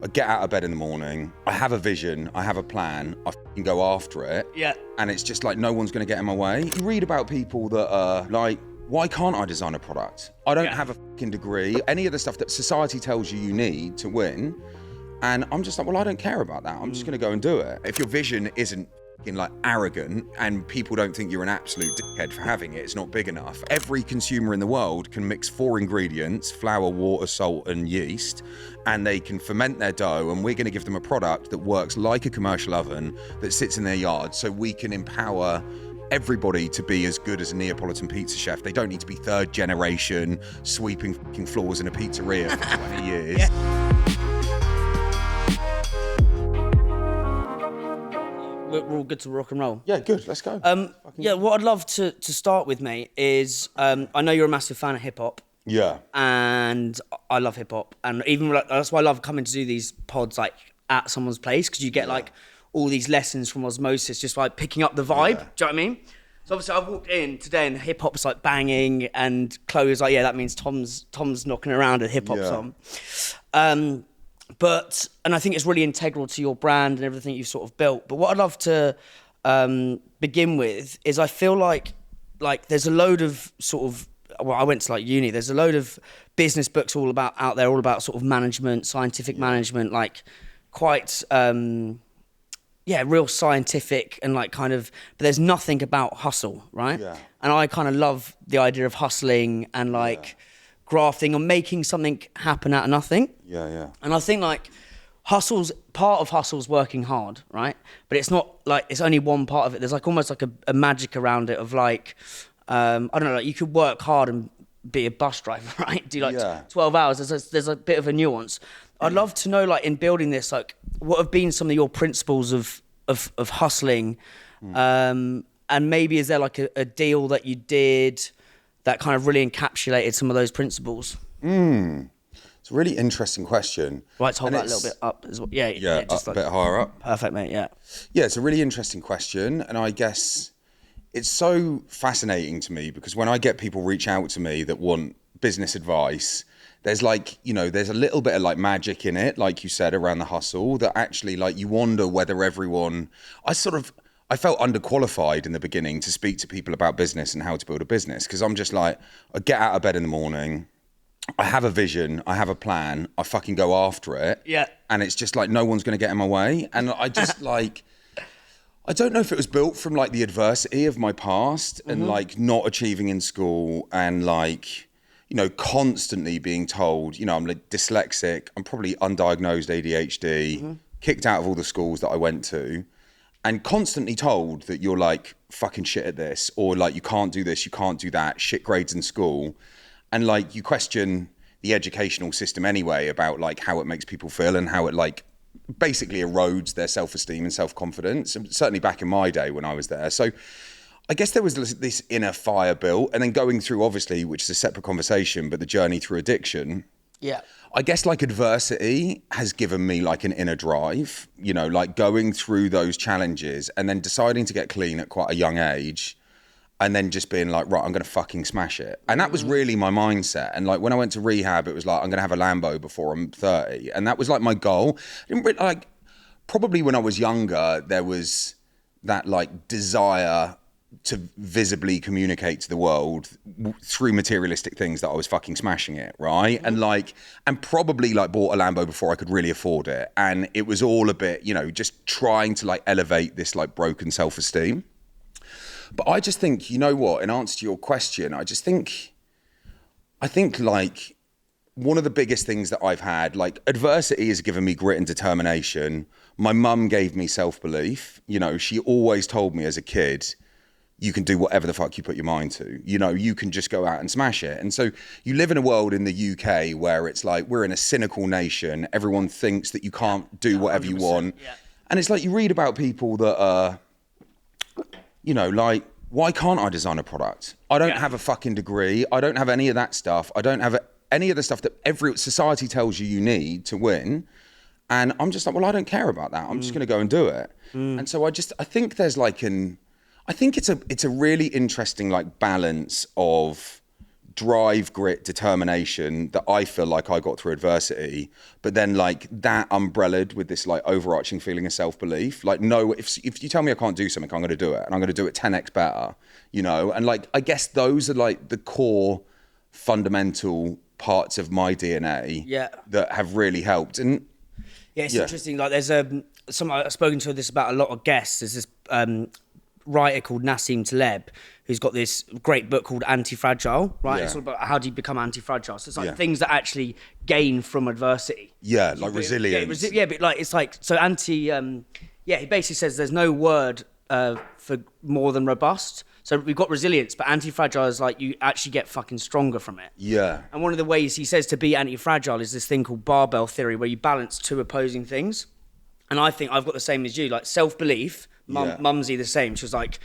I get out of bed in the morning, I have a vision, I have a plan, I f***ing go after it. Yeah. And it's just like, no one's gonna get in my way. You read about people that are like, why can't I design a product? I don't have a f***ing degree, any of the stuff that society tells you need to win. And I'm just like, well, I don't care about that. I'm just gonna go and do it. If your vision isn't f***ing like arrogant and people don't think you're an absolute dickhead for having it, it's not big enough. Every consumer in the world can mix 4 ingredients, flour, water, salt, and yeast, and they can ferment their dough, and we're gonna give them a product that works like a commercial oven that sits in their yard, so we can empower everybody to be as good as a Neapolitan pizza chef. They don't need to be 3rd generation, sweeping f***ing floors in a pizzeria for 20 years. Yeah. We're all good to rock and roll. Yeah, good, let's go. Yeah, what I'd love to start with, mate, is I know you're a massive fan of hip hop. Yeah. And I love hip hop, and even that's why I love coming to do these pods like at someone's place, because you get like all these lessons from osmosis, just like picking up the vibe. Do you know what I mean? So obviously I walked in today and hip hop's like banging, and Chloe's like, yeah, that means Tom's knocking around a hip hop song. And I think it's really integral to your brand and everything you've sort of built. But what I'd love to begin with is I feel like there's a load of sort of, well, I went to like uni, there's a load of business books all about sort of management, scientific management, like quite, real scientific and like kind of, but there's nothing about hustle, right? Yeah. And I kind of love the idea of hustling and like grafting or making something happen out of nothing. Yeah. And I think like part of hustle's working hard, right? But it's not like, it's only one part of it. There's like almost like a magic around it of like, I don't know, like you could work hard and be a bus driver, right? Do like 12 hours. There's a bit of a nuance. I'd love to know, like in building this, like what have been some of your principles of hustling? And maybe is there like a deal that you did that kind of really encapsulated some of those principles? It's a really interesting question. Right, let's hold that a little bit up as well. Yeah, just a bit higher up. Perfect, mate, yeah. Yeah, it's a really interesting question, and I guess it's so fascinating to me because when I get people reach out to me that want business advice, there's like, there's a little bit of like magic in it, like you said, around the hustle, that actually like you wonder whether everyone, I felt underqualified in the beginning to speak to people about business and how to build a business, because I'm just like, I get out of bed in the morning, I have a vision, I have a plan, I fucking go after it. Yeah. And it's just like, no one's going to get in my way. And I just like, I don't know if it was built from like the adversity of my past and like not achieving in school and like, constantly being told, I'm like dyslexic, I'm probably undiagnosed ADHD, kicked out of all the schools that I went to, and constantly told that you're like fucking shit at this, or like you can't do this, you can't do that, shit grades in school. And like you question the educational system anyway about like how it makes people feel and how it like basically erodes their self-esteem and self-confidence, and certainly back in my day when I was there. So I guess there was this inner fire built, and then going through, obviously, which is a separate conversation, but the journey through addiction. Yeah. I guess like adversity has given me like an inner drive, like going through those challenges and then deciding to get clean at quite a young age, and then just being like, right, I'm going to fucking smash it. And that was really my mindset. And like when I went to rehab, it was like, I'm going to have a Lambo before I'm 30. And that was like my goal. I didn't really, like, probably when I was younger, there was that like desire to visibly communicate to the world through materialistic things that I was fucking smashing it, right? And like, and probably like bought a Lambo before I could really afford it. And it was all a bit, just trying to like elevate this like broken self-esteem. But I just think, in answer to your question, I think like one of the biggest things that I've had, like adversity has given me grit and determination. My mum gave me self-belief. She always told me as a kid, you can do whatever the fuck you put your mind to. You can just go out and smash it. And so you live in a world in the UK where it's like, we're in a cynical nation. Everyone thinks that you can't do whatever you want. Yeah. And it's like you read about people that are, like, why can't I design a product? I don't have a fucking degree. I don't have any of that stuff. I don't have any of the stuff that every society tells you need to win. And I'm just like, well, I don't care about that. I'm just going to go and do it. And so I think there's like I think it's a really interesting like balance of drive, grit, determination that I feel like I got through adversity, but then like that umbrellaed with this like overarching feeling of self-belief. Like, no, if you tell me I can't do something, I'm going to do it, and I'm going to do it 10x better, you know? And like, I guess those are like the core fundamental parts of my DNA that have really helped. And yeah, it's interesting. Like there's I've spoken to this about a lot of guests. There's this writer called Nassim Taleb who's got this great book called Anti-Fragile, right? It's all about how do you become anti-fragile. So it's like things that actually gain from adversity. Yeah, like resilience. But like it's like so he basically says there's no word for more than robust. So we've got resilience, but anti-fragile is like you actually get fucking stronger from it. Yeah. And one of the ways he says to be anti-fragile is this thing called barbell theory, where you balance two opposing things. And I think I've got the same as you, like self-belief. Mumsy the same. She was like,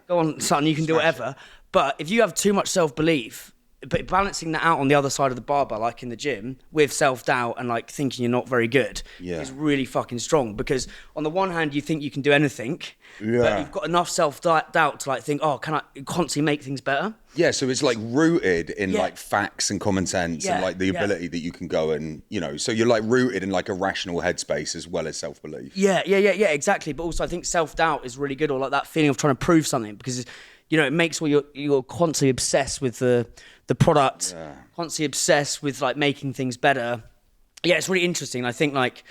go on, son, you can do whatever. But if you have too much self-belief, but balancing that out on the other side of the barbell, like in the gym, with self-doubt and like thinking you're not very good, is really fucking strong. Because on the one hand, you think you can do anything, but you've got enough self-doubt to like think, oh, can I constantly make things better? Yeah, so it's like rooted in like facts and common sense and like the ability that you can go and, you know, so you're like rooted in like a rational headspace as well as self-belief. Yeah, exactly. But also I think self-doubt is really good, or like that feeling of trying to prove something, because, you know, it makes you're constantly obsessed with the product, constantly obsessed with like making things better. Yeah, it's really interesting. I think like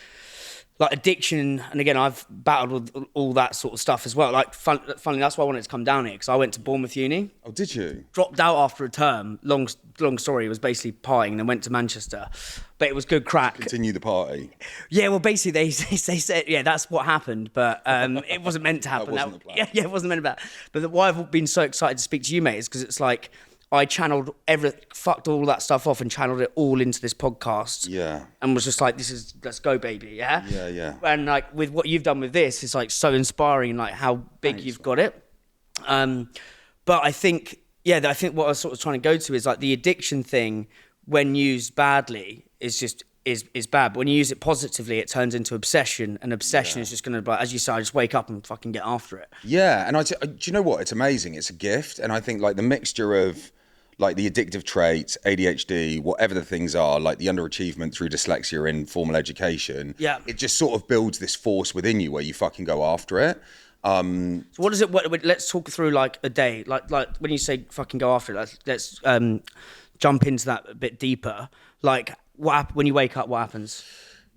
addiction, and again, I've battled with all that sort of stuff as well. Like, funnily, that's why I wanted to come down here, because I went to Bournemouth Uni. Oh, did you? Dropped out after a term. Long story. It was basically partying, and then went to Manchester. But it was good crack. Continue the party. Yeah, well, basically, they said, that's what happened, but it wasn't meant to happen. That wasn't the plan. Yeah, it wasn't meant to happen. But why I've been so excited to speak to you, mate, is because it's like, I channeled fucked all that stuff off and channeled it all into this podcast. Yeah. And was just like, let's go, baby. Yeah. Yeah. And like with what you've done with this, it's like so inspiring, like how big you've got it. But I think what I was sort of trying to go to is like the addiction thing, when used badly, is bad. But when you use it positively, it turns into obsession, and obsession is just going to, as you say, just wake up and fucking get after it. Yeah. And do you know what? It's amazing. It's a gift. And I think like the mixture of like the addictive traits, ADHD, whatever the things are, like the underachievement through dyslexia in formal education, it just sort of builds this force within you where you fucking go after it. So what is it? Let's talk through like a day, like when you say fucking go after it. Let's jump into that a bit deeper. Like when you wake up, what happens?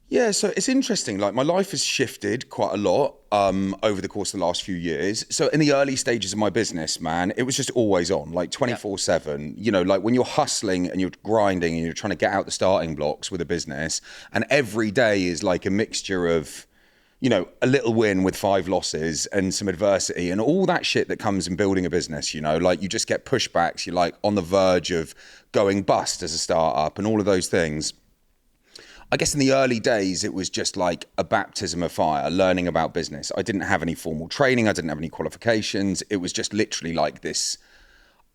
Yeah, so it's interesting. Like my life has shifted quite a lot over the course of the last few years. So in the early stages of my business, man, it was just always on, like 24/7. You know, like when you're hustling and you're grinding and you're trying to get out the starting blocks with a business, and every day is like a mixture of, you know, a little win with 5 losses and some adversity and all that shit that comes in building a business, you know, like you just get pushbacks. You're like on the verge of going bust as a startup and all of those things. I guess in the early days, it was just like a baptism of fire, learning about business. I didn't have any formal training. I didn't have any qualifications. It was just literally like this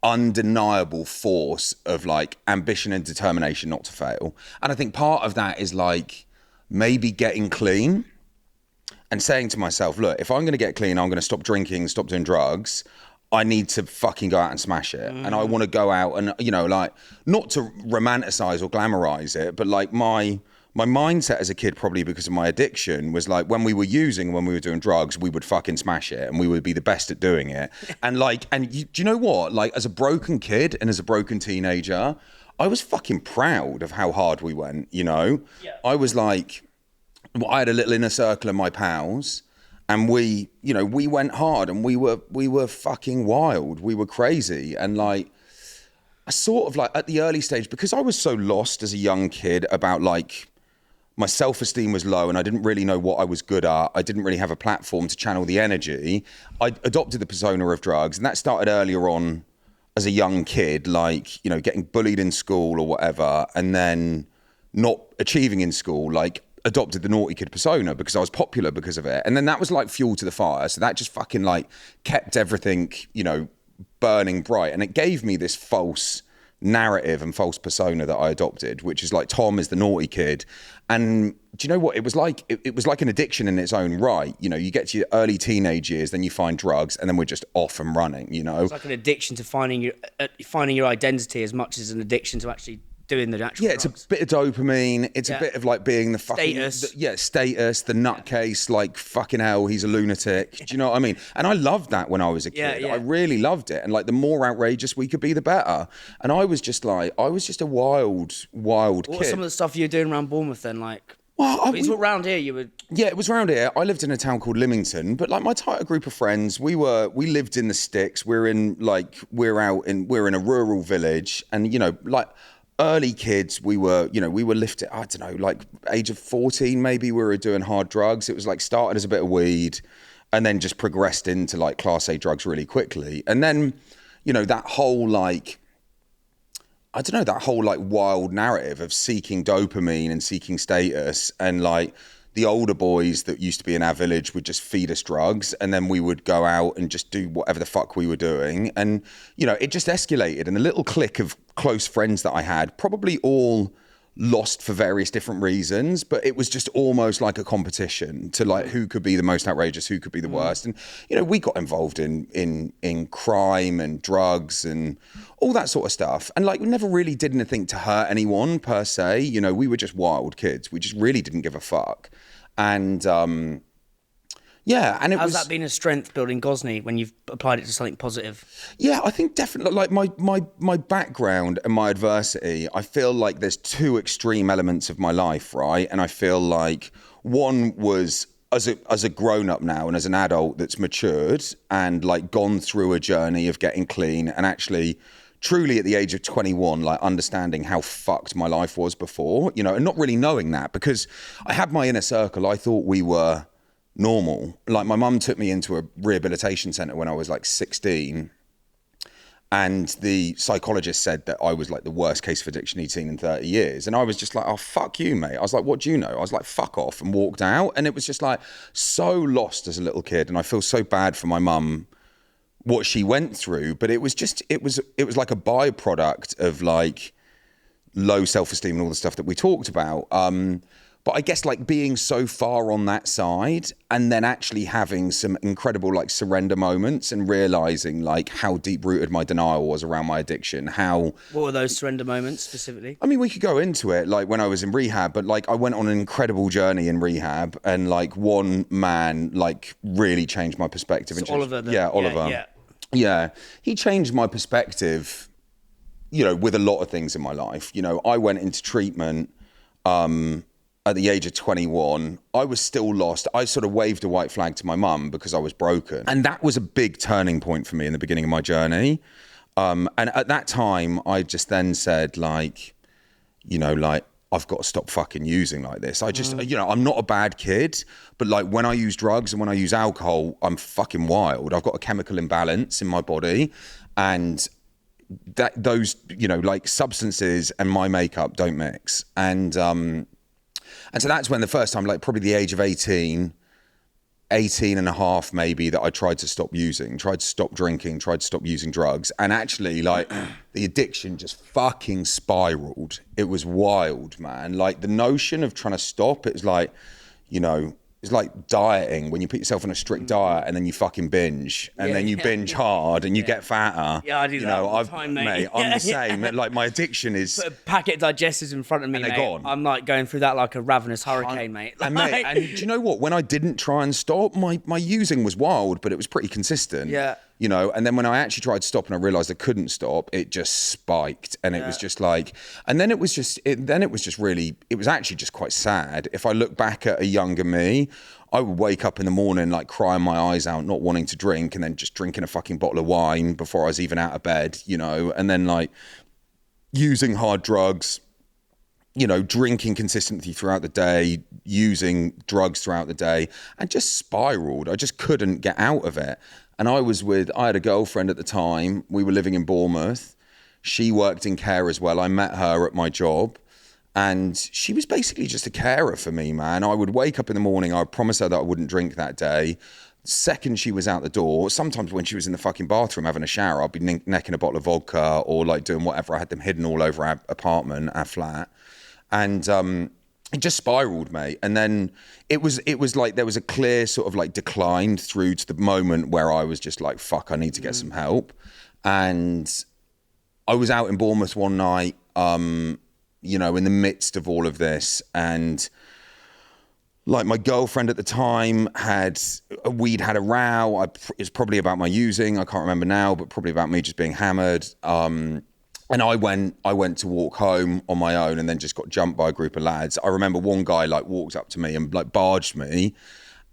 undeniable force of like ambition and determination not to fail. And I think part of that is like maybe getting clean and saying to myself, look, if I'm going to get clean, I'm going to stop drinking, stop doing drugs. I need to fucking go out and smash it. And I want to go out and, you know, like not to romanticize or glamorize it, but like my mindset as a kid, probably because of my addiction, was like when we were doing drugs, we would fucking smash it and we would be the best at doing it. And do you know what? Like as a broken kid and as a broken teenager, I was fucking proud of how hard we went, you know? Yeah. I was like, I had a little inner circle of my pals and we went hard and we were fucking wild. We were crazy. And like, I sort of like at the early stage, because I was so lost as a young kid about like, my self-esteem was low and I didn't really know what I was good at. I didn't really have a platform to channel the energy. I adopted the persona of drugs, and that started earlier on as a young kid, like, you know, getting bullied in school or whatever, and then not achieving in school, like adopted the naughty kid persona because I was popular because of it. And then that was like fuel to the fire. So that just fucking like kept everything, you know, burning bright. And it gave me this false narrative and false persona that I adopted, which is like Tom is the naughty kid. And do you know what? It was like an addiction in its own right. You know, you get to your early teenage years, then you find drugs, and then we're just off and running, you know? It's like an addiction to finding your identity as much as an addiction to actually doing the actual drugs. It's a bit of dopamine. It's a bit of like being the fucking status, the nutcase. Like fucking hell, he's a lunatic. Do you know what I mean? And I loved that when I was a kid. I really loved it. And like the more outrageous we could be, the better. And I was just a wild kid. What was some of the stuff you were doing around Bournemouth then? Like, well, it's around here. You would. Yeah, it was around here. I lived in a town called Lymington, but like my tighter group of friends, we lived in the sticks. We're in a rural village, and you know, like. Early kids, we were lifted, I don't know, like age of 14, maybe we were doing hard drugs. It was like started as a bit of weed and then just progressed into like class A drugs really quickly. And then, you know, that whole wild narrative of seeking dopamine and seeking status, and like the older boys that used to be in our village would just feed us drugs, and then we would go out and just do whatever the fuck we were doing. And, you know, it just escalated. And a little clique of close friends that I had, probably all lost for various different reasons, but it was just almost like a competition to like who could be the most outrageous, who could be the worst. And, you know, we got involved in crime and drugs and all that sort of stuff. And like, we never really did anything to hurt anyone per se. You know, we were just wild kids. We just really didn't give a fuck. And, and how's that been a strength building Gozney when you've applied it to something positive? Yeah, I think definitely like my background and my adversity, I feel like there's two extreme elements of my life, right? And I feel like one was as a grown up now and as an adult that's matured and like gone through a journey of getting clean and actually truly at the age of 21, like understanding how fucked my life was before, you know, and not really knowing that because I had my inner circle. I thought we were normal. Like my mum took me into a rehabilitation centre when I was like 16, and the psychologist said that I was like the worst case of addiction he'd seen in 30 years. And I was just like, oh, fuck you, mate. I was like, what do you know? I was like, fuck off, and walked out. And it was just like so lost as a little kid. And I feel so bad for my mum, what she went through, but it was like a byproduct of like low self-esteem and all the stuff that we talked about. But I guess like being so far on that side and then actually having some incredible like surrender moments and realizing like how deep rooted my denial was around my addiction. What were those surrender moments specifically? I mean, we could go into it like when I was in rehab, but like I went on an incredible journey in rehab, and like one man like really changed my perspective. So Oliver. Oliver. Yeah. He changed my perspective, you know, with a lot of things in my life. You know, I went into treatment, at the age of 21, I was still lost. I sort of waved a white flag to my mum because I was broken. And that was a big turning point for me in the beginning of my journey. And at that time, I just then said like, you know, like, I've got to stop fucking using like this. I just, you know, I'm not a bad kid, but like when I use drugs and when I use alcohol, I'm fucking wild. I've got a chemical imbalance in my body, and those, you know, like substances and my makeup don't mix. And so that's when the first time, like probably the age of 18 and a half maybe, that I tried to stop using, tried to stop drinking, tried to stop using drugs. And actually like the addiction just fucking spiraled. It was wild, man. Like the notion of trying to stop, it was like, you know, it's like dieting when you put yourself on a strict diet and then you fucking binge and then you binge hard and you get fatter. Yeah, I do that all the time, mate. I'm the same. Like my addiction is... Put a packet of digestives in front of me, and they're mate. gone. I'm like going through that like a ravenous hurricane, mate. And mate, and do you know what? When I didn't try and stop, my using was wild, but it was pretty consistent. Yeah. You know, and then when I actually tried to stop and I realized I couldn't stop, it just spiked. And it was just like, and then it was actually just quite sad. If I look back at a younger me, I would wake up in the morning, like crying my eyes out, not wanting to drink, and then just drinking a fucking bottle of wine before I was even out of bed, you know, and then like using hard drugs, you know, drinking consistently throughout the day, using drugs throughout the day, and just spiraled. I just couldn't get out of it. And I had a girlfriend at the time. We were living in Bournemouth. She worked in care as well. I met her at my job, and she was basically just a carer for me, man. I would wake up in the morning. I would promise her that I wouldn't drink that day. second she was out the door, sometimes when she was in the fucking bathroom having a shower, I'd be necking a bottle of vodka or like doing whatever. I had them hidden all over our apartment, our flat. And it just spiraled, mate. And then it was like there was a clear sort of like decline through to the moment where I was just like, fuck, I need to get some help. And I was out in Bournemouth one night, you know, in the midst of all of this, and like my girlfriend at the time we'd had a row. It's probably about my using, I can't remember now, but probably about me just being hammered. And I went to walk home on my own and then just got jumped by a group of lads. I remember one guy like walked up to me and like barged me,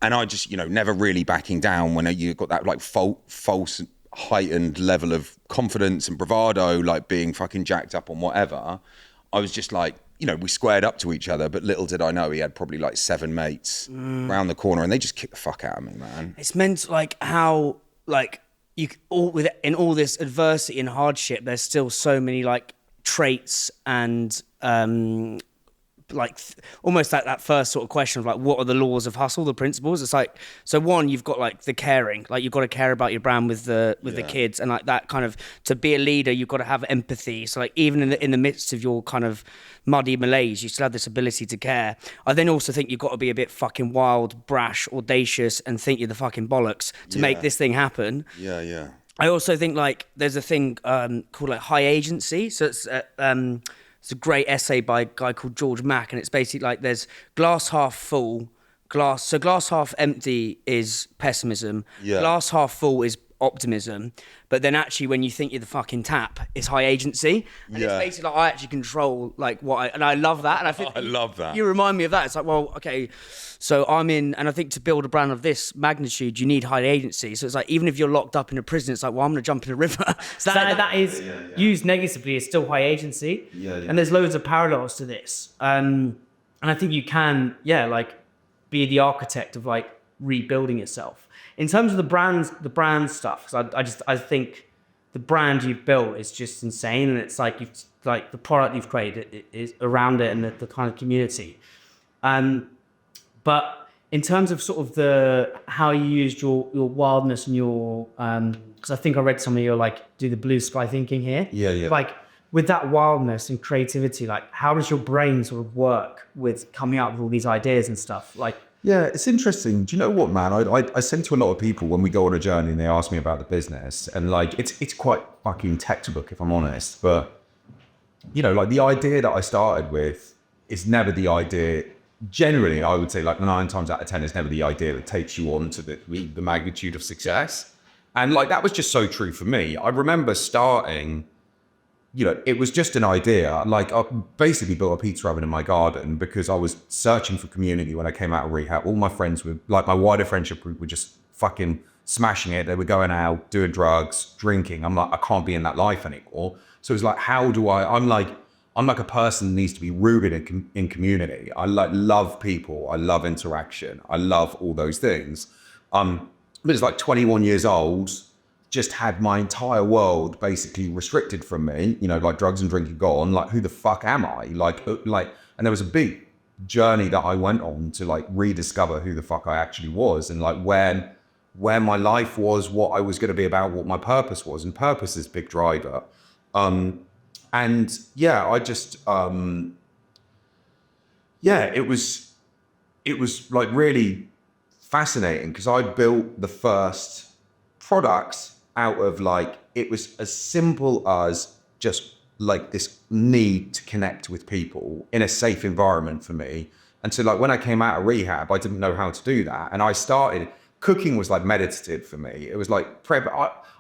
and I just, you know, never really backing down when you got that like false heightened level of confidence and bravado, like being fucking jacked up on whatever. I was just like, you know, we squared up to each other, but little did I know he had probably like 7 mates round the corner, and they just kicked the fuck out of me, man. It's meant like how like in all this adversity and hardship, there's still so many like traits and almost like that first sort of question of like, what are the laws of hustle, the principles? It's like, so one, you've got like the caring, like you've got to care about your brand with the kids, and like that kind of, to be a leader, you've got to have empathy. So like even in the midst of your kind of muddy malaise, you still have this ability to care. I then also think you've got to be a bit fucking wild, brash, audacious, and think you're the fucking bollocks to make this thing happen. Yeah. I also think like there's a thing called like high agency. So it's a great essay by a guy called George Mack, and it's basically like there's glass half full, glass half empty is pessimism, glass half full is optimism, but then actually when you think you're the fucking tap, it's high agency, and it's basically like I actually control like and I love that, and I think I love that. You remind me of that. It's like, well, okay, so I'm in, and I think to build a brand of this magnitude, you need high agency. So it's like, even if you're locked up in a prison, it's like, well, I'm going to jump in a river. So that is used negatively is still high agency. And there's loads of parallels to this. And I think you can, like be the architect of like rebuilding yourself. In terms of the brand stuff, because I think the brand you've built is just insane, and it's like the product you've created is around it and the kind of community. But in terms of sort of how you used your wildness and your because I think I read some of your like do the blue sky thinking here. Yeah. Like with that wildness and creativity, like how does your brain sort of work with coming up with all these ideas and stuff? Like. Yeah, it's interesting. Do you know what, man? I send to a lot of people when we go on a journey and they ask me about the business, and like it's quite fucking textbook if I'm honest. But you know, like the idea that I started with is never the idea. Generally, I would say like 9 times out of 10 is never the idea that takes you on to the magnitude of success. And like that was just so true for me. I remember starting. You know, it was just an idea. Like I basically built a pizza oven in my garden because I was searching for community when I came out of rehab. All my friends were like, my wider friendship group were just fucking smashing it. They were going out, doing drugs, drinking. I'm like, I can't be in that life anymore. So it's like, how do I'm like a person that needs to be rooted in community. I like love people. I love interaction. I love all those things. But it's like 21 years old, just had my entire world basically restricted from me, you know, like drugs and drinking gone, like who the fuck am I? Like, and there was a big journey that I went on to like rediscover who the fuck I actually was, and like where my life was, what I was going to be about, what my purpose was, and purpose is big driver. And yeah, I just, it was like really fascinating because I built the first products out of like, it was as simple as just like this need to connect with people in a safe environment for me. And so like when I came out of rehab, I didn't know how to do that. And I started, cooking was like meditative for me. It was like prep.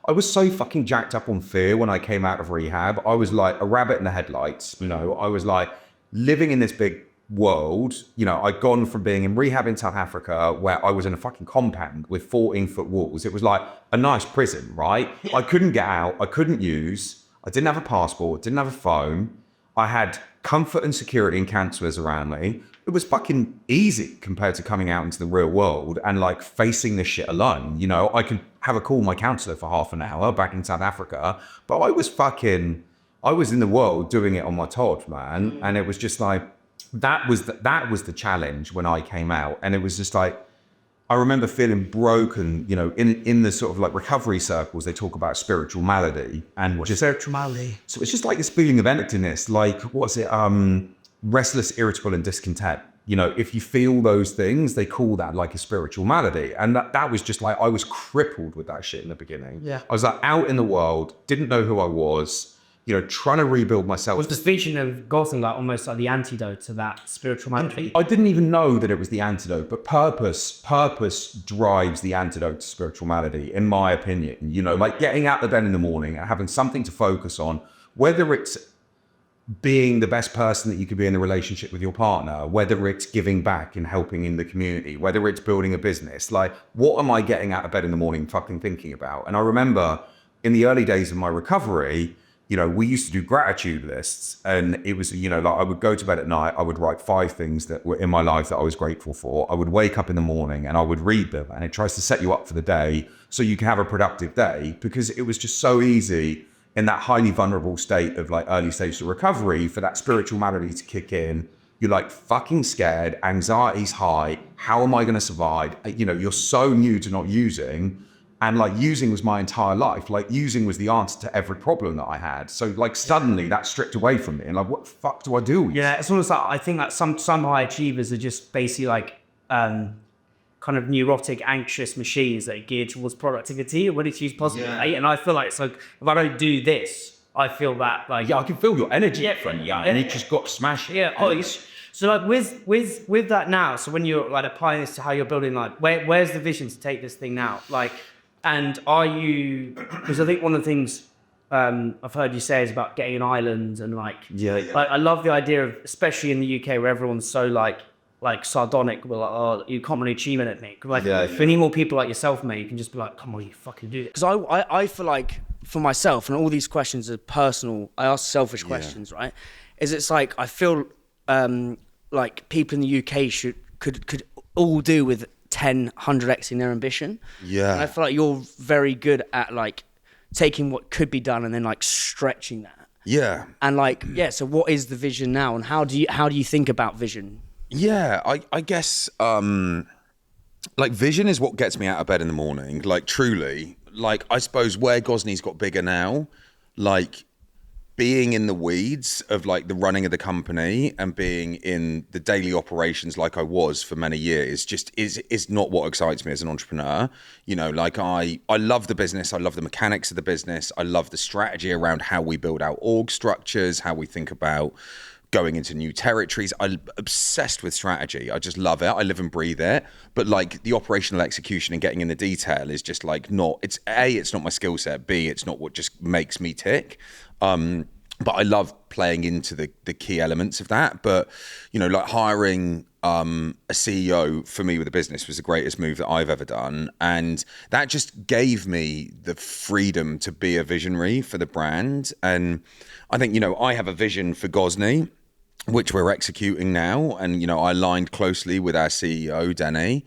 I was so fucking jacked up on fear when I came out of rehab. I was like a rabbit in the headlights, you know. I was like living in this big world, you know. I'd gone from being in rehab in South Africa where I was in a fucking compound with 14-foot walls. It was like a nice prison, right? I couldn't get out, I couldn't use, I didn't have a passport, didn't have a phone. I had comfort and security and counsellors around me. It was fucking easy compared to coming out into the real world and like facing this shit alone. You know, I could have a call with my counsellor for half an hour back in South Africa, but I was in the world doing it on my Todd, man. And it was just like, that was the challenge when I came out. And it was just like, I remember feeling broken, you know, in the sort of like recovery circles, they talk about spiritual malady and just spiritual malady. So it's just like this feeling of emptiness, like what's it? Restless, irritable, and discontent. You know, if you feel those things, they call that like a spiritual malady. And that was just like, I was crippled with that shit in the beginning. Yeah. I was like out in the world, didn't know who I was, you know, trying to rebuild myself. Was this vision of Gozney like almost like the antidote to that spiritual malady? I didn't even know that it was the antidote, but purpose drives the antidote to spiritual malady, in my opinion. You know, like getting out of bed in the morning and having something to focus on, whether it's being the best person that you could be in the relationship with your partner, whether it's giving back and helping in the community, whether it's building a business, like what am I getting out of bed in the morning fucking thinking about? And I remember in the early days of my recovery, you know, we used to do gratitude lists, and it was, you know, like I would go to bed at night, I would write 5 things that were in my life that I was grateful for. I would wake up in the morning and I would read them, and it tries to set you up for the day so you can have a productive day, because it was just so easy in that highly vulnerable state of like early stage of recovery for that spiritual malady to kick in. You're like fucking scared, anxiety's high, how am I going to survive? You know, you're so new to not using, and like using was my entire life. Like using was the answer to every problem that I had. So like suddenly that's stripped away from me, and like what the fuck do I do? Yeah, it's almost like, I think that some high achievers are just basically like kind of neurotic, anxious machines that are geared towards productivity when it's used positively. Yeah. And I feel like it's like, if I don't do this, I feel that like, yeah, I can feel your energy. Yeah, and it just got smashed. Yeah. So like with that now, so when you're like applying this to how you're building, like where's the vision to take this thing now? Like, and are you, because I think one of the things I've heard you say is about getting an island and like, like I love the idea of, especially in the UK where everyone's so like sardonic, we're like, oh, you can't really achieve anything. Like, if any more people like yourself, mate, you can just be like, come on, you fucking do it. Because I feel like for myself, and all these questions are personal, I ask selfish questions, right? It's like, I feel like people in the UK could all do with 10, 100xing their ambition. Yeah. And I feel like you're very good at like taking what could be done and then like stretching that. Yeah. And like, so what is the vision now, and how do you think about vision? Yeah, I guess like vision is what gets me out of bed in the morning. Like truly, like I suppose where Gozney's got bigger now, like being in the weeds of like the running of the company and being in the daily operations like I was for many years just is not what excites me as an entrepreneur. You know, like I love the business, I love the mechanics of the business, I love the strategy around how we build out org structures, how we think about going into new territories. I'm obsessed with strategy. I just love it. I live and breathe it. But like the operational execution and getting in the detail is just like not, it's not my skill set. B, it's not what just makes me tick. But I love playing into the key elements of that. But, you know, like hiring a CEO for me with a business was the greatest move that I've ever done. And that just gave me the freedom to be a visionary for the brand. And I think, you know, I have a vision for Gozney, which we're executing now. And, you know, I aligned closely with our CEO, Denny.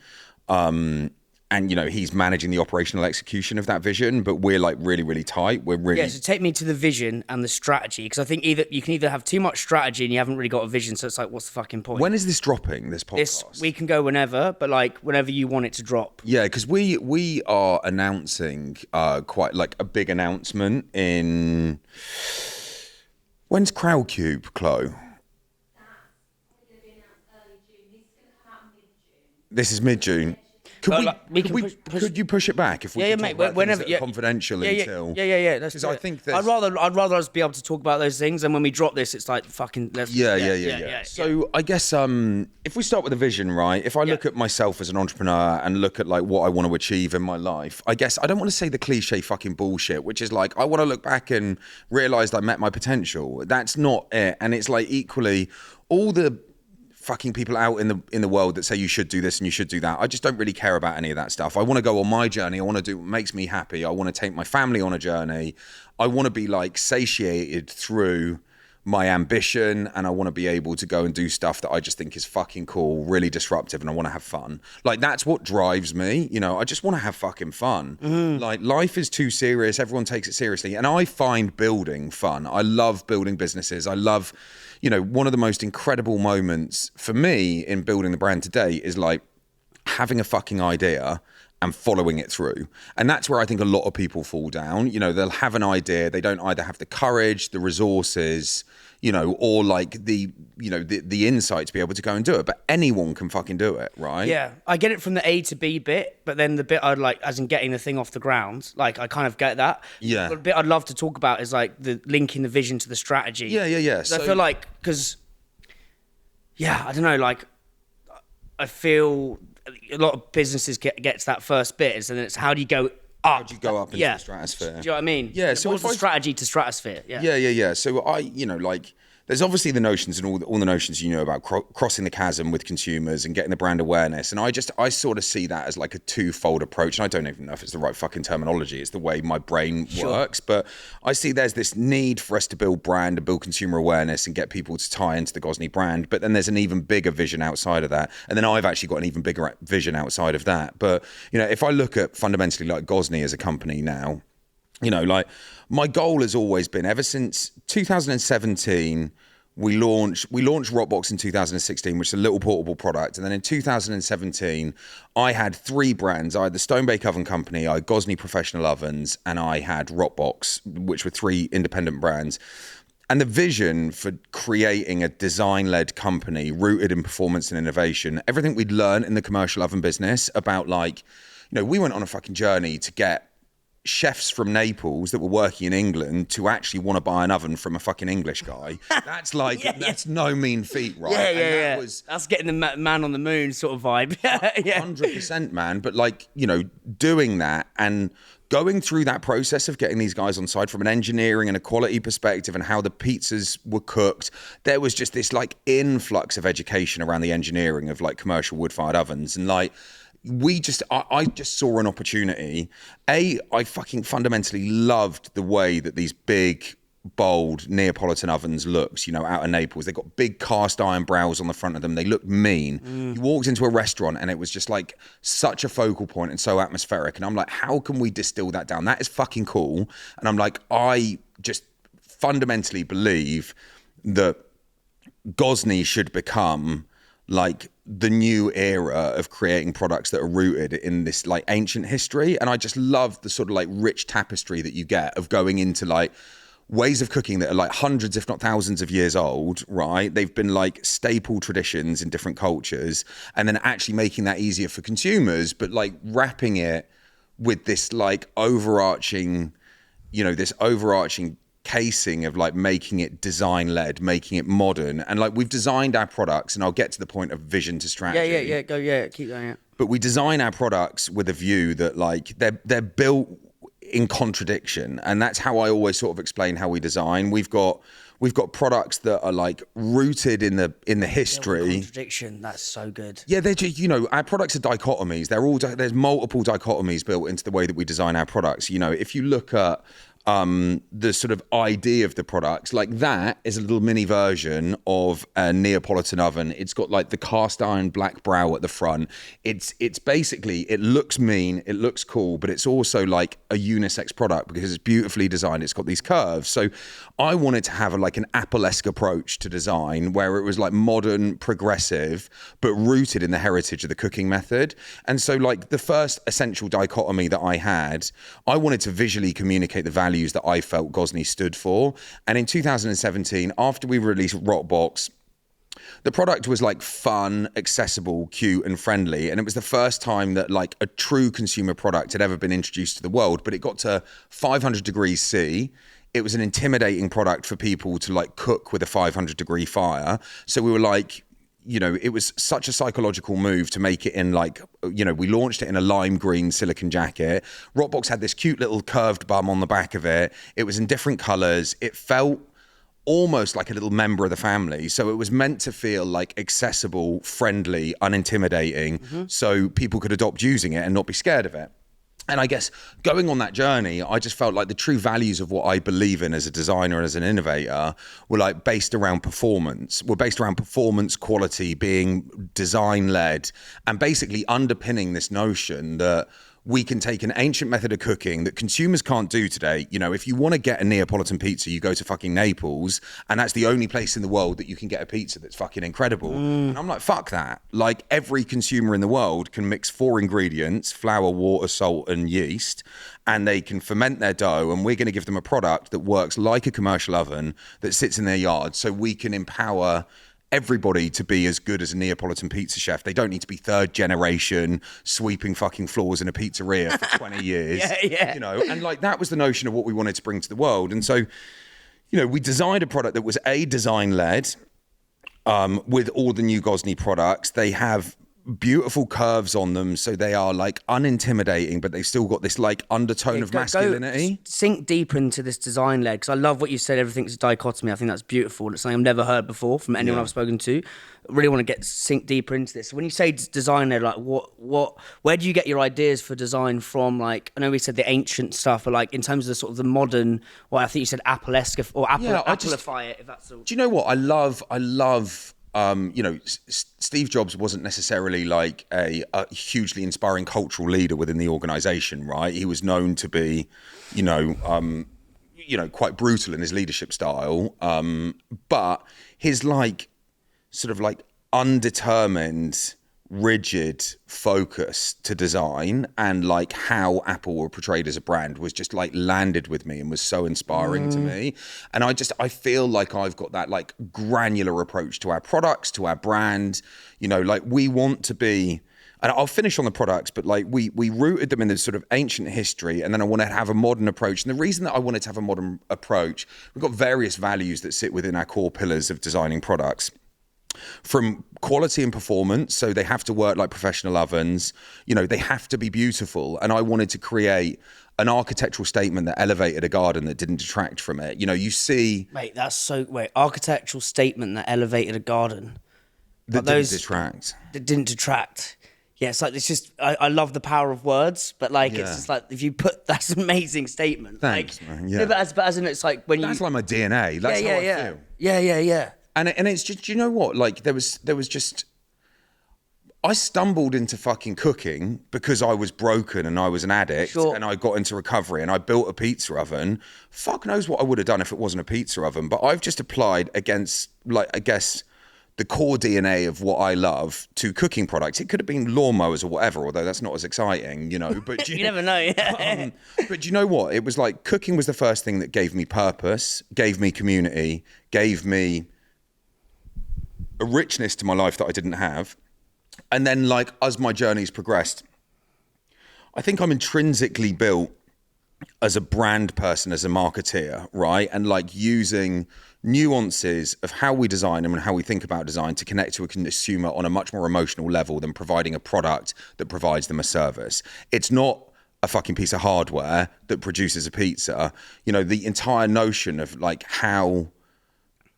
And, you know, he's managing the operational execution of that vision, but we're like really, really tight. We're really... Yeah, so take me to the vision and the strategy, because I think you can either have too much strategy and you haven't really got a vision, so it's like, what's the fucking point? When is this dropping, this podcast? We can go whenever, but like whenever you want it to drop. Yeah, because we are announcing quite like a big announcement in... When's Crowdcube, Chloe? This is mid-June. Could you push it back if we could talk about whenever, things that are confidential until... Yeah. Because I think I'd rather us be able to talk about those things, and when we drop this, it's like fucking... Yeah. So I guess if we start with the vision, right? If I look at myself as an entrepreneur and look at like what I want to achieve in my life, I guess I don't want to say the cliche fucking bullshit, which is like I want to look back and realize I met my potential. That's not it. And it's like equally all the fucking people out in the world that say you should do this and you should do that. I just don't really care about any of that stuff. I want to go on my journey. I want to do what makes me happy. I want to take my family on a journey. I want to be like satiated through my ambition, and I want to be able to go and do stuff that I just think is fucking cool, really disruptive, and I want to have fun. Like that's what drives me. You know, I just want to have fucking fun. Like life is too serious. Everyone takes it seriously. And I find building fun. I love building businesses. I love, you know, one of the most incredible moments for me in building the brand today is like having a fucking idea and following it through. And that's where I think a lot of people fall down. You know, they'll have an idea, they don't either have the courage, the resources, you know, or like the insight to be able to go and do it. But anyone can fucking do it, right? Yeah, I get it from the A to B bit, but then the bit I'd like, as in getting the thing off the ground, like I kind of get that. Yeah. But the bit I'd love to talk about is like the linking the vision to the strategy. Yeah. So I feel like, because, I don't know, like I feel a lot of businesses get to that first bit, and then it's how do you go up? How do you go up into the stratosphere? Do you know what I mean? Yeah. So what's the strategy to stratosphere? Yeah. So there's obviously the notions and all the notions you know about crossing the chasm with consumers and getting the brand awareness. And I sort of see that as like a twofold approach. And I don't even know if it's the right fucking terminology. It's the way my brain works. But I see there's this need for us to build brand and build consumer awareness and get people to tie into the Gozney brand. But then there's an even bigger vision outside of that. And then I've actually got an even bigger vision outside of that. But, you know, if I look at fundamentally like Gozney as a company now, you know, like my goal has always been, ever since 2017, we launched Rockbox in 2016, which is a little portable product. And then in 2017, I had 3 brands. I had the Stone Bake Oven Company, I had Gozney Professional Ovens, and I had Rockbox, which were 3 independent brands. And the vision for creating a design-led company rooted in performance and innovation, everything we'd learned in the commercial oven business about, like, you know, we went on a fucking journey to get chefs from Naples that were working in England to actually want to buy an oven from a fucking English guy. That's like, that's no mean feat, right? Yeah. That's getting the man on the moon sort of vibe. 100%, man. But like, you know, doing that and going through that process of getting these guys on side from an engineering and a quality perspective and how the pizzas were cooked, there was just this like influx of education around the engineering of like commercial wood-fired ovens. And like, I just saw an opportunity. I fucking fundamentally loved the way that these big, bold Neapolitan ovens looks, you know, out of Naples. They got big cast iron brows on the front of them. They looked mean. You walked into a restaurant and it was just like such a focal point and so atmospheric. And I'm like, how can we distill that down? That is fucking cool. And I'm like, I just fundamentally believe that Gozney should become like the new era of creating products that are rooted in this like ancient history. And I just love the sort of like rich tapestry that you get of going into like ways of cooking that are like hundreds, if not thousands of years old, right? They've been like staple traditions in different cultures, and then actually making that easier for consumers, but like wrapping it with this like overarching, you know, this overarching casing of like making it design led, making it modern. And like we've designed our products, and I'll get to the point of vision to strategy. Keep going. But we design our products with a view that like they're built in contradiction, and that's how I always sort of explain how we design. We've got products that are like rooted in the history. Contradiction, that's so good. Yeah, they're just, you know, our products are dichotomies. There's multiple dichotomies built into the way that we design our products. You know, if you look at the sort of idea of the products, like that is a little mini version of a Neapolitan oven. It's got like the cast iron black brow at the front. It's basically, it looks mean, it looks cool, but it's also like a unisex product because it's beautifully designed. It's got these curves. So I wanted to have like an Apple-esque approach to design where it was like modern, progressive, but rooted in the heritage of the cooking method. And so like the first essential dichotomy that I had, I wanted to visually communicate the values that I felt Gozney stood for. And in 2017, after we released Rockbox, the product was like fun, accessible, cute, and friendly. And it was the first time that like a true consumer product had ever been introduced to the world, but it got to 500 degrees C. It was an intimidating product for people to like cook with a 500-degree fire. So we were like, you know, it was such a psychological move to make it in like, you know, we launched it in a lime green silicone jacket. Rockbox had this cute little curved bum on the back of it. It was in different colors. It felt almost like a little member of the family. So it was meant to feel like accessible, friendly, unintimidating, so people could adopt using it and not be scared of it. And I guess going on that journey, I just felt like the true values of what I believe in as a designer and as an innovator were like based around performance. We're based around performance, quality, being design led, and basically underpinning this notion that we can take an ancient method of cooking that consumers can't do today. You know, if you want to get a Neapolitan pizza, you go to fucking Naples, and that's the only place in the world that you can get a pizza that's fucking incredible. And I'm like, fuck that. Like, every consumer in the world can mix 4 ingredients, flour, water, salt, and yeast, and they can ferment their dough, and we're going to give them a product that works like a commercial oven that sits in their yard, so we can empower everybody to be as good as a Neapolitan pizza chef. They don't need to be 3rd generation sweeping fucking floors in a pizzeria for 20 years. You know, and like, that was the notion of what we wanted to bring to the world. And so, you know, we designed a product that was design led, with all the new Gozney products. They have beautiful curves on them, so they are like unintimidating, but they still got this like undertone of masculinity. Sink deeper into this design leg, because I love what you said. Everything's a dichotomy. I think that's beautiful. It's something I've never heard before from anyone I've spoken to. I really want to sink deeper into this. So when you say design led, like where do you get your ideas for design from? Like, I know we said the ancient stuff, but like in terms of the sort of the modern, well, I think you said Apple-esque or Applify it, if that's all. Do you know what I love? You know, Steve Jobs wasn't necessarily like a hugely inspiring cultural leader within the organization, right? He was known to be, you know, quite brutal in his leadership style. But his like sort of like undetermined, rigid focus to design and like how Apple were portrayed as a brand was just like landed with me and was so inspiring to me. And I feel like I've got that like granular approach to our products, to our brand. You know, like, we want to be, and I'll finish on the products, but like we rooted them in this sort of ancient history, and then I want to have a modern approach. And the reason that I wanted to have a modern approach, we've got various values that sit within our core pillars of designing products. From quality and performance, so they have to work like professional ovens, you know, they have to be beautiful. And I wanted to create an architectural statement that elevated a garden that didn't detract from it. You know, you see... architectural statement that elevated a garden. That didn't detract. That didn't detract. Yeah, it's like, it's just, I love the power of words, but like, it's just like, if you put, that's an amazing statement. Thanks, like, man. Yeah. But as in, it's like when That's like my DNA. That's how I feel. Yeah. And it's just, you know what? Like, there was just, I stumbled into fucking cooking because I was broken and I was an addict, and I got into recovery and I built a pizza oven. Fuck knows what I would have done if it wasn't a pizza oven, but I've just applied against, like, I guess, the core DNA of what I love to cooking products. It could have been lawnmowers or whatever, although that's not as exciting, you know. But you never know. But you know what? It was like, cooking was the first thing that gave me purpose, gave me community, gave me a richness to my life that I didn't have. And then, like, as my journey's progressed, I think I'm intrinsically built as a brand person, as a marketeer, right? And like using nuances of how we design them and how we think about design to connect to a consumer on a much more emotional level than providing a product that provides them a service. It's not a fucking piece of hardware that produces a pizza. You know, the entire notion of like how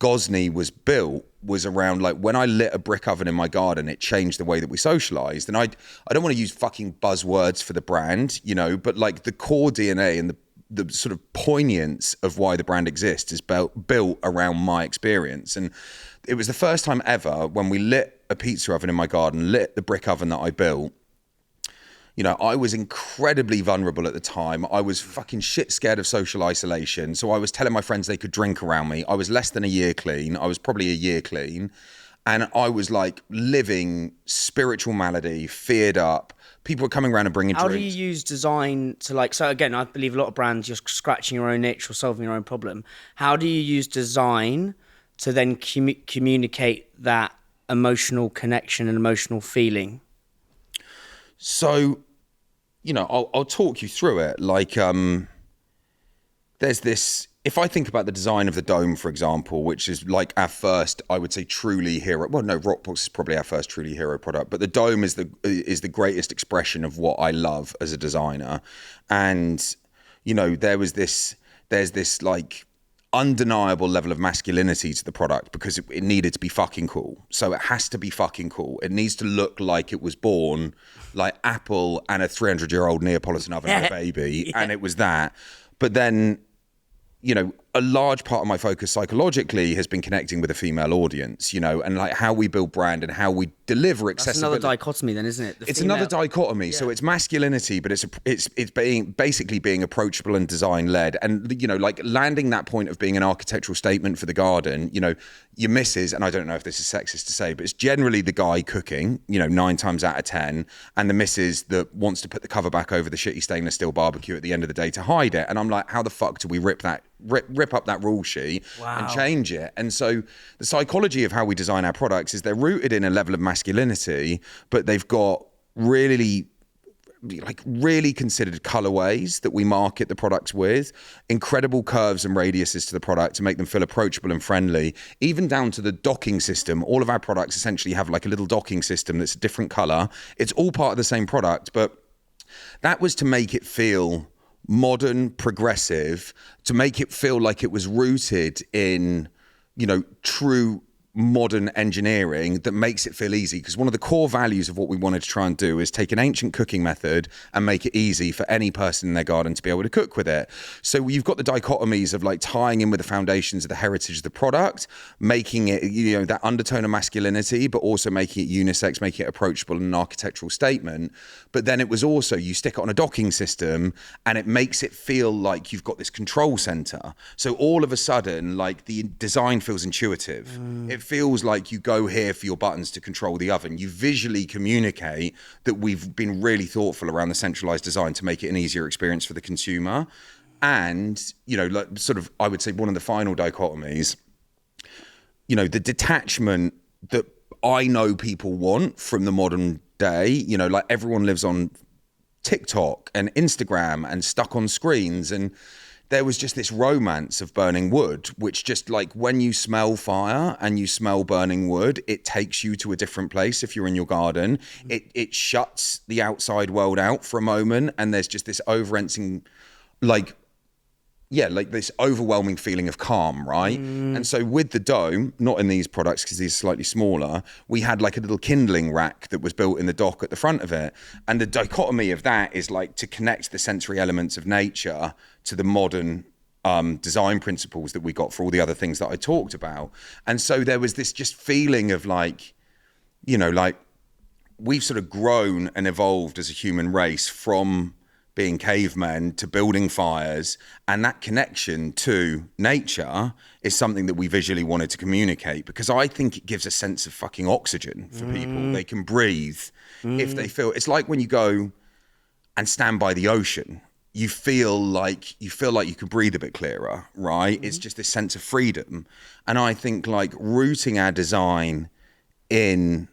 Gozney was built was around like, when I lit a brick oven in my garden, it changed the way that we socialized. And I don't want to use fucking buzzwords for the brand, you know, but like the core DNA and the sort of poignance of why the brand exists is built around my experience. And it was the first time ever when we lit a pizza oven in my garden, lit the brick oven that I built. You know, I was incredibly vulnerable at the time. I was fucking shit scared of social isolation. So I was telling my friends they could drink around me. I was less than a year clean. I was probably a year clean. And I was like living spiritual malady, feared up. People were coming around and bringing drinks. How do you use design to like, so again, I believe a lot of brands, you're scratching your own niche or solving your own problem. How do you use design to then communicate that emotional connection and emotional feeling? So, you know, I'll talk you through it. Like, there's this, if I think about the design of the dome, for example, which is like our first, I would say, truly hero. Well, no, Rockbox is probably our first truly hero product, but the dome is the greatest expression of what I love as a designer. And, you know, there's this like undeniable level of masculinity to the product because it needed to be fucking cool. So it has to be fucking cool. It needs to look like it was born like Apple and a 300-year-old Neapolitan oven and a baby. And it was that. But then, you know, a large part of my focus psychologically has been connecting with a female audience, you know, and like how we build brand and how we deliver accessibility. That's another dichotomy then, isn't it? It's another dichotomy. Yeah. So it's masculinity, but it's basically being approachable and design led. And, you know, like landing that point of being an architectural statement for the garden, you know, your missus, and I don't know if this is sexist to say, but it's generally the guy cooking, you know, 9 times out of 10, and the missus that wants to put the cover back over the shitty stainless steel barbecue at the end of the day to hide it. And I'm like, how the fuck do we rip up that rule sheet and change it? And so the psychology of how we design our products is they're rooted in a level of masculinity, but they've got really considered colorways that we market the products with, incredible curves and radiuses to the product to make them feel approachable and friendly, even down to the docking system. All of our products essentially have like a little docking system that's a different color. It's all part of the same product, but that was to make it feel modern, progressive, to make it feel like it was rooted in, you know, true modern engineering that makes it feel easy. Because one of the core values of what we wanted to try and do is take an ancient cooking method and make it easy for any person in their garden to be able to cook with it. So you've got the dichotomies of like tying in with the foundations of the heritage of the product, making it, you know, that undertone of masculinity, but also making it unisex, making it approachable and an architectural statement. But then it was also, you stick it on a docking system and it makes it feel like you've got this control center. So all of a sudden, like the design feels intuitive. It feels like you go here for your buttons to control the oven. You visually communicate that we've been really thoughtful around the centralized design to make it an easier experience for the consumer. And, you know, like sort of, I would say one of the final dichotomies, you know, the detachment that I know people want from the modern day, you know, like everyone lives on TikTok and Instagram and stuck on screens, and there was just this romance of burning wood, which just like when you smell fire and you smell burning wood, it takes you to a different place. If you're in your garden, it shuts the outside world out for a moment, and there's just this overencompassing, like this overwhelming feeling of calm, right? And so with the dome, not in these products because these are slightly smaller, we had like a little kindling rack that was built in the dock at the front of it. And the dichotomy of that is like to connect the sensory elements of nature to the modern design principles that we got for all the other things that I talked about. And so there was this just feeling of like, you know, like we've sort of grown and evolved as a human race from being cavemen to building fires, and that connection to nature is something that we visually wanted to communicate, because I think it gives a sense of fucking oxygen for people. They can breathe if they feel, it's like when you go and stand by the ocean, you feel like you can breathe a bit clearer, right? It's just this sense of freedom. And I think like rooting our design in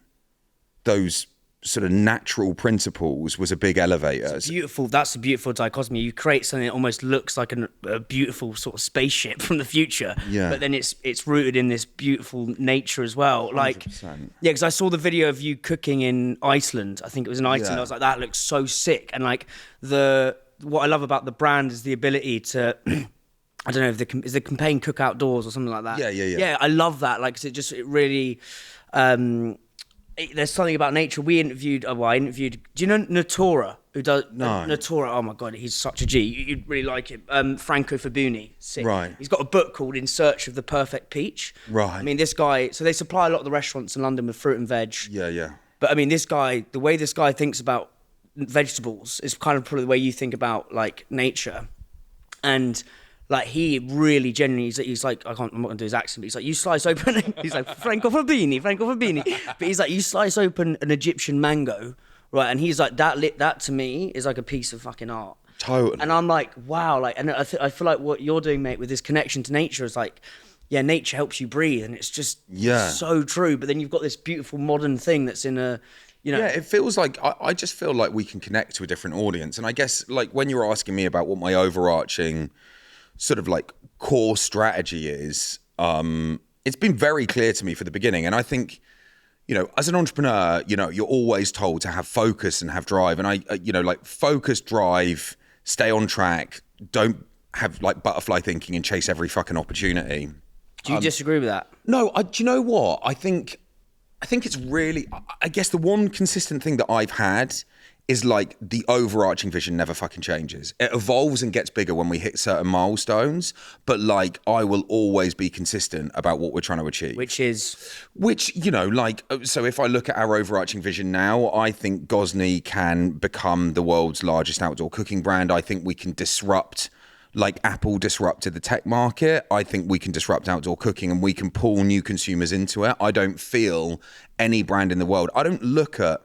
those sort of natural principles was a big elevator. That's a beautiful dichotomy. You create something that almost looks like a beautiful sort of spaceship from the future, but then it's rooted in this beautiful nature as well. Like 100%. Yeah, because I saw the video of you cooking in Iceland. I think it was in Iceland. I was like, that looks so sick. And like what I love about the brand is the ability to I don't know if is the campaign Cook Outdoors or something like that. Yeah, I love that. Like, 'cause it really there's something about nature. I interviewed, do you know Natura? Who does Natura? Oh my God, he's such a G. You'd really like him. Franco Fabuni. Sick. Right. He's got a book called In Search of the Perfect Peach. Right. I mean, this guy, so they supply a lot of the restaurants in London with fruit and veg. Yeah. But I mean, this guy, the way this guy thinks about vegetables is kind of probably the way you think about like nature. And like he really genuinely, he's like, I'm not gonna do his accent, but he's like, you slice open, he's like, Franco Fabini. But he's like, you slice open an Egyptian mango, right? And he's like, that to me is like a piece of fucking art. Totally. And I'm like, wow, like, and I feel like what you're doing, mate, with this connection to nature is like, yeah, nature helps you breathe, and it's just so true. But then you've got this beautiful modern thing that's in a, you know. Yeah, it feels like, I just feel like we can connect to a different audience. And I guess like when you're asking me about what my overarching sort of like core strategy is, it's been very clear to me from the beginning. And I think, you know, as an entrepreneur, you know, you're always told to have focus and have drive. And I you know, like focus, drive, stay on track, don't have like butterfly thinking and chase every fucking opportunity. Do you disagree with that? No, do you know what? I think it's really, I guess the one consistent thing that I've had is like the overarching vision never fucking changes. It evolves and gets bigger when we hit certain milestones, but like I will always be consistent about what we're trying to achieve. Which, you know, like, so if I look at our overarching vision now, I think Gozney can become the world's largest outdoor cooking brand. I think we can disrupt, like Apple disrupted the tech market. I think we can disrupt outdoor cooking and we can pull new consumers into it. I don't feel any brand in the world. I don't look at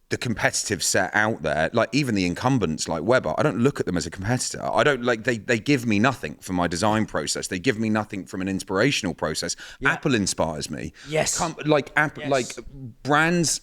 the competitive set out there, like even the incumbents like Weber, I don't look at them as a competitor. I don't like, they give me nothing from my design process. They give me nothing from an inspirational process. Yeah. Apple inspires me. Yes. Like brands,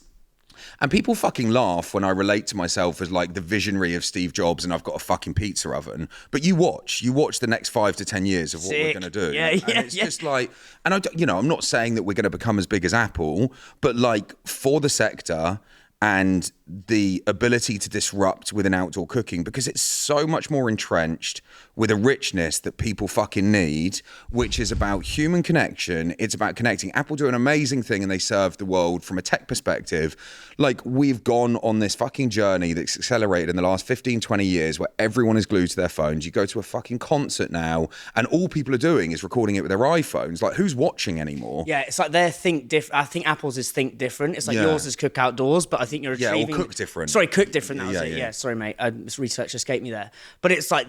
and people fucking laugh when I relate to myself as like the visionary of Steve Jobs and I've got a fucking pizza oven. But you watch the next 5 to 10 years of what we're going to do. Yeah, and it's just like, and I'm not saying that we're going to become as big as Apple, but like for the sector, and the ability to disrupt within outdoor cooking, because it's so much more entrenched with a richness that people fucking need, which is about human connection. It's about connecting. Apple do an amazing thing and they serve the world from a tech perspective. Like we've gone on this fucking journey that's accelerated in the last 15, 20 years where everyone is glued to their phones. You go to a fucking concert now and all people are doing is recording it with their iPhones. Like who's watching anymore? Yeah, it's like their think different. I think Apple's is think different. It's like yours is cook outdoors, but I think you're achieving... Yeah, or cook different. Sorry, cook different. That was it. Yeah, sorry, mate. This research escaped me there. But it's like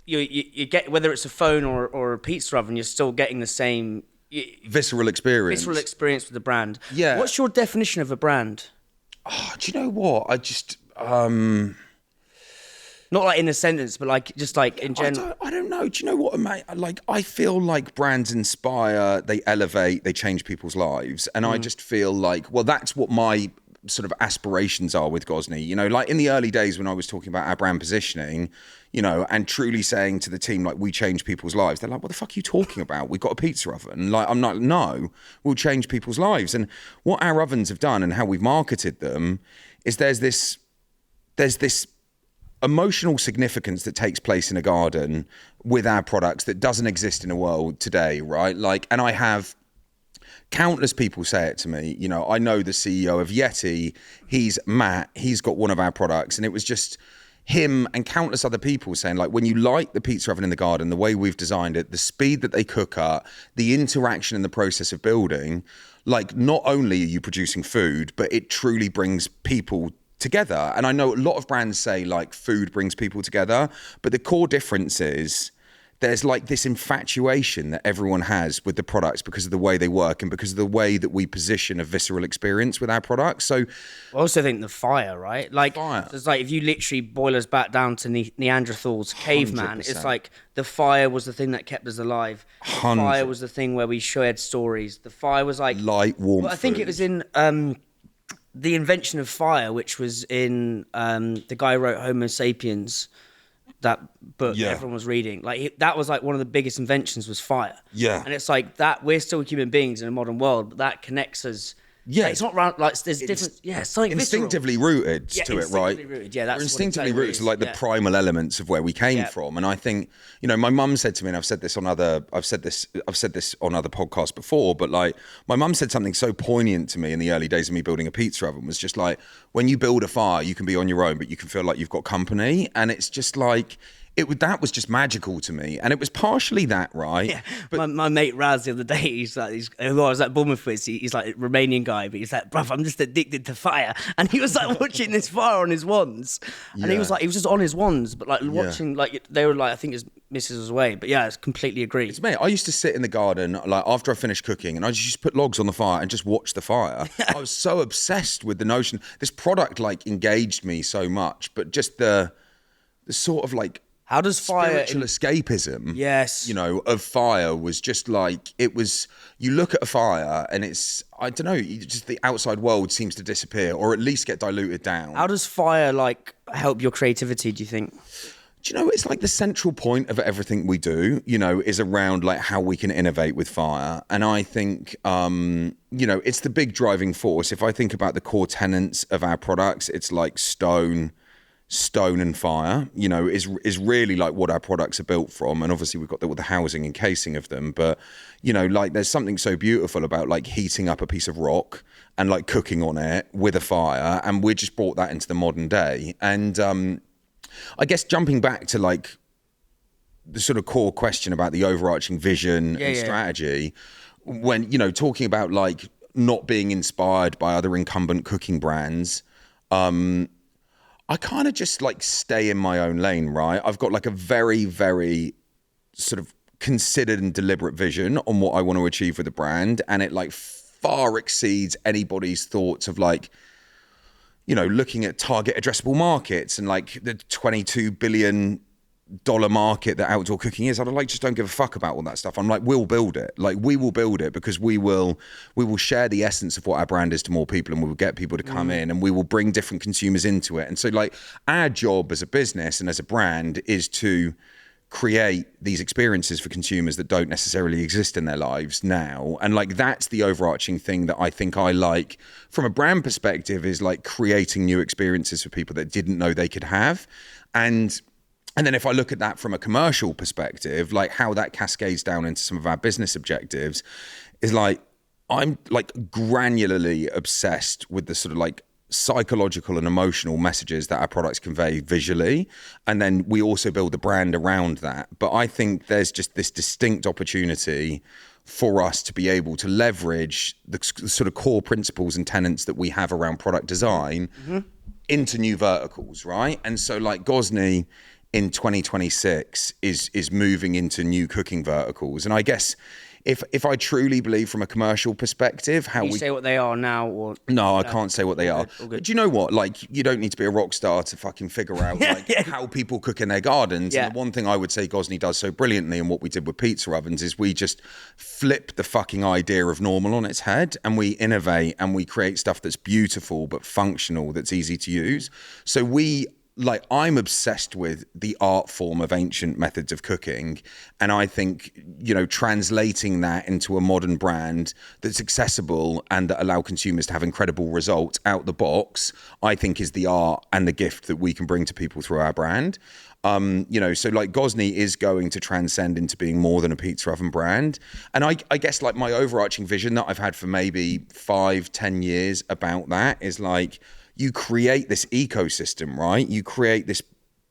you get, whether it's a phone or a pizza oven, you're still getting the same visceral experience. Visceral experience with the brand. Yeah. What's your definition of a brand? Oh, do you know what? I just not like in a sentence, but like just like in general. I don't know. Do you know what, mate? Like I feel like brands inspire, they elevate, they change people's lives, and I just feel like, well, that's what my sort of aspirations are with Gozney. You know, like in the early days when I was talking about our brand positioning, you know, and truly saying to the team, like, we change people's lives. They're like, what the fuck are you talking about? We've got a pizza oven. Like, I'm like, no, we'll change people's lives. And what our ovens have done and how we've marketed them is there's this emotional significance that takes place in a garden with our products that doesn't exist in a world today, right? Like, and I have countless people say it to me. You know, I know the CEO of Yeti, he's Matt, he's got one of our products, and it was just him and countless other people saying, like, when you light the pizza oven in the garden, the way we've designed it, the speed that they cook at, the interaction in the process of building, like, not only are you producing food, but it truly brings people together. And I know a lot of brands say, like, food brings people together, but the core difference is there's like this infatuation that everyone has with the products because of the way they work and because of the way that we position a visceral experience with our products. So I also think the fire, right? Like, it's like if you literally boil us back down to Neanderthals, caveman, 100%. It's like the fire was the thing that kept us alive. The fire was the thing where we shared stories. The fire was like light, warm. Well, I think it was in The Invention of Fire, which was in the guy who wrote Homo Sapiens, that book everyone was reading. Like that was like one of the biggest inventions was fire. Yeah. And it's like that we're still human beings in a modern world, but that connects us. Yeah. Like, it's not around like there's different. Yeah, it's like instinctively visceral. Rooted to it, right? Rooted. Yeah, that's we're instinctively rooted to like the primal elements of where we came from. And I think, you know, my mum said to me, and I've said this on other podcasts before, but like my mum said something so poignant to me in the early days of me building a pizza oven was just like, when you build a fire, you can be on your own, but you can feel like you've got company. And it's just like, that was just magical to me, and it was partially that, right? Yeah. But my mate Raz the other day, who I was at Bournemouth with, he's like a Romanian guy, but he's like, bruv, I'm just addicted to fire. And he was like watching this fire on his wands, and he was just on his wands, but like watching, like they were like, I think his missus was away, but yeah, I completely agree. Mate, I used to sit in the garden like after I finished cooking, and I just used to put logs on the fire and just watch the fire. I was so obsessed with the notion. This product like engaged me so much, but just the sort of like, how does fire spiritual escapism? Yes, you know, of fire was just like it was. You look at a fire, and it's I don't know. Just the outside world seems to disappear, or at least get diluted down. How does fire like help your creativity? Do you think? Do you know, it's like the central point of everything we do, you know, is around like how we can innovate with fire. And I think, you know, it's the big driving force. If I think about the core tenets of our products, it's like stone, stone and fire, you know, is really like what our products are built from. And obviously we've got the housing and casing of them, but you know, like there's something so beautiful about like heating up a piece of rock and like cooking on it with a fire, and we just brought that into the modern day. And I guess jumping back to like the sort of core question about the overarching vision and strategy, when, you know, talking about like not being inspired by other incumbent cooking brands, I kind of just like stay in my own lane, right? I've got like a very, very sort of considered and deliberate vision on what I want to achieve with the brand. And it like far exceeds anybody's thoughts of like, you know, looking at target addressable markets and like the $22 billion market that outdoor cooking is. I like just don't give a fuck about all that stuff. I'm like, we'll build it. Like we will build it because we will share the essence of what our brand is to more people, and we will get people to come in, and we will bring different consumers into it. And so like our job as a business and as a brand is to create these experiences for consumers that don't necessarily exist in their lives now. And like that's the overarching thing that I think I like from a brand perspective, is like creating new experiences for people that didn't know they could have. And then if I look at that from a commercial perspective, like how that cascades down into some of our business objectives is like, I'm like granularly obsessed with the sort of like psychological and emotional messages that our products convey visually. And then we also build the brand around that. But I think there's just this distinct opportunity for us to be able to leverage the sort of core principles and tenets that we have around product design into new verticals, right? And so like Gozney in 2026 is moving into new cooking verticals. And I guess if I truly believe from a commercial perspective how Can you say what they are now, or no, I can't say what they are. All good. But do you know what? Like, you don't need to be a rock star to fucking figure out like how people cook in their gardens. Yeah. And the one thing I would say Gozney does so brilliantly, and what we did with pizza ovens, is we just flip the fucking idea of normal on its head, and we innovate and we create stuff that's beautiful but functional, that's easy to use. So I'm obsessed with the art form of ancient methods of cooking. And I think, you know, translating that into a modern brand that's accessible and that allow consumers to have incredible results out the box, I think is the art and the gift that we can bring to people through our brand. You know, so like Gozney is going to transcend into being more than a pizza oven brand. And I guess like my overarching vision that I've had for maybe 5-10 years about that is like, you create this ecosystem, right? You create this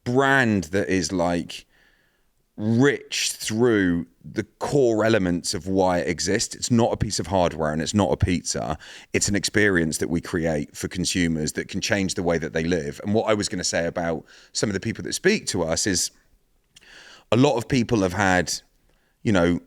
brand that is like rich through the core elements of why it exists. It's not a piece of hardware and it's not a pizza. It's an experience that we create for consumers that can change the way that they live. And what I was going to say about some of the people that speak to us is a lot of people have had, you know,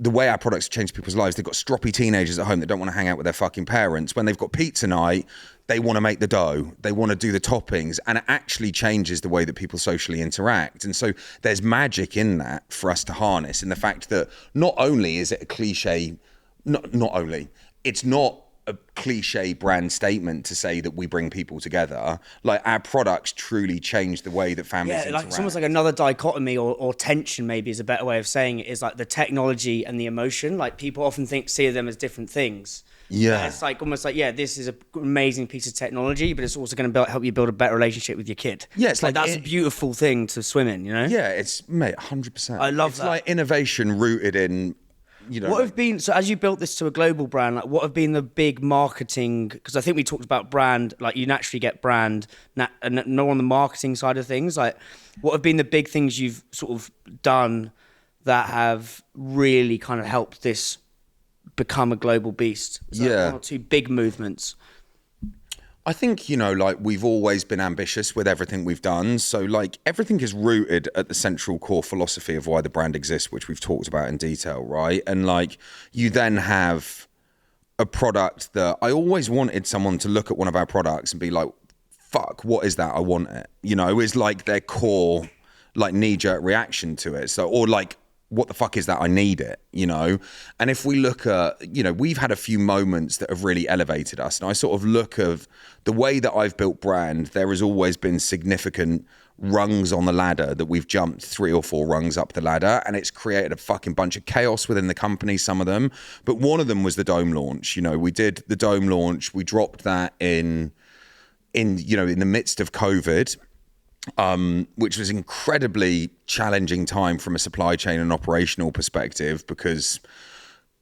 the way our products change people's lives. They've got stroppy teenagers at home that don't want to hang out with their fucking parents. When they've got pizza night, they want to make the dough. They want to do the toppings, and it actually changes the way that people socially interact. And so there's magic in that for us to harness, in the fact that not only is it a cliche, it's not a cliche brand statement to say that we bring people together. Like our products truly change the way that families interact. It's almost like another dichotomy or tension, maybe is a better way of saying it, is like the technology and the emotion. Like people often see them as different things. Yeah. It's like almost like, this is an amazing piece of technology, but it's also going to help you build a better relationship with your kid. Yeah, it's like that's a beautiful thing to swim in, you know? Yeah, it's, mate, 100%. I love it's that. It's like innovation rooted in, you know. What have been, so as you built this to a global brand, like what have been the big marketing, because I think we talked about brand, like you naturally get brand, and no on the marketing side of things, like what have been the big things you've sort of done that have really kind of helped this become a global beast? One or two big movements. I think, you know, like we've always been ambitious with everything we've done. So like everything is rooted at the central core philosophy of why the brand exists, which we've talked about in detail, right? And like you then have a product that I always wanted someone to look at one of our products and be like, fuck, what is that? I want it. You know, is like their core like knee-jerk reaction to it. So, or like, what the fuck is that? I need it, you know? And if we look at, you know, we've had a few moments that have really elevated us. And I sort of look of the way that I've built brand, there has always been significant rungs on the ladder that we've jumped 3 or 4 rungs up the ladder, and it's created a fucking bunch of chaos within the company, some of them. But one of them was the Dome launch. You know, we did the Dome launch. We dropped that in the midst of COVID. which was incredibly challenging time from a supply chain and operational perspective, because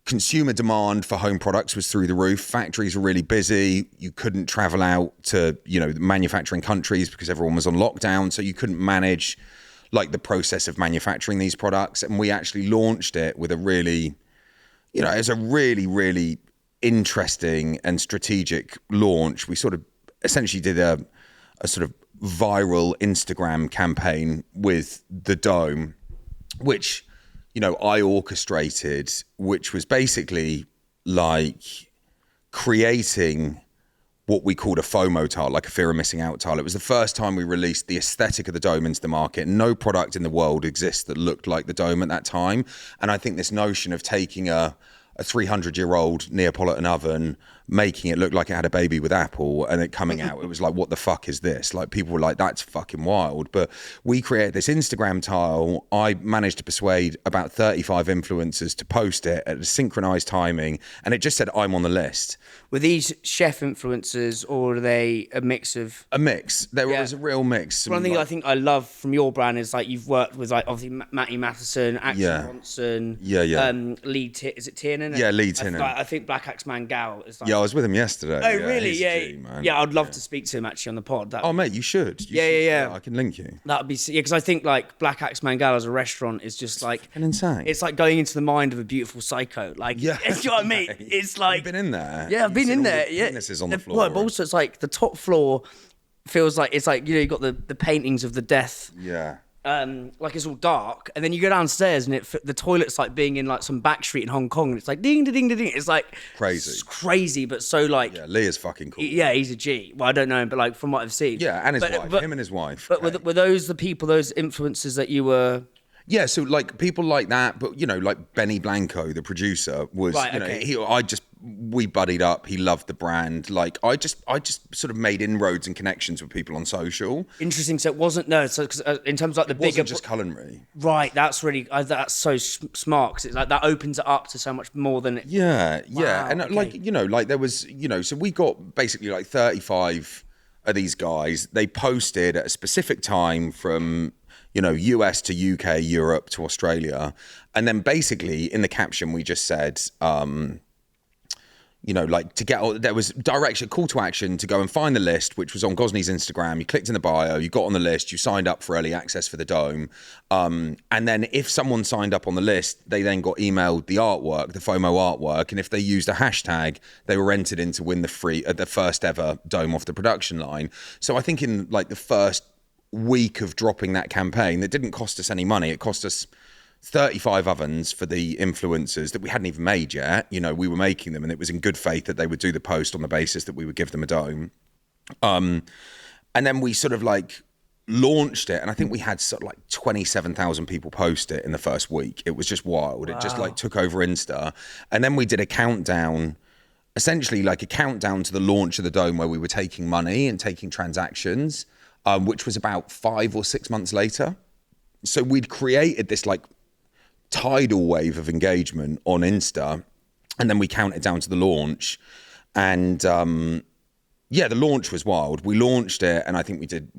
consumer demand for home products was through the roof. Factories were really busy. You couldn't travel out to, manufacturing countries because everyone was on lockdown. So you couldn't manage like the process of manufacturing these products. And we actually launched it with a really, it was a really, really interesting and strategic launch. We sort of essentially did a sort of viral Instagram campaign with the dome, which I orchestrated, which was basically like creating what we called a FOMO tile, like a fear of missing out tile. It was the first time we released the aesthetic of the dome into the market. No product in the world exists that looked like the dome at that time. And I think this notion of taking a 300-year-old Neapolitan oven, making it look like it had a baby with Apple, and it coming out, it was like, what the fuck is this? Like, people were like, that's fucking wild. But we created this Instagram tile. I managed to persuade about 35 influencers to post it at a synchronized timing, and it just said, I'm on the list. Were these chef influencers, or are they a mix of? A mix. There was a real mix. One thing I think I love from your brand is like you've worked with like obviously Matty Matheson, Action Bronson, Lee. Is it Tiernan? Yeah, Lee Tiernan. I think Black Axe Mangal is like. Yeah, I was with him yesterday. Oh, really? G, man. Yeah, I'd love to speak to him actually on the pod. Mate, you should. Yeah. I can link you. That'd be because I think like Black Axe Mangal as a restaurant is just like insane. It's like going into the mind of a beautiful psycho. Like, you know what I mean? It's like you've been in there. Yeah, I've been in there. Yeah, Witnesses on the floor. Well, but also it's like the top floor feels like it's like you've got the paintings of the death. Yeah. Like it's all dark, and then you go downstairs and the toilet's like being in like some back street in Hong Kong, and it's like ding ding ding ding. It's like crazy, it's crazy, but so like Lee is fucking cool. Yeah, he's a G. Well, I don't know him, but like from what I've seen, and his wife, him and his wife. But were those the people, those influencers that you were? Yeah, so like people like that, but like Benny Blanco, the producer, was we buddied up. He loved the brand. Like I just sort of made inroads and connections with people on social. Interesting. So it wasn't cause, in terms of like the bigger, wasn't just culinary. Right. That's really that's so smart, because it's like that opens it up to so much more than. Yeah, and like there was so we got basically like 35 of these guys. They posted at a specific time from. US to UK, Europe to Australia. And then basically in the caption, we just said, like to get, there was direction, call to action to go and find the list, which was on Gozney's Instagram. You clicked in the bio, you got on the list, you signed up for early access for the dome. And then if someone signed up on the list, they then got emailed the artwork, the FOMO artwork. And if they used a hashtag, they were entered in to win the first ever dome off the production line. So I think in like the first week of dropping that campaign, that didn't cost us any money. It cost us 35 ovens for the influencers that we hadn't even made yet. We were making them, and it was in good faith that they would do the post on the basis that we would give them a dome. And then we sort of like launched it, and I think we had sort of like 27,000 people post it in the first week. It was just wild. Wow. It just like took over Insta. And then we did a countdown, essentially like a countdown to the launch of the dome, where we were taking money and taking transactions. Which was about 5 or 6 months later. So we'd created this like tidal wave of engagement on Insta, and then we counted down to the launch. And the launch was wild. We launched it, and I think we did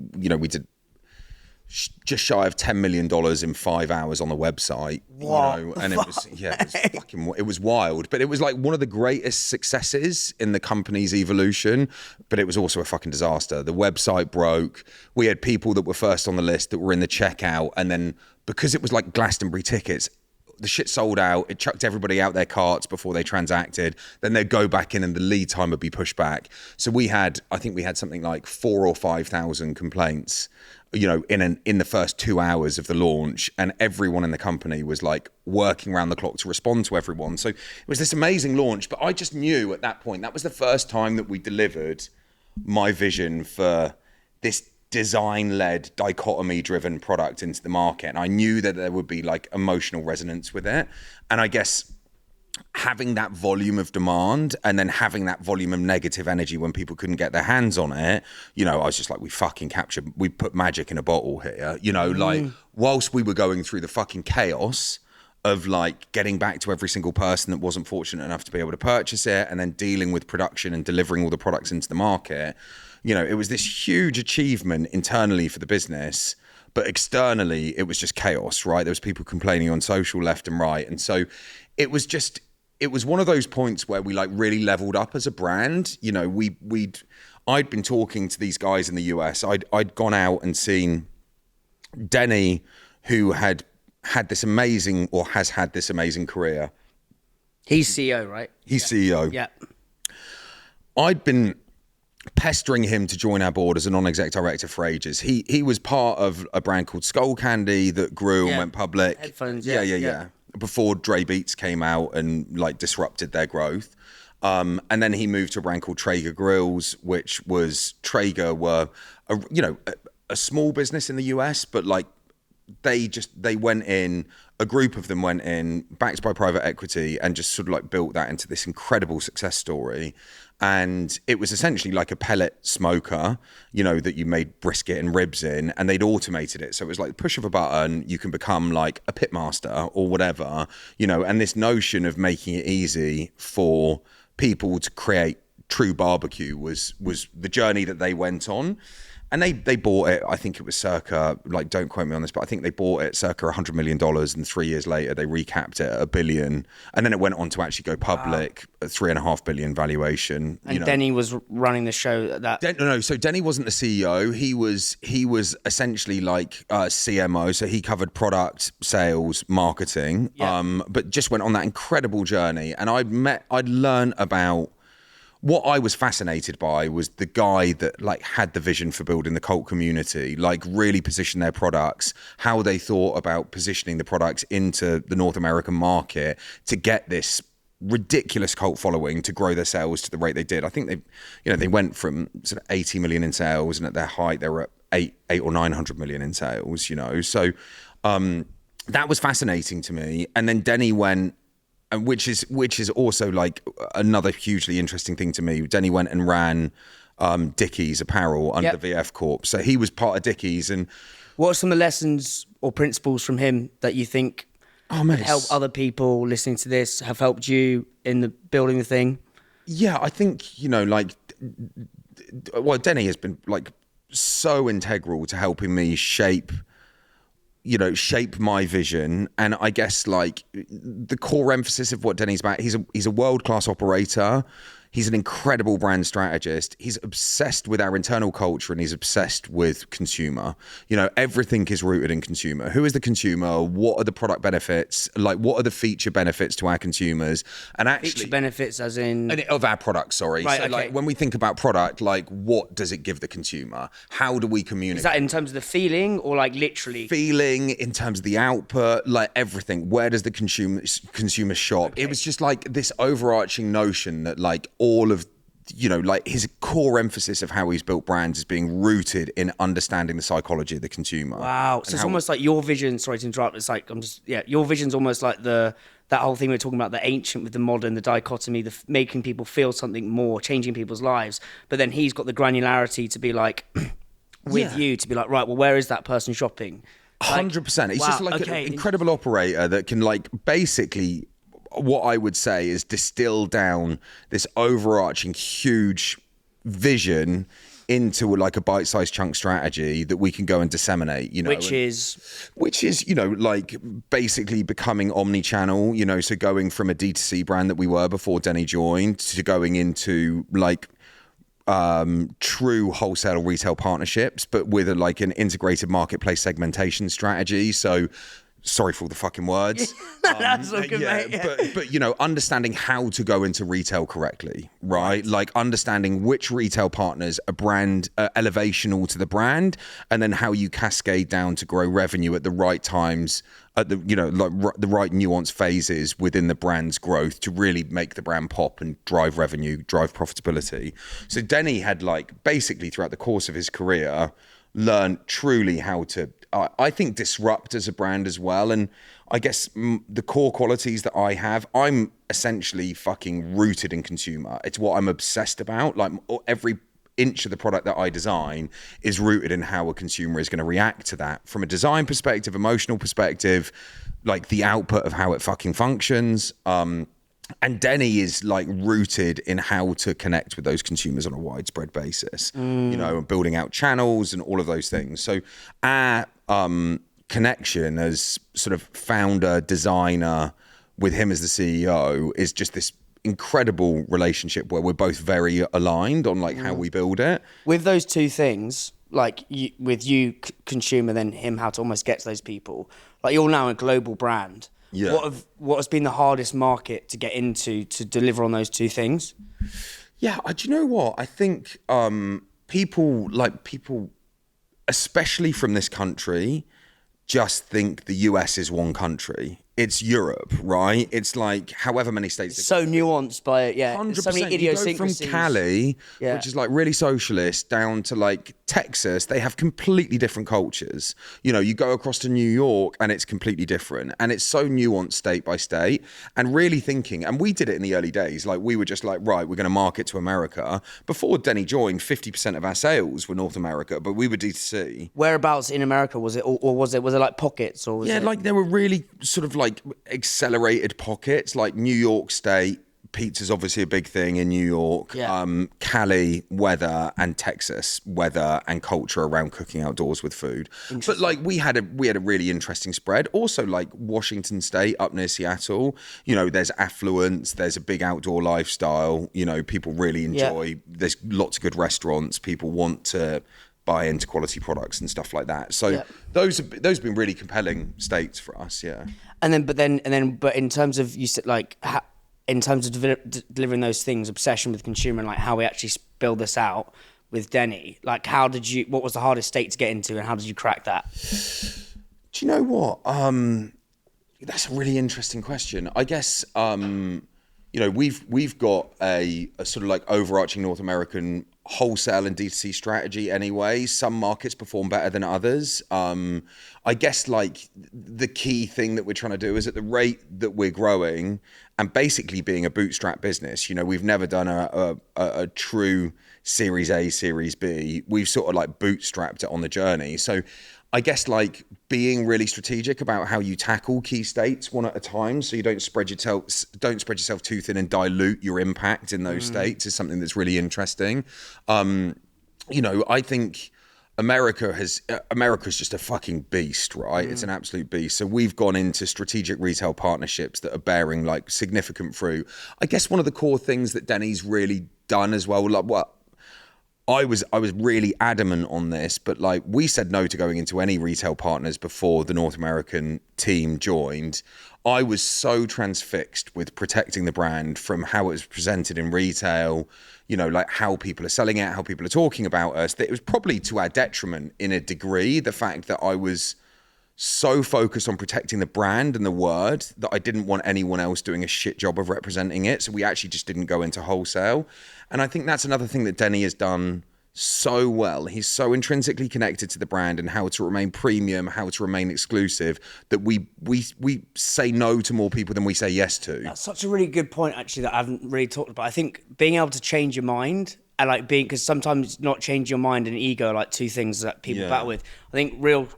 just shy of $10 million in 5 hours on the website. And it was wild. But it was like one of the greatest successes in the company's evolution. But it was also a fucking disaster. The website broke. We had people that were first on the list that were in the checkout, and then because it was like Glastonbury tickets, the shit sold out. It chucked everybody out their carts before they transacted. Then they'd go back in, and the lead time would be pushed back. So I think we had something like 4,000 or 5,000 complaints, in the first 2 hours of the launch, and everyone in the company was like working around the clock to respond to everyone. So it was this amazing launch, but I just knew at that point, that was the first time that we delivered my vision for this design-led, dichotomy-driven product into the market. And I knew that there would be like emotional resonance with it. And I guess having that volume of demand, and then having that volume of negative energy when people couldn't get their hands on it, I was just like, we put magic in a bottle here, like whilst we were going through the fucking chaos of like getting back to every single person that wasn't fortunate enough to be able to purchase it, and then dealing with production and delivering all the products into the market. You know, it was this huge achievement internally for the business, but externally it was just chaos, right? There was people complaining on social left and right. And so it was one of those points where we like really leveled up as a brand. You know, I'd been talking to these guys in the US. I'd gone out and seen Denny, who has had this amazing career. He's CEO, right? He's CEO. Yeah. I'd been pestering him to join our board as a non-exec director for ages. He was part of a brand called Skull Candy that grew and went public. Headphones, yeah. Before Dre Beats came out and like disrupted their growth. And then he moved to a brand called Traeger Grills, which was Traeger were a small business in the US, but like they went in, a group of them went in, backed by private equity, and just sort of like built that into this incredible success story. And it was essentially like a pellet smoker, you know, that you made brisket and ribs in, and they'd automated it. So it was like push of a button, you can become like a pitmaster or whatever, you know, and this notion of making it easy for people to create true barbecue was the journey that they went on. And they bought it, I think it was circa, like, don't quote me on this, but I think they bought it circa $100 million, and 3 years later they recapped it at $1 billion. And then it went on to actually go public at $3.5 billion valuation. And Denny was running the show at that. No. So Denny wasn't the CEO. He was essentially like CMO. So he covered product, sales, marketing, but just went on that incredible journey. And I'd learned about, what I was fascinated by was the guy that like had the vision for building the cult community, like really position their products, how they thought about positioning the products into the North American market to get this ridiculous cult following, to grow their sales to the rate they did. I think they went from sort of 80 million in sales, and at their height they were at 800 or 900 million in sales, you know. So that was fascinating to me. And then Denny went, and which is also like another hugely interesting thing to me. Denny went and ran Dickies apparel under VF Corp. So he was part of Dickies. And what are some of the lessons or principles from him that you think would help other people listening to this, have helped you in the building the thing? Yeah, I think, you know, like, well, Denny has been like so integral to helping me shape my vision. And I guess like the core emphasis of what Denny's about, he's a world-class operator. He's an incredible brand strategist. He's obsessed with our internal culture, and he's obsessed with consumer. You know, everything is rooted in consumer. Who is the consumer? What are the product benefits? Like, what are the feature benefits to our consumers? And actually, feature benefits as in of our product, sorry. Right, so okay. like when we think about product, like what does it give the consumer? How do we communicate? Is that in terms of the feeling or like literally? Feeling, in terms of the output, like everything. Where does the consumer shop? Okay. It was just like this overarching notion that like all of, you know, like his core emphasis of how he's built brands is being rooted in understanding the psychology of the consumer. Wow. So it's almost like your vision, sorry to interrupt, it's like, your vision's almost like that whole thing we were talking about, the ancient with the modern, the dichotomy, the making people feel something more, changing people's lives. But then he's got the granularity to be like, you, to be like, right, well, where is that person shopping? 100%. He's just like an incredible operator that can like basically, what I would say is distill down this overarching huge vision into like a bite-sized chunk strategy that we can go and disseminate, you know. Which is, you know, like basically becoming omni-channel, you know, so going from a D2C brand that we were before Denny joined to going into like true wholesale retail partnerships, but with like an integrated marketplace segmentation strategy. So sorry for all the fucking words. That's so good, mate. Yeah. But you know, understanding how to go into retail correctly, right? Like understanding which retail partners are brand elevational to the brand, and then how you cascade down to grow revenue at the right times, at the, you know, like the right nuanced phases within the brand's growth to really make the brand pop and drive revenue, drive profitability. So Denny had like basically throughout the course of his career learned truly how to, I think, disrupt as a brand as well. And I guess the core qualities that I have, I'm essentially fucking rooted in consumer. It's what I'm obsessed about. Like inch of the product that I design is rooted in how a consumer is going to react to that from a design perspective, emotional perspective, like the output of how it fucking functions. And Denny is like rooted in how to connect with those consumers on a widespread basis, you know, and building out channels and all of those things. So our connection as sort of founder, designer, with him as the CEO is just this incredible relationship where we're both very aligned on like how we build it. With those two things, like with you consumer, then him how to almost get to those people. Like you're now a global brand. Yeah. What has been the hardest market to get into to deliver on those two things? Yeah, do you know what? I think people, especially from this country, just think the US is one country. It's Europe, right? It's like however many states. So nuanced by it, yeah. 100%. So many idiosyncrasies. You go from Cali, which is like really socialist, down to like Texas. They have completely different cultures. You know, you go across to New York and it's completely different. And it's so nuanced state by state. And really thinking, and we did it in the early days. Like we were just like, right, we're going to market to America. Before Denny joined, 50% of our sales were North America, but we were D2C. Whereabouts in America was it, or was it like pockets, or was it? Like there were really sort of like accelerated pockets, like New York State. Pizza's obviously a big thing in New York. Yeah. Cali weather, and Texas weather and culture around cooking outdoors with food. But like we had a really interesting spread. Also like Washington State up near Seattle, you know, there's affluence, there's a big outdoor lifestyle, you know, people really enjoy. There's lots of good restaurants, people want to buy into quality products and stuff like that. So those have been really compelling states for us, yeah. But in terms of, you said like, in terms of delivering those things, obsession with consumer and like how we actually build this out with Denny, like what was the hardest state to get into and how did you crack that? Do you know what? That's a really interesting question. I guess, you know, we've got a sort of like overarching North American wholesale and D2C strategy anyway. Some markets perform better than others. I guess like the key thing that we're trying to do is at the rate that we're growing and basically being a bootstrap business, you know, we've never done a true Series A, Series B. We've sort of like bootstrapped it on the journey. So I guess like being really strategic about how you tackle key states one at a time, so you don't spread yourself too thin and dilute your impact in those states is something that's really interesting. You know, I think America's just a fucking beast, right? It's an absolute beast. So we've gone into strategic retail partnerships that are bearing like significant fruit. I guess one of the core things that Denny's really done as well, like what I was really adamant on this, but like we said no to going into any retail partners before the North American team joined. I was so transfixed with protecting the brand from how it was presented in retail, you know, like how people are selling it, how people are talking about us, that it was probably to our detriment in a degree, the fact that I was so focused on protecting the brand and the word that I didn't want anyone else doing a shit job of representing it. So we actually just didn't go into wholesale. And I think that's another thing that Denny has done so well. He's so intrinsically connected to the brand and how to remain premium, how to remain exclusive, that we say no to more people than we say yes to. That's such a really good point, actually, that I haven't really talked about. I think being able to change your mind and like because sometimes not change your mind and ego are like two things that people battle with. I think real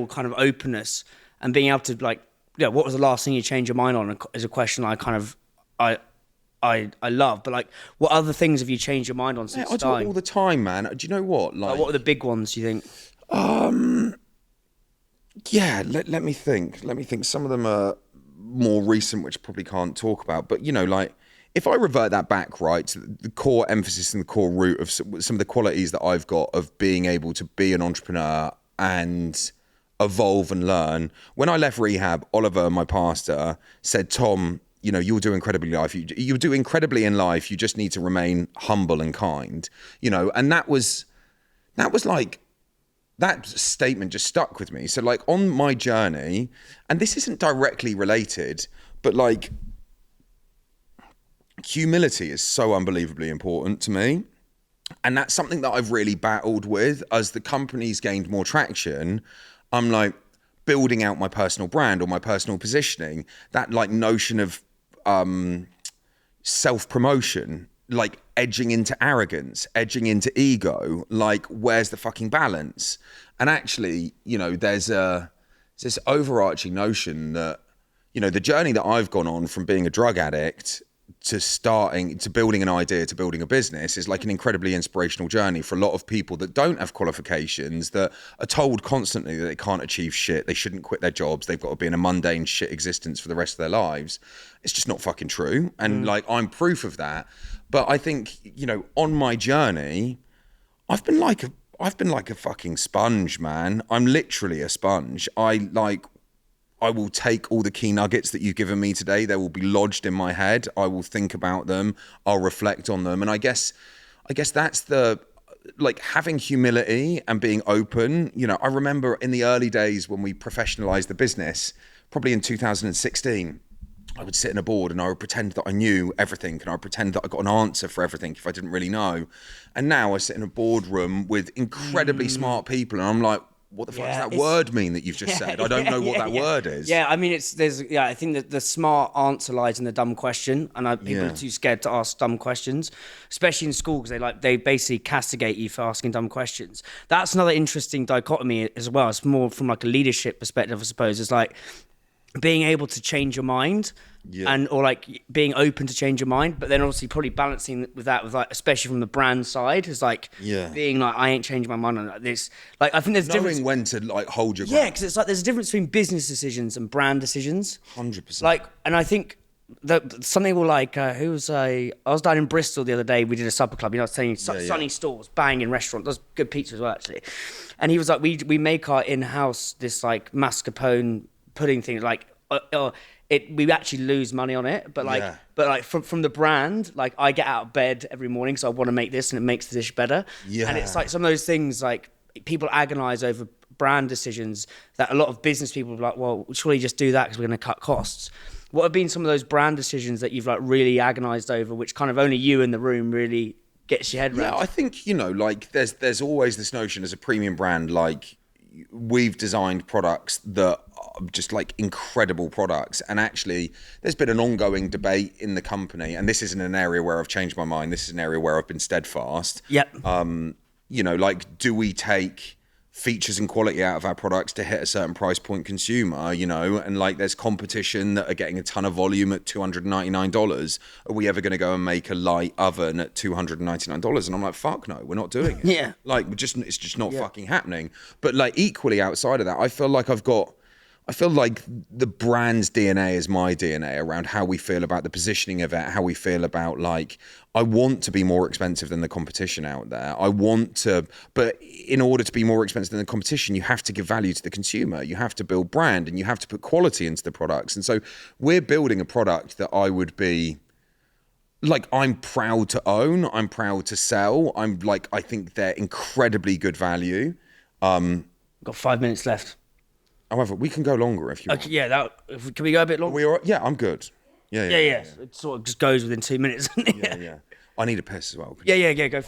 kind of openness and being able to like, what was the last thing you changed your mind on is a question I love, but like, what other things have you changed your mind on since I do it all the time, man. Do you know what? Like what are the big ones, do you think? Let me think. Some of them are more recent, which I probably can't talk about. But, you know, like, if I revert that back, right, to the core emphasis and the core root of some of the qualities that I've got of being able to be an entrepreneur and evolve and learn. When I left rehab, Oliver, my pastor, said, Tom, you know, you'll do incredibly in life. You'll do incredibly in life. You just need to remain humble and kind, you know. And that was like, that statement just stuck with me. So like on my journey, and this isn't directly related, but like humility is so unbelievably important to me. And that's something that I've really battled with as the company's gained more traction. I'm like building out my personal brand or my personal positioning, that like notion of self-promotion, like edging into arrogance, edging into ego. Like, where's the fucking balance? And actually, you know, there's this overarching notion that, you know, the journey that I've gone on from being a drug addict to building an idea, to building a business is like an incredibly inspirational journey for a lot of people that don't have qualifications, that are told constantly that they can't achieve shit, they shouldn't quit their jobs, they've got to be in a mundane shit existence for the rest of their lives. It's just not fucking true. And like, I'm proof of that. But I think, you know, on my journey, I've been like a fucking sponge, man. I'm literally a sponge. I will take all the key nuggets that you've given me today. They will be lodged in my head. I will think about them. I'll reflect on them. And I guess that's the, like, having humility and being open. You know, I remember in the early days when we professionalized the business, probably in 2016, I would sit in a board and I would pretend that I knew everything, and I would pretend that I got an answer for everything if I didn't really know. And now I sit in a boardroom with incredibly smart people and I'm like, what the fuck does that word mean that you've just said? I don't know what that word is. Yeah, I mean, I think that the smart answer lies in the dumb question, and people are too scared to ask dumb questions, especially in school, because they basically castigate you for asking dumb questions. That's another interesting dichotomy as well. It's more from like a leadership perspective, I suppose. It's like being able to change your mind or like being open to change your mind, but then obviously probably balancing with that, with like, especially from the brand side, is like being like, I ain't changing my mind on this. Like, I think there's knowing when to like hold your ground. Yeah, because it's like there's a difference between business decisions and brand decisions. 100%. Like, and I think that something will like, I was down in Bristol the other day, we did a supper club, you know, I was saying sunny stores, banging restaurant, does good pizza as well actually. And he was like, we make our in-house, this like mascarpone pudding thing, like we actually lose money on it, but like from the brand, like I get out of bed every morning, so I want to make this, and it makes the dish better. And it's like some of those things, like people agonize over brand decisions that a lot of business people are like, well, surely just do that because we're going to cut costs. What have been some of those brand decisions that you've like really agonized over, which kind of only you in the room really gets your head around? Yeah, I think, you know, like there's always this notion as a premium brand, like we've designed products that are just like incredible products, and actually there's been an ongoing debate in the company, and this isn't an area where I've changed my mind, this is an area where I've been steadfast. You know, like, do we take features and quality out of our products to hit a certain price point consumer, you know, and like there's competition that are getting a ton of volume at $299. Are we ever going to go and make a light oven at $299? And I'm like, fuck no, we're not doing it. Like, it's just not fucking happening. But like equally outside of that, I feel like the brand's DNA is my DNA around how we feel about the positioning of it, how we feel about like, I want to be more expensive than the competition out there. But in order to be more expensive than the competition, you have to give value to the consumer. You have to build brand and you have to put quality into the products. And so we're building a product that I would be like, I'm proud to own, I'm proud to sell. I think they're incredibly good value. Got 5 minutes left. However, we can go longer if you want. Yeah, can we go a bit longer? Yeah, I'm good. Yeah. It sort of just goes within 2 minutes. Yeah. I need a piss as well. Yeah. Go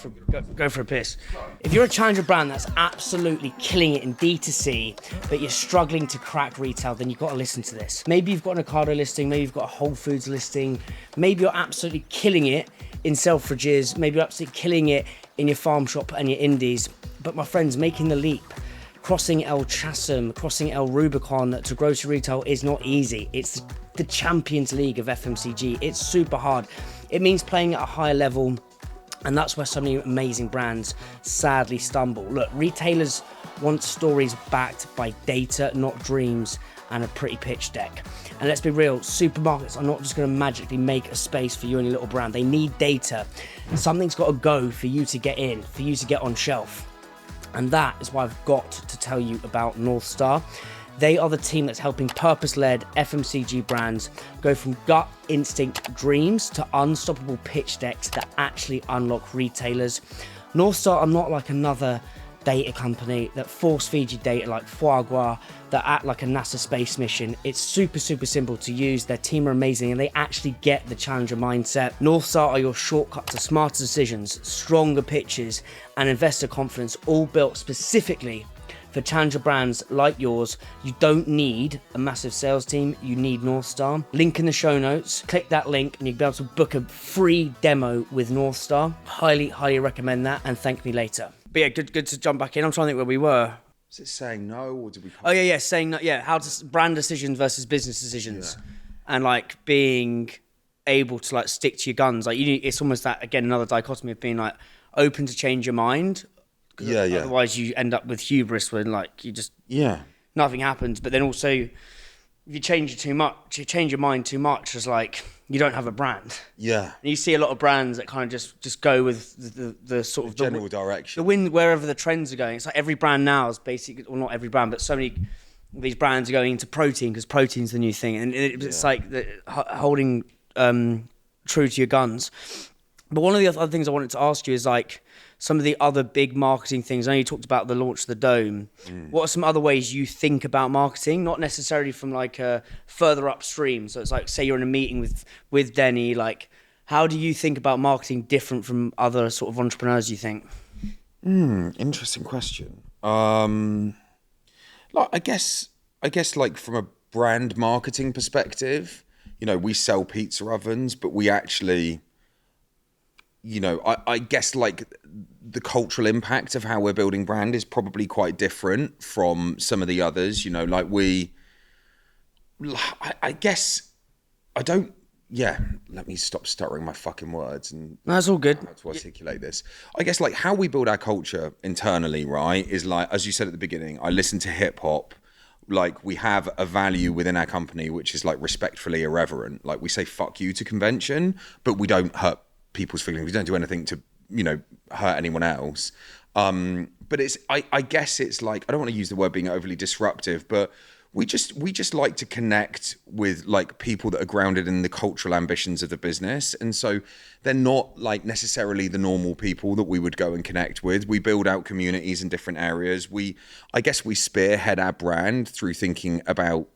for a piss. If you're a challenger brand that's absolutely killing it in D2C, but you're struggling to crack retail, then you've got to listen to this. Maybe you've got an Ocado listing, maybe you've got a Whole Foods listing, maybe you're absolutely killing it in Selfridges, maybe you're absolutely killing it in your farm shop and your indies. But my friends, making the leap, crossing El Chasm, crossing El Rubicon to grocery retail is not easy. It's the Champions League of FMCG. It's super hard. It means playing at a higher level, and that's where so many amazing brands sadly stumble. Look, retailers want stories backed by data, not dreams, and a pretty pitch deck. And let's be real, supermarkets are not just going to magically make a space for you and your little brand. They need data. Something's got to go for you to get in, for you to get on shelf. And that is why I've got to tell you about North Star. They are the team that's helping purpose-led FMCG brands go from gut instinct dreams to unstoppable pitch decks that actually unlock retailers. North Star are not like another data company that force feed you data like foie gras, that act like a NASA space mission. It's super simple to use. Their team are amazing and they actually get the challenger mindset. North Star are your shortcut to smarter decisions, stronger pitches, and investor confidence, all built specifically for challenger brands like yours, you don't need a massive sales team, you need North Star. Link in the show notes, click that link and you'll be able to book a free demo with North Star. Highly, highly recommend that, and thank me later. But yeah, good to jump back in. I'm trying to think where we were. Is it saying no, or did we? Oh yeah, saying no. Yeah, how to brand decisions versus business decisions, and like being able to like stick to your guns. Like it's almost that, again, another dichotomy of being like open to change your mind. Yeah. Otherwise, you end up with hubris when like you just nothing happens. But then also, if you change it too much, you change your mind too much, it's like you don't have a brand. Yeah. And you see a lot of brands that kind of just go with the sort of general direction. The wind wherever the trends are going. It's like every brand now is basically, well, not every brand, but so many of these brands are going into protein because protein's the new thing, and it's like holding true to your guns. But one of the other things I wanted to ask you is like some of the other big marketing things. I know you talked about the launch of the Dome. What are some other ways you think about marketing? Not necessarily from like a further upstream. So it's like, say you're in a meeting with Denny, like how do you think about marketing different from other sort of entrepreneurs, you think? Interesting question. Like I guess like from a brand marketing perspective, you know, we sell pizza ovens, but we actually, you know, I guess like the cultural impact of how we're building brand is probably quite different from some of the others, you know, like I guess I don't, let me stop stuttering my fucking words and that's all good. How to articulate this. I guess like how we build our culture internally, right, is like, as you said at the beginning, I listen to hip hop. Like we have a value within our company, which is like respectfully irreverent. Like we say fuck you to convention, but we don't hurt people's feelings. We don't do anything to, you know, hurt anyone else. But it's, I guess it's like, I don't want to use the word being overly disruptive, but we just like to connect with like people that are grounded in the cultural ambitions of the business. And so they're not like necessarily the normal people that we would go and connect with. We build out communities in different areas. I guess we spearhead our brand through thinking about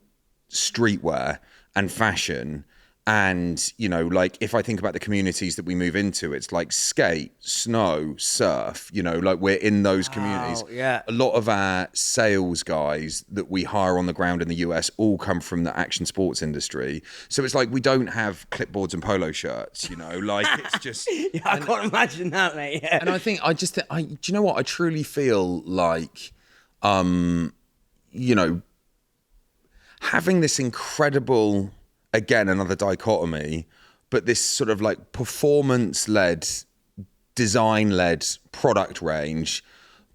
streetwear and fashion. And, you know, like if I think about the communities that we move into, it's like skate, snow, surf, you know, like we're in those communities. Yeah. A lot of our sales guys that we hire on the ground in the US all come from the action sports industry. So it's like we don't have clipboards and polo shirts, you know, like it's just... I can't imagine that, mate. Yeah. And I think do you know what? I truly feel like, you know, having this incredible... Again, another dichotomy, but this sort of like performance-led, design-led product range,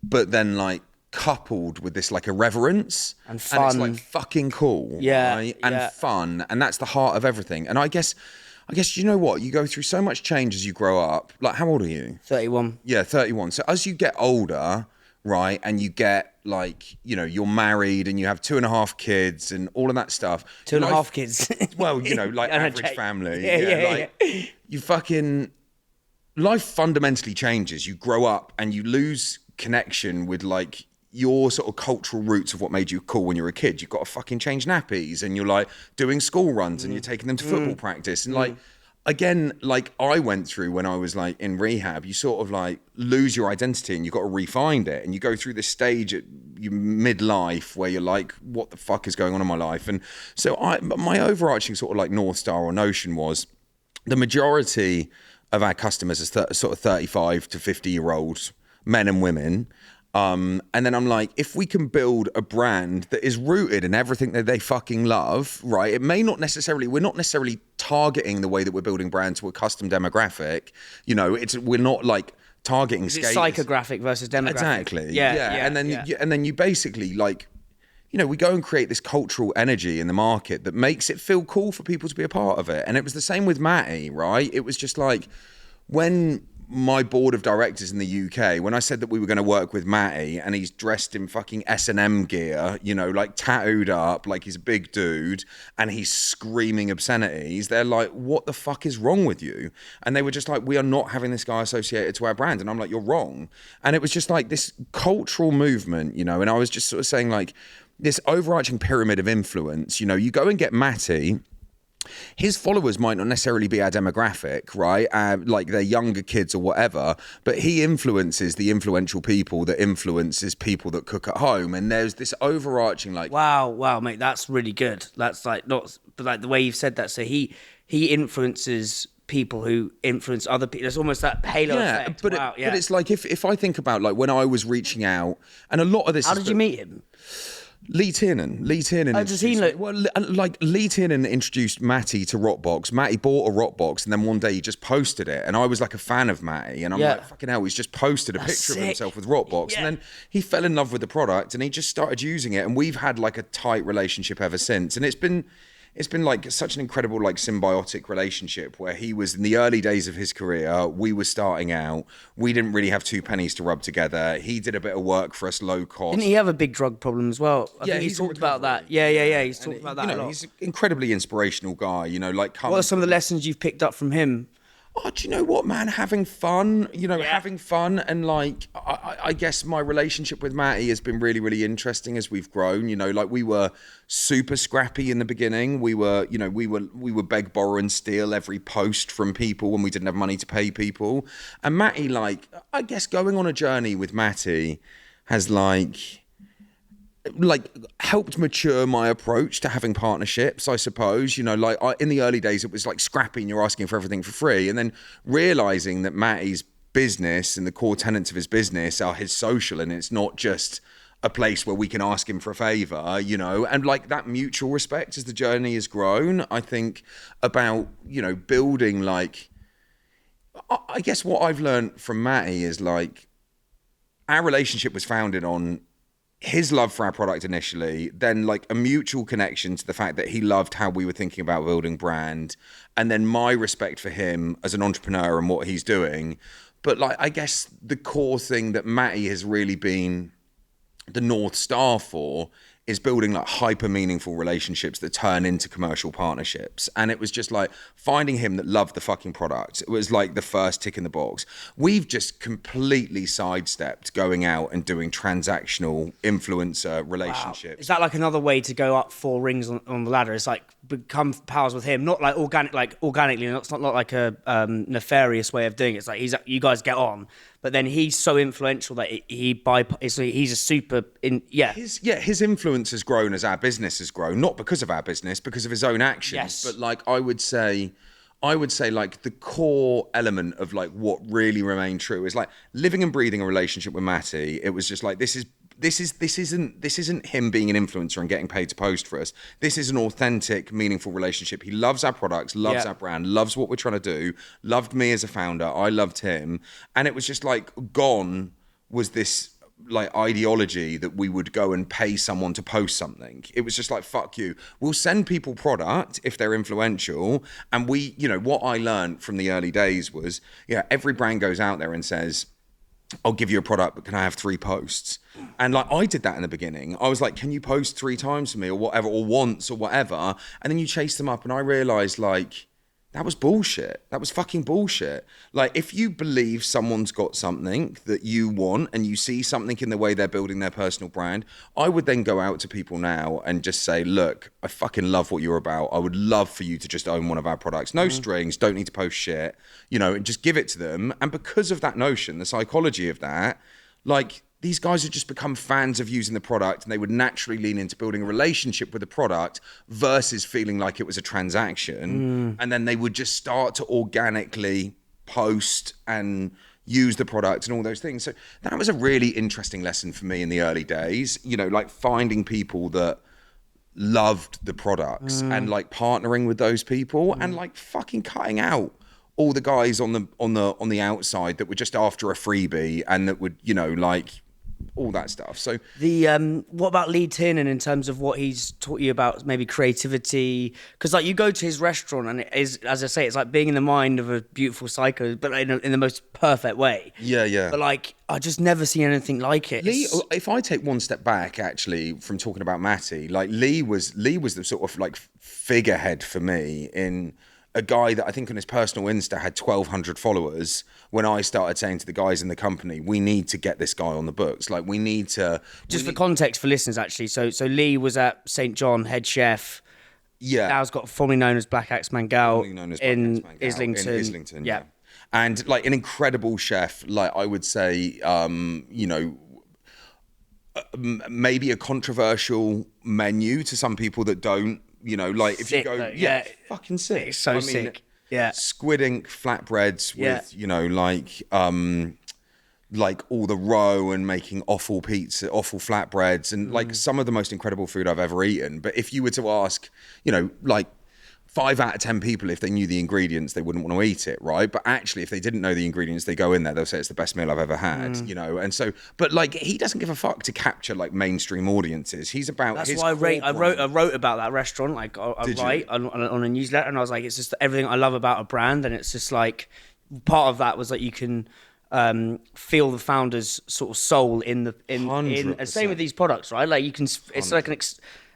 but then like coupled with this like irreverence and fun. And it's like fucking cool, right? And fun, and that's the heart of everything. And I guess you know what? You go through so much change as you grow up. Like, how old are you? 31. Yeah, 31. So as you get older, right, and you get like, you know, you're married and you have 2.5 kids and all of that stuff. 2.5 kids. Well, you know, like average family. Yeah. You fucking, life fundamentally changes. You grow up and you lose connection with like your sort of cultural roots of what made you cool when you were a kid. You've got to fucking change nappies and you're like doing school runs and you're taking them to football practice and like, again, like I went through when I was like in rehab, you sort of like lose your identity and you've got to re-find it. And you go through this stage at your midlife where you're like, what the fuck is going on in my life? And so my overarching sort of like North Star or notion was the majority of our customers are sort of 35 to 50-year-old men and women. And then I'm like, if we can build a brand that is rooted in everything that they fucking love, right? It may not necessarily, we're not necessarily targeting the way that we're building brands to a custom demographic. You know, we're not like targeting skaters. Psychographic versus demographic. Exactly. Yeah. And then you basically like, you know, we go and create this cultural energy in the market that makes it feel cool for people to be a part of it. And it was the same with Matty, right? It was just like when my board of directors in the UK, when I said that we were going to work with Matty and he's dressed in fucking S&M gear, you know, like tattooed up, like he's a big dude and he's screaming obscenities, they're like, what the fuck is wrong with you? And they were just like, we are not having this guy associated to our brand. And I'm like, you're wrong. And it was just like this cultural movement, you know, and I was just sort of saying like this overarching pyramid of influence, you know, you go and get Matty his followers might not necessarily be our demographic, right? Like they're younger kids or whatever, but he influences the influential people that influences people that cook at home. And there's this overarching like... Wow, mate, that's really good. That's like not, but like the way you've said that. So he influences people who influence other people. There's almost that halo effect. But wow, but it's like if I think about like when I was reaching out, and a lot of this. How did you meet him? Tiernan. Oh, does he look? Well, like Tiernan introduced Matty to Rockbox. Matty bought a Rockbox, and then one day he just posted it, and I was like a fan of Matty, and I'm like, fucking hell, he's just posted a picture of himself with Rockbox, and then he fell in love with the product, and he just started using it, and we've had like a tight relationship ever since, and it's been like such an incredible like symbiotic relationship where he was in the early days of his career, we were starting out, we didn't really have two pennies to rub together. He did a bit of work for us low cost. Didn't he have a big drug problem as well? I think he's talked about that. Yeah. He's talked about that a lot. He's an incredibly inspirational guy, you know, like... What are some of the lessons you've picked up from him? Oh, do you know what, man? Having fun, having fun. And like, I guess my relationship with Matty has been really, really interesting as we've grown. You know, like we were super scrappy in the beginning. We were beg, borrow and steal every post from people when we didn't have money to pay people. And Matty, like, I guess going on a journey with Matty has like helped mature my approach to having partnerships, I suppose. You know, like in the early days, it was like scrappy and you're asking for everything for free. And then realizing that Matty's business and the core tenets of his business are his social, and it's not just a place where we can ask him for a favor, you know, and like that mutual respect as the journey has grown. I think about, building like, I guess what I've learned from Matty is like our relationship was founded on his love for our product initially, then like a mutual connection to the fact that he loved how we were thinking about building brand, and then my respect for him as an entrepreneur and what he's doing. But like, I guess the core thing that Matty has really been the North Star for is building like hyper meaningful relationships that turn into commercial partnerships. And it was just like finding him that loved the fucking product. It was like the first tick in the box. We've just completely sidestepped going out and doing transactional influencer relationships. Wow. Is that like another way to go up 4 rings on the ladder? It's like become pals with him, not like organically. It's not like a nefarious way of doing it. It's like you guys get on. But then he's so influential that he's a super His influence has grown as our business has grown, not because of our business, because of his own actions. Yes. But like I would say like the core element of like what really remained true is like living and breathing a relationship with Matty. It was just like this isn't him being an influencer and getting paid to post for us. This is an authentic, meaningful relationship. He loves our products, loves our brand, loves what we're trying to do, loved me as a founder. I loved him. And it was just like gone was this like ideology that we would go and pay someone to post something. It was just like, fuck you. We'll send people product if they're influential. And we, what I learned from the early days was, every brand goes out there and says, I'll give you a product, but can I have 3 posts? And like, I did that in the beginning. I was like, can you post 3 times for me or whatever, or once or whatever? And then you chase them up. And I realized like, that was bullshit. That was fucking bullshit. Like, if you believe someone's got something that you want and you see something in the way they're building their personal brand, I would then go out to people now and just say, look, I fucking love what you're about. I would love for you to just own one of our products. No strings, don't need to post shit, and just give it to them. And because of that notion, the psychology of that, like, these guys have just become fans of using the product, and they would naturally lean into building a relationship with the product versus feeling like it was a transaction. And then they would just start to organically post and use the product and all those things. So that was a really interesting lesson for me in the early days, like finding people that loved the products and like partnering with those people and like fucking cutting out all the guys on the outside that were just after a freebie and that would, like all that stuff. So what about Tiernan in terms of what he's taught you about maybe creativity? Because like you go to his restaurant and it is, as I say, it's like being in the mind of a beautiful psycho, but in the most perfect way. Yeah. But like I just never seen anything like it. If I take one step back, actually, from talking about Matty, like Lee was the sort of like figurehead for me in a guy that I think on his personal Insta had 1,200 followers when I started saying to the guys in the company, we need to get this guy on the books. Like, we need to... For context for listeners, actually. So Lee was at St. John, head chef. Yeah. Now it's got formerly known as Black Axe Mangal Formerly known as Black in Axe Mangal Islington. In Islington, Yeah. And like an incredible chef, like I would say, you know, maybe a controversial menu to some people that don't, you know, like if Sick, you go, though, yeah, yeah. fucking sick. It's so sick. Yeah. Squid ink flatbreads with, Yeah. you know, like all the roe and making awful pizza, awful flatbreads and like some of the most incredible food I've ever eaten. But if you were to ask, you know, like 5 out of 10 people, if they knew the ingredients, they wouldn't want to eat it, right? But actually, if they didn't know the ingredients, they go in there, they'll say it's the best meal I've ever had, you know? And so, but like, he doesn't give a fuck to capture like mainstream audiences. He's about That's his why core I brand. wrote about that restaurant. Like I write on a newsletter, and I was like, it's just everything I love about a brand, and it's just like part of that was that you can feel the founder's sort of soul in and same with these products, right? Like you can, it's like an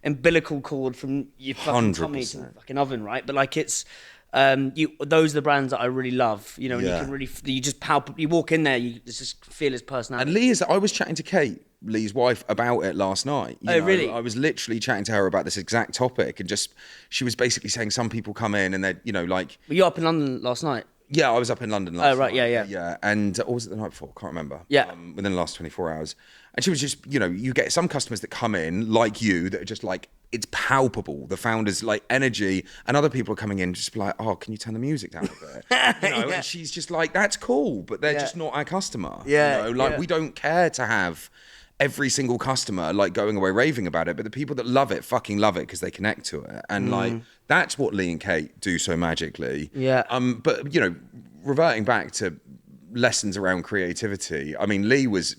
umbilical cord from your fucking tummy to the fucking oven, right? But like it's those are the brands that I really love, you know, and you can really, you just you walk in there, you just feel his personality. And I was chatting to Kate, Lee's wife, about it last night. You know, really? I was literally chatting to her about this exact topic, and just, she was basically saying some people come in and they're, you know, like... Were you up in London last night? Yeah, I was up in London last night. Yeah. And or was it the night before? Can't remember. Yeah. Within the last 24 hours. And she was just, you know, you get some customers that come in like you that are just like, it's palpable, the founder's like energy, and other people are coming in just like, oh, can you turn the music down a bit? You know, and she's just like, that's cool, but they're just not our customer. Yeah. You know, like we don't care to have every single customer like going away raving about it, but the people that love it fucking love it because they connect to it. And like, that's what Lee and Kate do so magically. Yeah. But you know, reverting back to lessons around creativity, I mean, Lee was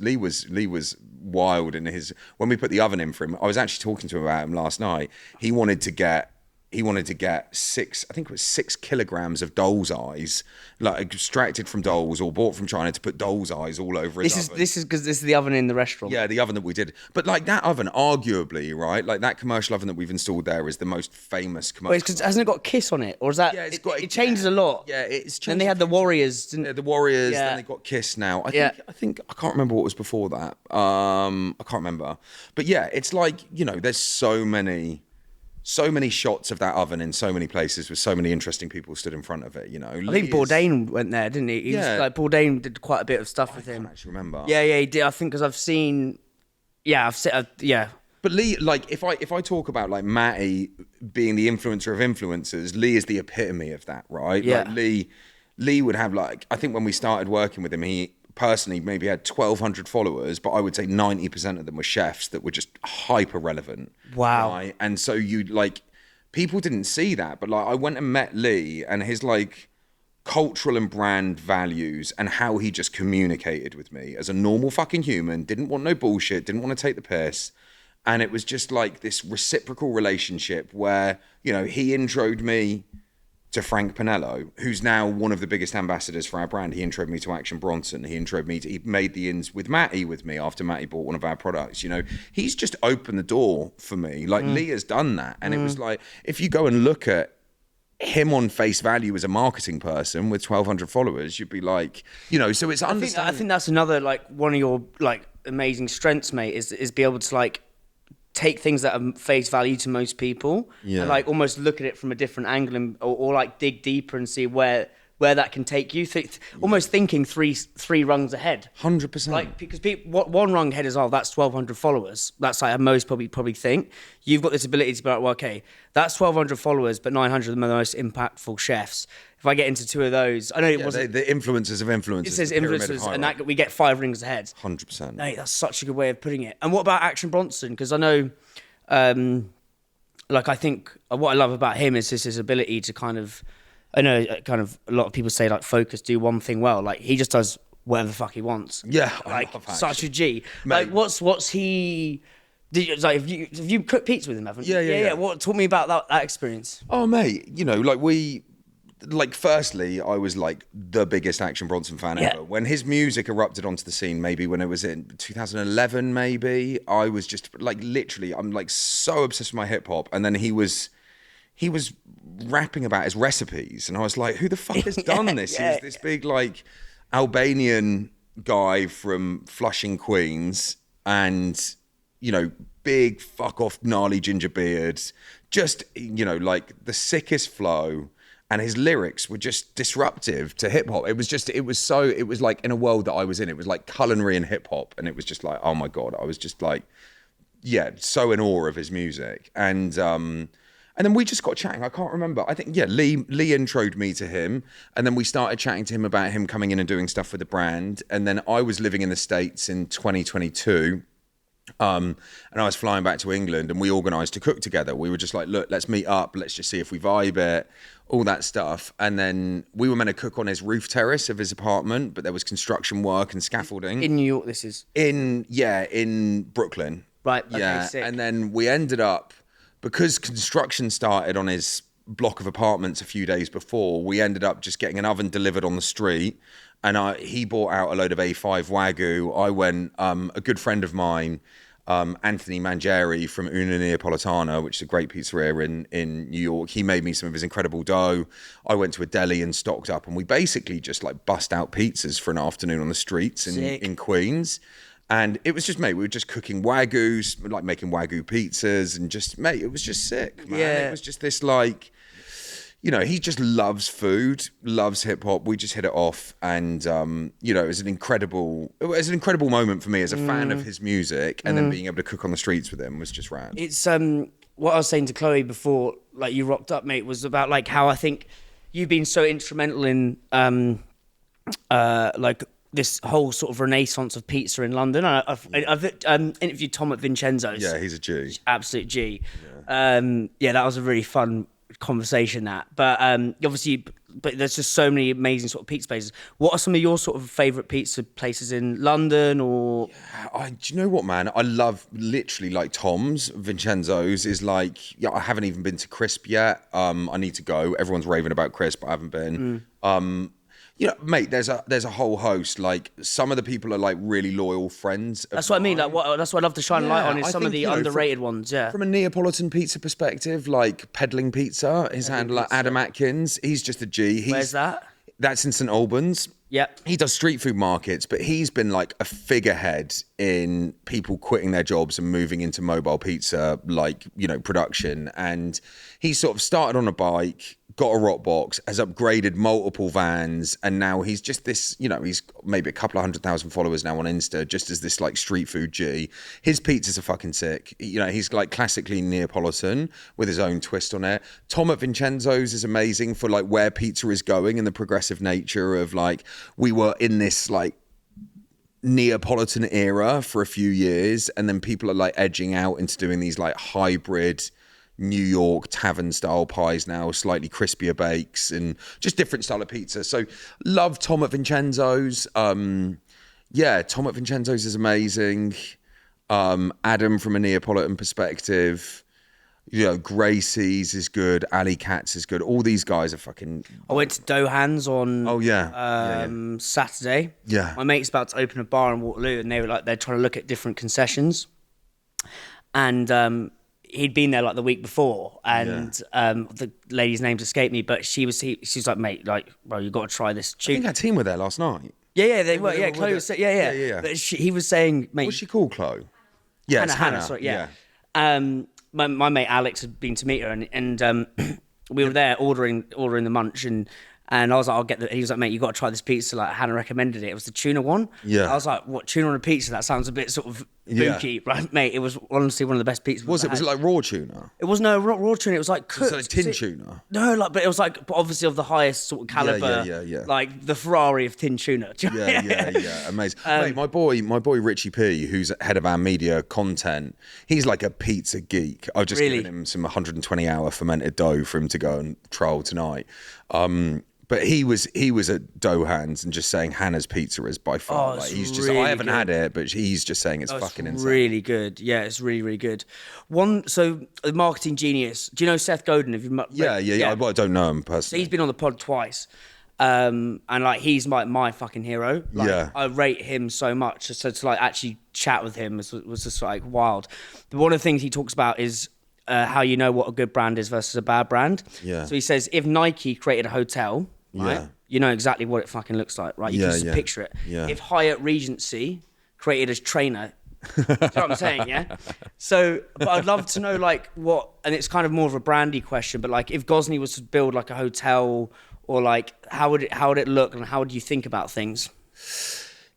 wild in his, when we put the oven in for him, I was actually talking to him about him last night. He wanted to get 6 kilograms of doll's eyes, like extracted from dolls or bought from China, to put doll's eyes all over his oven. This is because this is the oven in the restaurant. Yeah, the oven that we did. But like that oven, arguably, right? Like that commercial oven that we've installed there is the most famous commercial. Wait, because hasn't it got Kiss on it, or is that? Yeah, it changes a lot. Yeah, it's changed. Then they had the Warriors, didn't? Yeah, the Warriors. Yeah. Then they got Kiss now. I think I can't remember what was before that. I can't remember. But yeah, it's like, you know, there's so many shots of that oven in so many places with so many interesting people stood in front of it, you know. I think Bourdain went there, didn't he? Bourdain did quite a bit of stuff with him. I can't actually remember. Yeah, he did. I think because I've seen. Yeah, yeah. But Lee, like, if I talk about like Matty being the influencer of influencers, Lee is the epitome of that, right? Yeah. Like Lee would have, like, I think when we started working with him, he personally maybe had 1,200 followers, but I would say 90% of them were chefs that were just hyper relevant. Wow. Right? And so you like, people didn't see that, but like I went and met Lee and his like cultural and brand values and how he just communicated with me as a normal fucking human, didn't want no bullshit, didn't want to take the piss. And it was just like this reciprocal relationship where, you know, he introed me to Frank Pinello, who's now one of the biggest ambassadors for our brand. He introed me to Action Bronson. He made the ins with Matty with me after Matty bought one of our products. You know, he's just opened the door for me. Like Lee has done that. And it was like, if you go and look at him on face value as a marketing person with 1,200 followers, you'd be like, you know, so it's understanding. I think that's another, like, one of your like amazing strengths, mate, is be able to like take things that are face value to most people and like almost look at it from a different angle or like dig deeper and see where that can take you. Almost thinking three rungs ahead. 100%. Like, because one rung ahead is, oh, that's 1,200 followers. That's like most probably think. You've got this ability to be like, well, okay, that's 1,200 followers, but 900 of them are the most impactful chefs. If I get into 2 of those, I know it wasn't... The influencers of influencers. It says influencers, and that we get 5 rings ahead. 100%. Mate, that's such a good way of putting it. And what about Action Bronson? Because I know, like, I think what I love about him is just his ability to kind of, I know kind of a lot of people say like focus, do one thing well. Like he just does whatever the fuck he wants. Yeah, like such a G. Mate. Like what's he? Have you cooked pizza with him, haven't you? Yeah. What? Talk me about that experience. Oh mate, you know, like firstly, I was like the biggest Action Bronson fan ever. When his music erupted onto the scene, maybe when it was in 2011, maybe, I was just like literally, I'm like so obsessed with my hip hop. And then he was rapping about his recipes, and I was like, who the fuck has done this? He was this big like Albanian guy from Flushing, Queens, and you know, big fuck off gnarly ginger beard, just, you know, like the sickest flow. And his lyrics were just disruptive to hip hop. It was like in a world that I was in, it was like culinary and hip hop. And it was just like, oh my God, I was just like, yeah, so in awe of his music. And then we just got chatting. I can't remember. I think, yeah, Lee introed me to him. And then we started chatting to him about him coming in and doing stuff with the brand. And then I was living in the States in 2022. And I was flying back to England, and we organised to cook together. We were just like, look, let's meet up. Let's just see if we vibe it, all that stuff. And then we were meant to cook on his roof terrace of his apartment, but there was construction work and scaffolding. In New York, this is? In Brooklyn. Right, okay, yeah. sick. And then we ended up, because construction started on his block of apartments a few days before, we ended up just getting an oven delivered on the street. And he bought out a load of A5 Wagyu. I went, a good friend of mine, Anthony Mangieri from Una Neapolitana, which is a great pizzeria in New York. He made me some of his incredible dough. I went to a deli and stocked up, and we basically just like bust out pizzas for an afternoon on the streets in Queens. And it was just, mate, we were just cooking Wagyus, like making Wagyu pizzas, and just, mate, it was just sick, man. Yeah. It was just this like, you know, he just loves food, loves hip hop. We just hit it off, and you know, it was an incredible moment for me as a fan of his music, and then being able to cook on the streets with him was just rad. It's what I was saying to Chloe before, like you rocked up, mate, was about like how I think you've been so instrumental in like this whole sort of renaissance of pizza in London. I've interviewed Tom at Vincenzo's. Yeah, he's a G. Absolute G. Yeah, that was a really fun conversation, that. But obviously, but there's just so many amazing sort of pizza places. What are some of your sort of favourite pizza places in London? Or do you know what, man? I love literally like Tom's. Vincenzo's is like, yeah, I haven't even been to Crisp yet. I need to go. Everyone's raving about Crisp, but I haven't been. You know, mate, there's a whole host. Like, some of the people are like really loyal friends. That's what I mean. Like, that's what I love to shine a light on, is some of the underrated ones. Yeah. From a Neapolitan pizza perspective, like Peddling Pizza, his handler Adam Atkins, he's just a G. Where's that? That's in St Albans. Yep. He does street food markets, but he's been like a figurehead in people quitting their jobs and moving into mobile pizza, like, you know, production. And he sort of started on a bike, got a rock box, has upgraded multiple vans, and now he's just this, you know, he's maybe a couple of 100,000 followers now on Insta, just as this like street food G. His pizzas are fucking sick. You know, he's like classically Neapolitan with his own twist on it. Tom at Vincenzo's is amazing for like where pizza is going and the progressive nature of like, we were in this like Neapolitan era for a few years, and then people are like edging out into doing these like hybrid New York tavern style pies now, slightly crispier bakes and just different style of pizza. So love Tom at Vincenzo's. Yeah, Tom at Vincenzo's is amazing. Adam from a Neapolitan perspective. You know, Gracie's is good. Ali Katz is good. All these guys are fucking. I went to Dohan's on Saturday. Yeah. My mate's about to open a bar in Waterloo, and they're trying to look at different concessions. And he'd been there like the week before, and the lady's name's escaped me, but she was like, mate, like, bro, you got to try this tune. I think our team were there last night. Yeah, they were. Yeah, Chloe was. Yeah. But he was saying, mate. What's she called, Chloe? Yeah, Hannah. Sorry, yeah. My mate Alex had been to meet her, and we were there ordering the munch, and I was like, I'll get the. He was like, mate, you got to try this pizza. Like, Hannah recommended it. It was the tuna one. Yeah. I was like, what, tuna on a pizza? That sounds a bit sort of spooky, right, mate? It was honestly one of the best pizzas. Was it like raw tuna? It was no raw tuna. It was like cooked. Was it like tin tuna? No, like, but it was like obviously of the highest sort of caliber. Yeah. Like the Ferrari of tin tuna. Yeah. Amazing. Mate, my boy Richie P, who's head of our media content, he's like a pizza geek. I've just given him some 120-hour fermented dough for him to go and trial tonight. But he was at Dohan's and just saying Hannah's pizza is by far. Like, he's just, really I haven't had it, but he's just saying it's fucking insane. Really good. Yeah, it's really, really good. So the marketing genius. Do you know Seth Godin? Have you Yeah. I don't know him personally. So he's been on the pod twice. And like he's my fucking hero. Like, I rate him so much. So to like actually chat with him was just like wild. But one of the things he talks about is how you know what a good brand is versus a bad brand. Yeah. So he says if Nike created a hotel, right? Yeah. You know exactly what it fucking looks like, right? You can just picture it. Yeah. If Hyatt Regency created a trainer Do you know what I'm saying? Yeah. So, but I'd love to know like what, and it's kind of more of a brandy question, but like if Gozney was to build like a hotel, or like how would it look, and how would you think about things?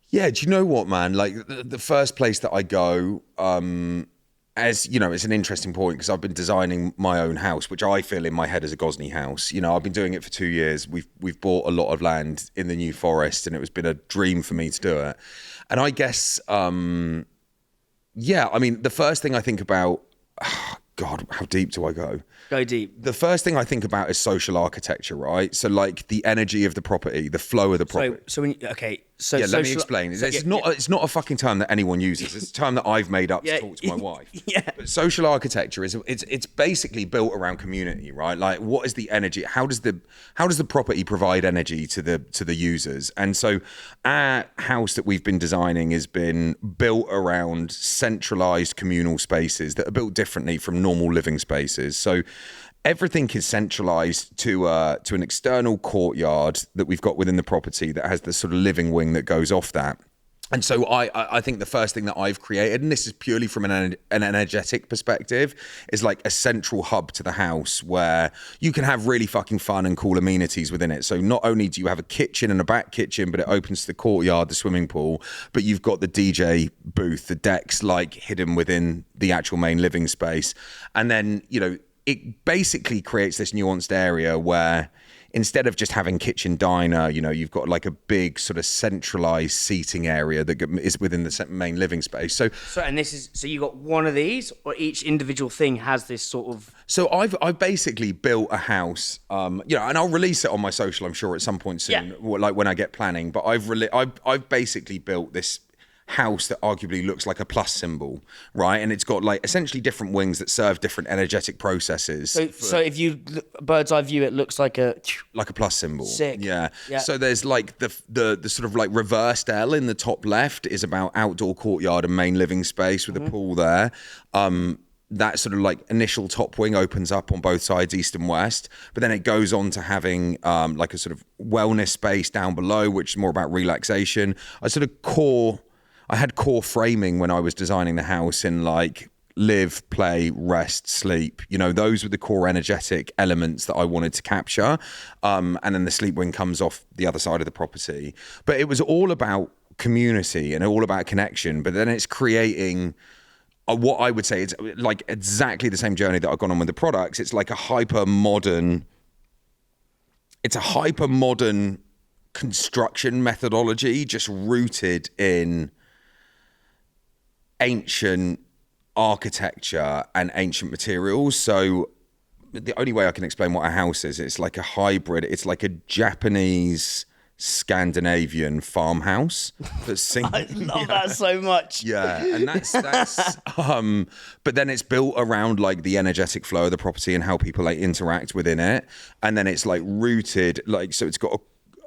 Yeah, do you know what, man? Like the first place that I go, as you know, it's an interesting point because I've been designing my own house, which I feel in my head is a Gozney house. You know, I've been doing it for 2 years. We've bought a lot of land in the New Forest, and it was been a dream for me to do it. And I guess, yeah, I mean, the first thing I think about, God, how deep do I go? Go deep. The first thing I think about is social architecture, right? So like the energy of the property, the flow of the property. So when so yeah, let me explain. It's not a fucking term that anyone uses. It's a term that I've made up to talk to my wife. Yeah. But social architecture it's basically built around community, right? Like what is the energy? How does the property provide energy to the users? And so our house that we've been designing has been built around centralized communal spaces that are built differently from normal living spaces. So everything is centralized to an external courtyard that we've got within the property that has the sort of living wing that goes off that. And so I think the first thing that I've created, and this is purely from an energetic perspective, is like a central hub to the house where you can have really fucking fun and cool amenities within it. So not only do you have a kitchen and a back kitchen, but it opens to the courtyard, the swimming pool, but you've got the DJ booth, the decks like hidden within the actual main living space. And then, you know, it basically creates this nuanced area where instead of just having kitchen diner, you know, you've got like a big sort of centralized seating area that is within the main living space. So you got one of these, or each individual thing has this sort of. So I've basically built a house, you know, and I'll release it on my social, I'm sure at some point soon, like when I get planning. But I've basically built this house that arguably looks like a plus symbol, right? And it's got like essentially different wings that serve different energetic processes. So if you bird's eye view, it looks like a plus symbol. Sick. Yeah. Yeah. So there's like the sort of like reversed L in the top left is about outdoor courtyard and main living space with a pool there. That sort of like initial top wing opens up on both sides, east and west, but then it goes on to having like a sort of wellness space down below, which is more about relaxation. I had core framing when I was designing the house in like live, play, rest, sleep. You know, those were the core energetic elements that I wanted to capture. And then the sleep wing comes off the other side of the property. But it was all about community and all about connection. But then it's creating what I would say is like exactly the same journey that I've gone on with the products. It's like a hyper modern construction methodology, just rooted in ancient architecture and ancient materials. So the only way I can explain what a house is, it's like a hybrid. It's like a Japanese Scandinavian farmhouse that's I love that so much. Yeah, and that's but then it's built around like the energetic flow of the property and how people like interact within it, and then it's like rooted like, so it's got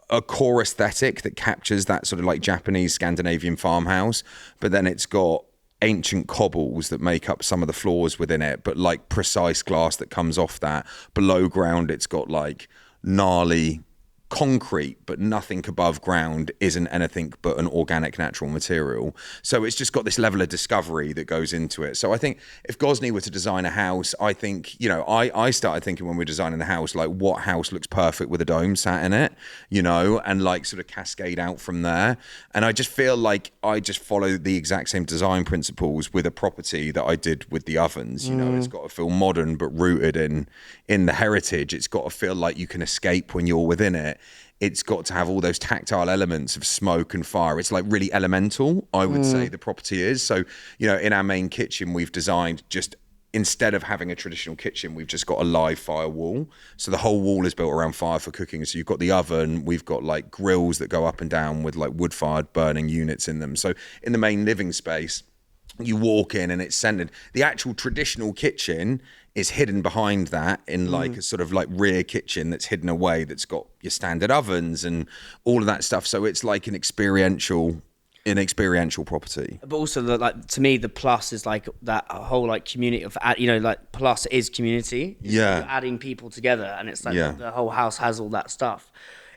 a core aesthetic that captures that sort of like Japanese Scandinavian farmhouse, but then it's got ancient cobbles that make up some of the floors within it, but like precise glass that comes off that. Below ground, it's got like gnarly concrete, but nothing above ground isn't anything but an organic natural material. So it's just got this level of discovery that goes into it. So I think if Gozney were to design a house, I think, you know, I started thinking when we're designing the house, like what house looks perfect with a dome sat in it, you know, and like sort of cascade out from there. And I just feel like I just follow the exact same design principles with a property that I did with the ovens. You know, it's got to feel modern, but rooted in the heritage. It's got to feel like you can escape when you're within it. It's got to have all those tactile elements of smoke and fire. It's like really elemental, I would say the property is. So, you know, in our main kitchen, we've designed just, instead of having a traditional kitchen, we've just got a live fire wall. So the whole wall is built around fire for cooking. So you've got the oven, we've got like grills that go up and down with like wood-fired burning units in them. So in the main living space, you walk in and it's centered. The actual traditional kitchen is hidden behind that in like a sort of like rear kitchen that's hidden away, that's got your standard ovens and all of that stuff. So it's like an experiential property. But also, like to me, the plus is like that whole like community of, you know, like plus is community. Yeah, you're adding people together, and it's like the whole house has all that stuff.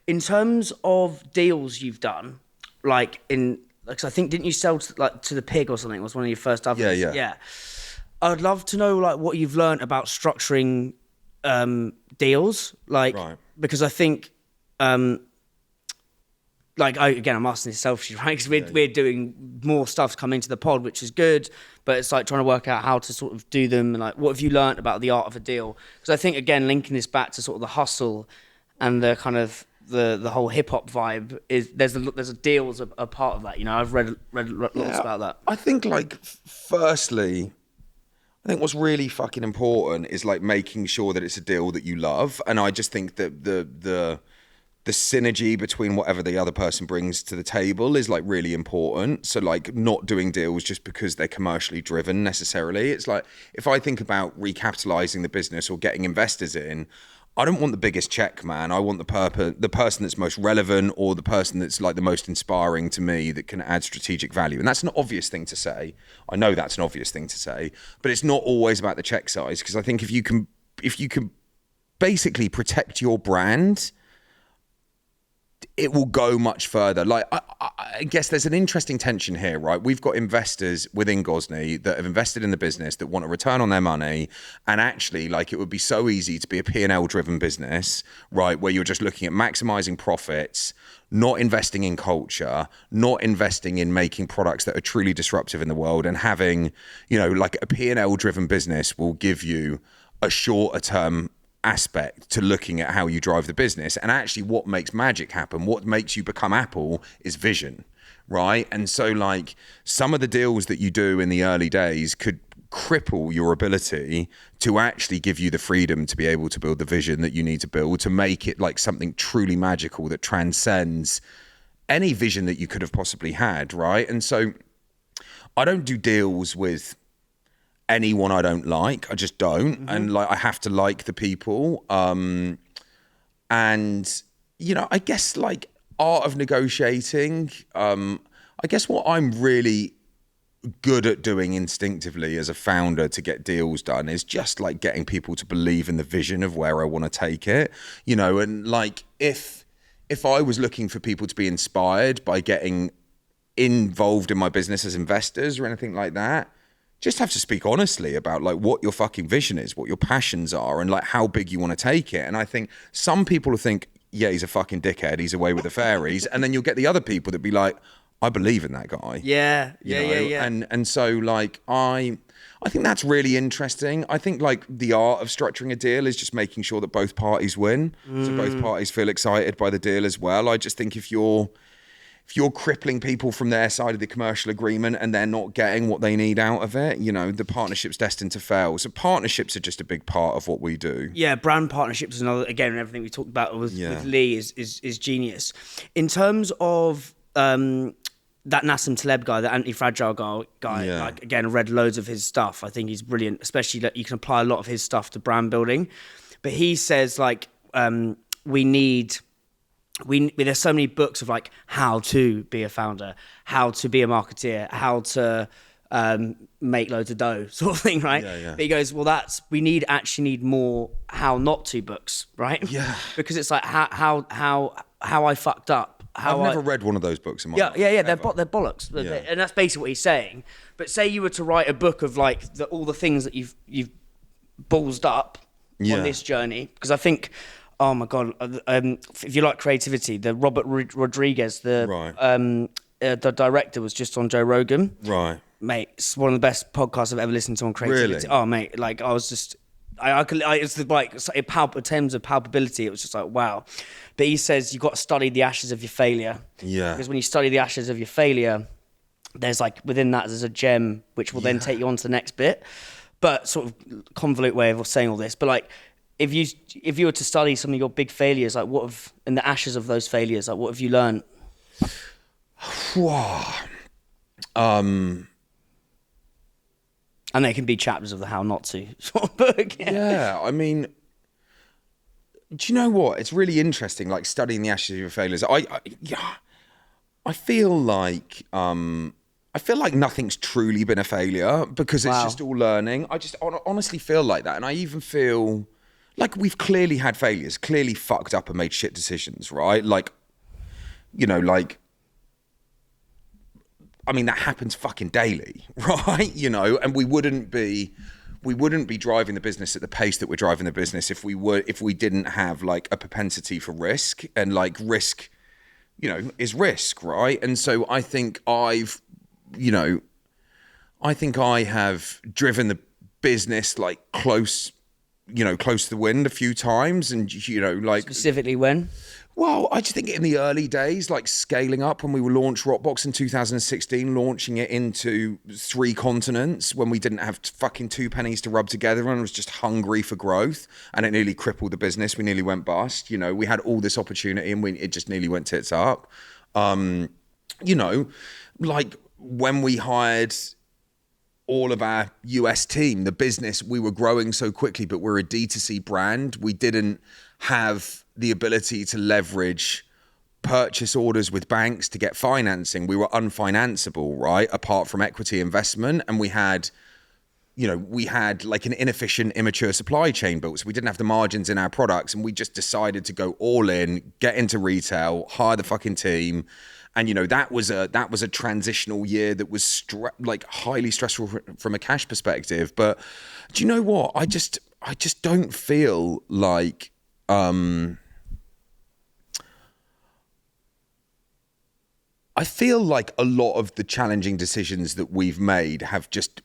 In terms of deals you've done, like in Because I think, didn't you sell to the pig or something? Was one of your first ovens? Yeah. I'd love to know like what you've learned about structuring deals, like Right. because I think again, I'm asking this selfishly, right? Because we're doing more stuff coming to the pod, which is good, but it's like trying to work out how to sort of do them and like what have you learned about the art of a deal? Because I think again, linking this back to sort of the hustle and the kind of the whole hip hop vibe is there's a deal as a part of that. You know, I've read lots about that. I think like firstly, I think what's really fucking important is like making sure that it's a deal that you love, and I just think that the synergy between whatever the other person brings to the table is like really important. So like not doing deals just because they're commercially driven necessarily. It's like if I think about recapitalizing the business or getting investors in, I don't want the biggest check, man. I want the person that's most relevant or the person that's like the most inspiring to me that can add strategic value. And that's an obvious thing to say. I know that's an obvious thing to say, but it's not always about the check size, because I think if you can basically protect your brand, it will go much further. Like, I guess there's an interesting tension here, right? We've got investors within Gozney that have invested in the business that want a return on their money. And actually, like, it would be so easy to be a P&L driven business, right? Where you're just looking at maximizing profits, not investing in culture, not investing in making products that are truly disruptive in the world, and having, you know, like a P&L driven business will give you a shorter term aspect to looking at how you drive the business. And actually what makes magic happen, what makes you become Apple, is vision, right? And so like some of the deals that you do in the early days could cripple your ability to actually give you the freedom to be able to build the vision that you need to build to make it like something truly magical that transcends any vision that you could have possibly had, right? And so I don't do deals with anyone I don't like. I just don't. Mm-hmm. And like I have to like the people. And you know, I guess like art of negotiating, I guess what I'm really good at doing instinctively as a founder to get deals done is just like getting people to believe in the vision of where I want to take it, you know. And like if I was looking for people to be inspired by getting involved in my business as investors or anything like that, just have to speak honestly about like what your fucking vision is, what your passions are, and like how big you want to take it. And I think some people will think, yeah, he's a fucking dickhead, he's away with the fairies. And then you'll get the other people that be like, I believe in that guy. Yeah. And so like I think that's really interesting. I think like the art of structuring a deal is just making sure that both parties win. So both parties feel excited by the deal as well. I just think if you're crippling people from their side of the commercial agreement and they're not getting what they need out of it, you know, the partnership's destined to fail. So partnerships are just a big part of what we do. Yeah, brand partnerships is another, again, and everything we talked about with Lee is genius. In terms of that Nassim Taleb guy, the anti-fragile guy, like, again, I read loads of his stuff. I think he's brilliant, especially that you can apply a lot of his stuff to brand building. But he says like, there's so many books of like how to be a founder, how to be a marketeer, how to make loads of dough, sort of thing, right? Yeah. But he goes, well, we actually need more how not to books, right? Yeah. Because it's like how I fucked up. I've never read one of those books in my life. Yeah. They're bollocks, and that's basically what he's saying. But say you were to write a book of like all the things that you've ballsed up on this journey, because I think. Oh my God! If you like creativity, the Robert Rodriguez, the director, was just on Joe Rogan. Right, mate, it's one of the best podcasts I've ever listened to on creativity. Really? Oh, mate, like I was just, it's like in terms of palpability, it was just like wow. But he says you've got to study the ashes of your failure. Yeah. Because when you study the ashes of your failure, there's like within that there's a gem which will then take you on to the next bit. But sort of convolute way of saying all this, but like. If you were to study some of your big failures, like in the ashes of those failures, like what have you learned? And they can be chapters of the how not to sort of book. Yeah, I mean, do you know what? It's really interesting, like studying the ashes of your failures. I feel like nothing's truly been a failure because it's just all learning. I just honestly feel like that, and I even feel. Like we've clearly had failures, clearly fucked up and made shit decisions, right? Like, you know, like I mean, that happens fucking daily, right? You know, and we wouldn't be driving the business at the pace that we're driving the business if we didn't have like a propensity for risk, and like risk, you know, is risk, right? And so I think I have driven the business like close to the wind a few times, and you know, like Specifically when? Well, I just think in the early days, like scaling up when we were launched Rockbox in 2016, launching it into 3 continents when we didn't have fucking 2 pennies to rub together and was just hungry for growth, and it nearly crippled the business. We nearly went bust. You know, we had all this opportunity and it just nearly went tits up. You know, like when we hired all of our US team, the business, we were growing so quickly, but we're a D2C brand. We didn't have the ability to leverage purchase orders with banks to get financing. We were unfinanceable, right? Apart from equity investment. And we had like an inefficient, immature supply chain built. So we didn't have the margins in our products, and we just decided to go all in, get into retail, hire the fucking team. And, you know, that was a transitional year that was like highly stressful from a cash perspective. But do you know what? I just don't feel like, I feel like a lot of the challenging decisions that we've made have just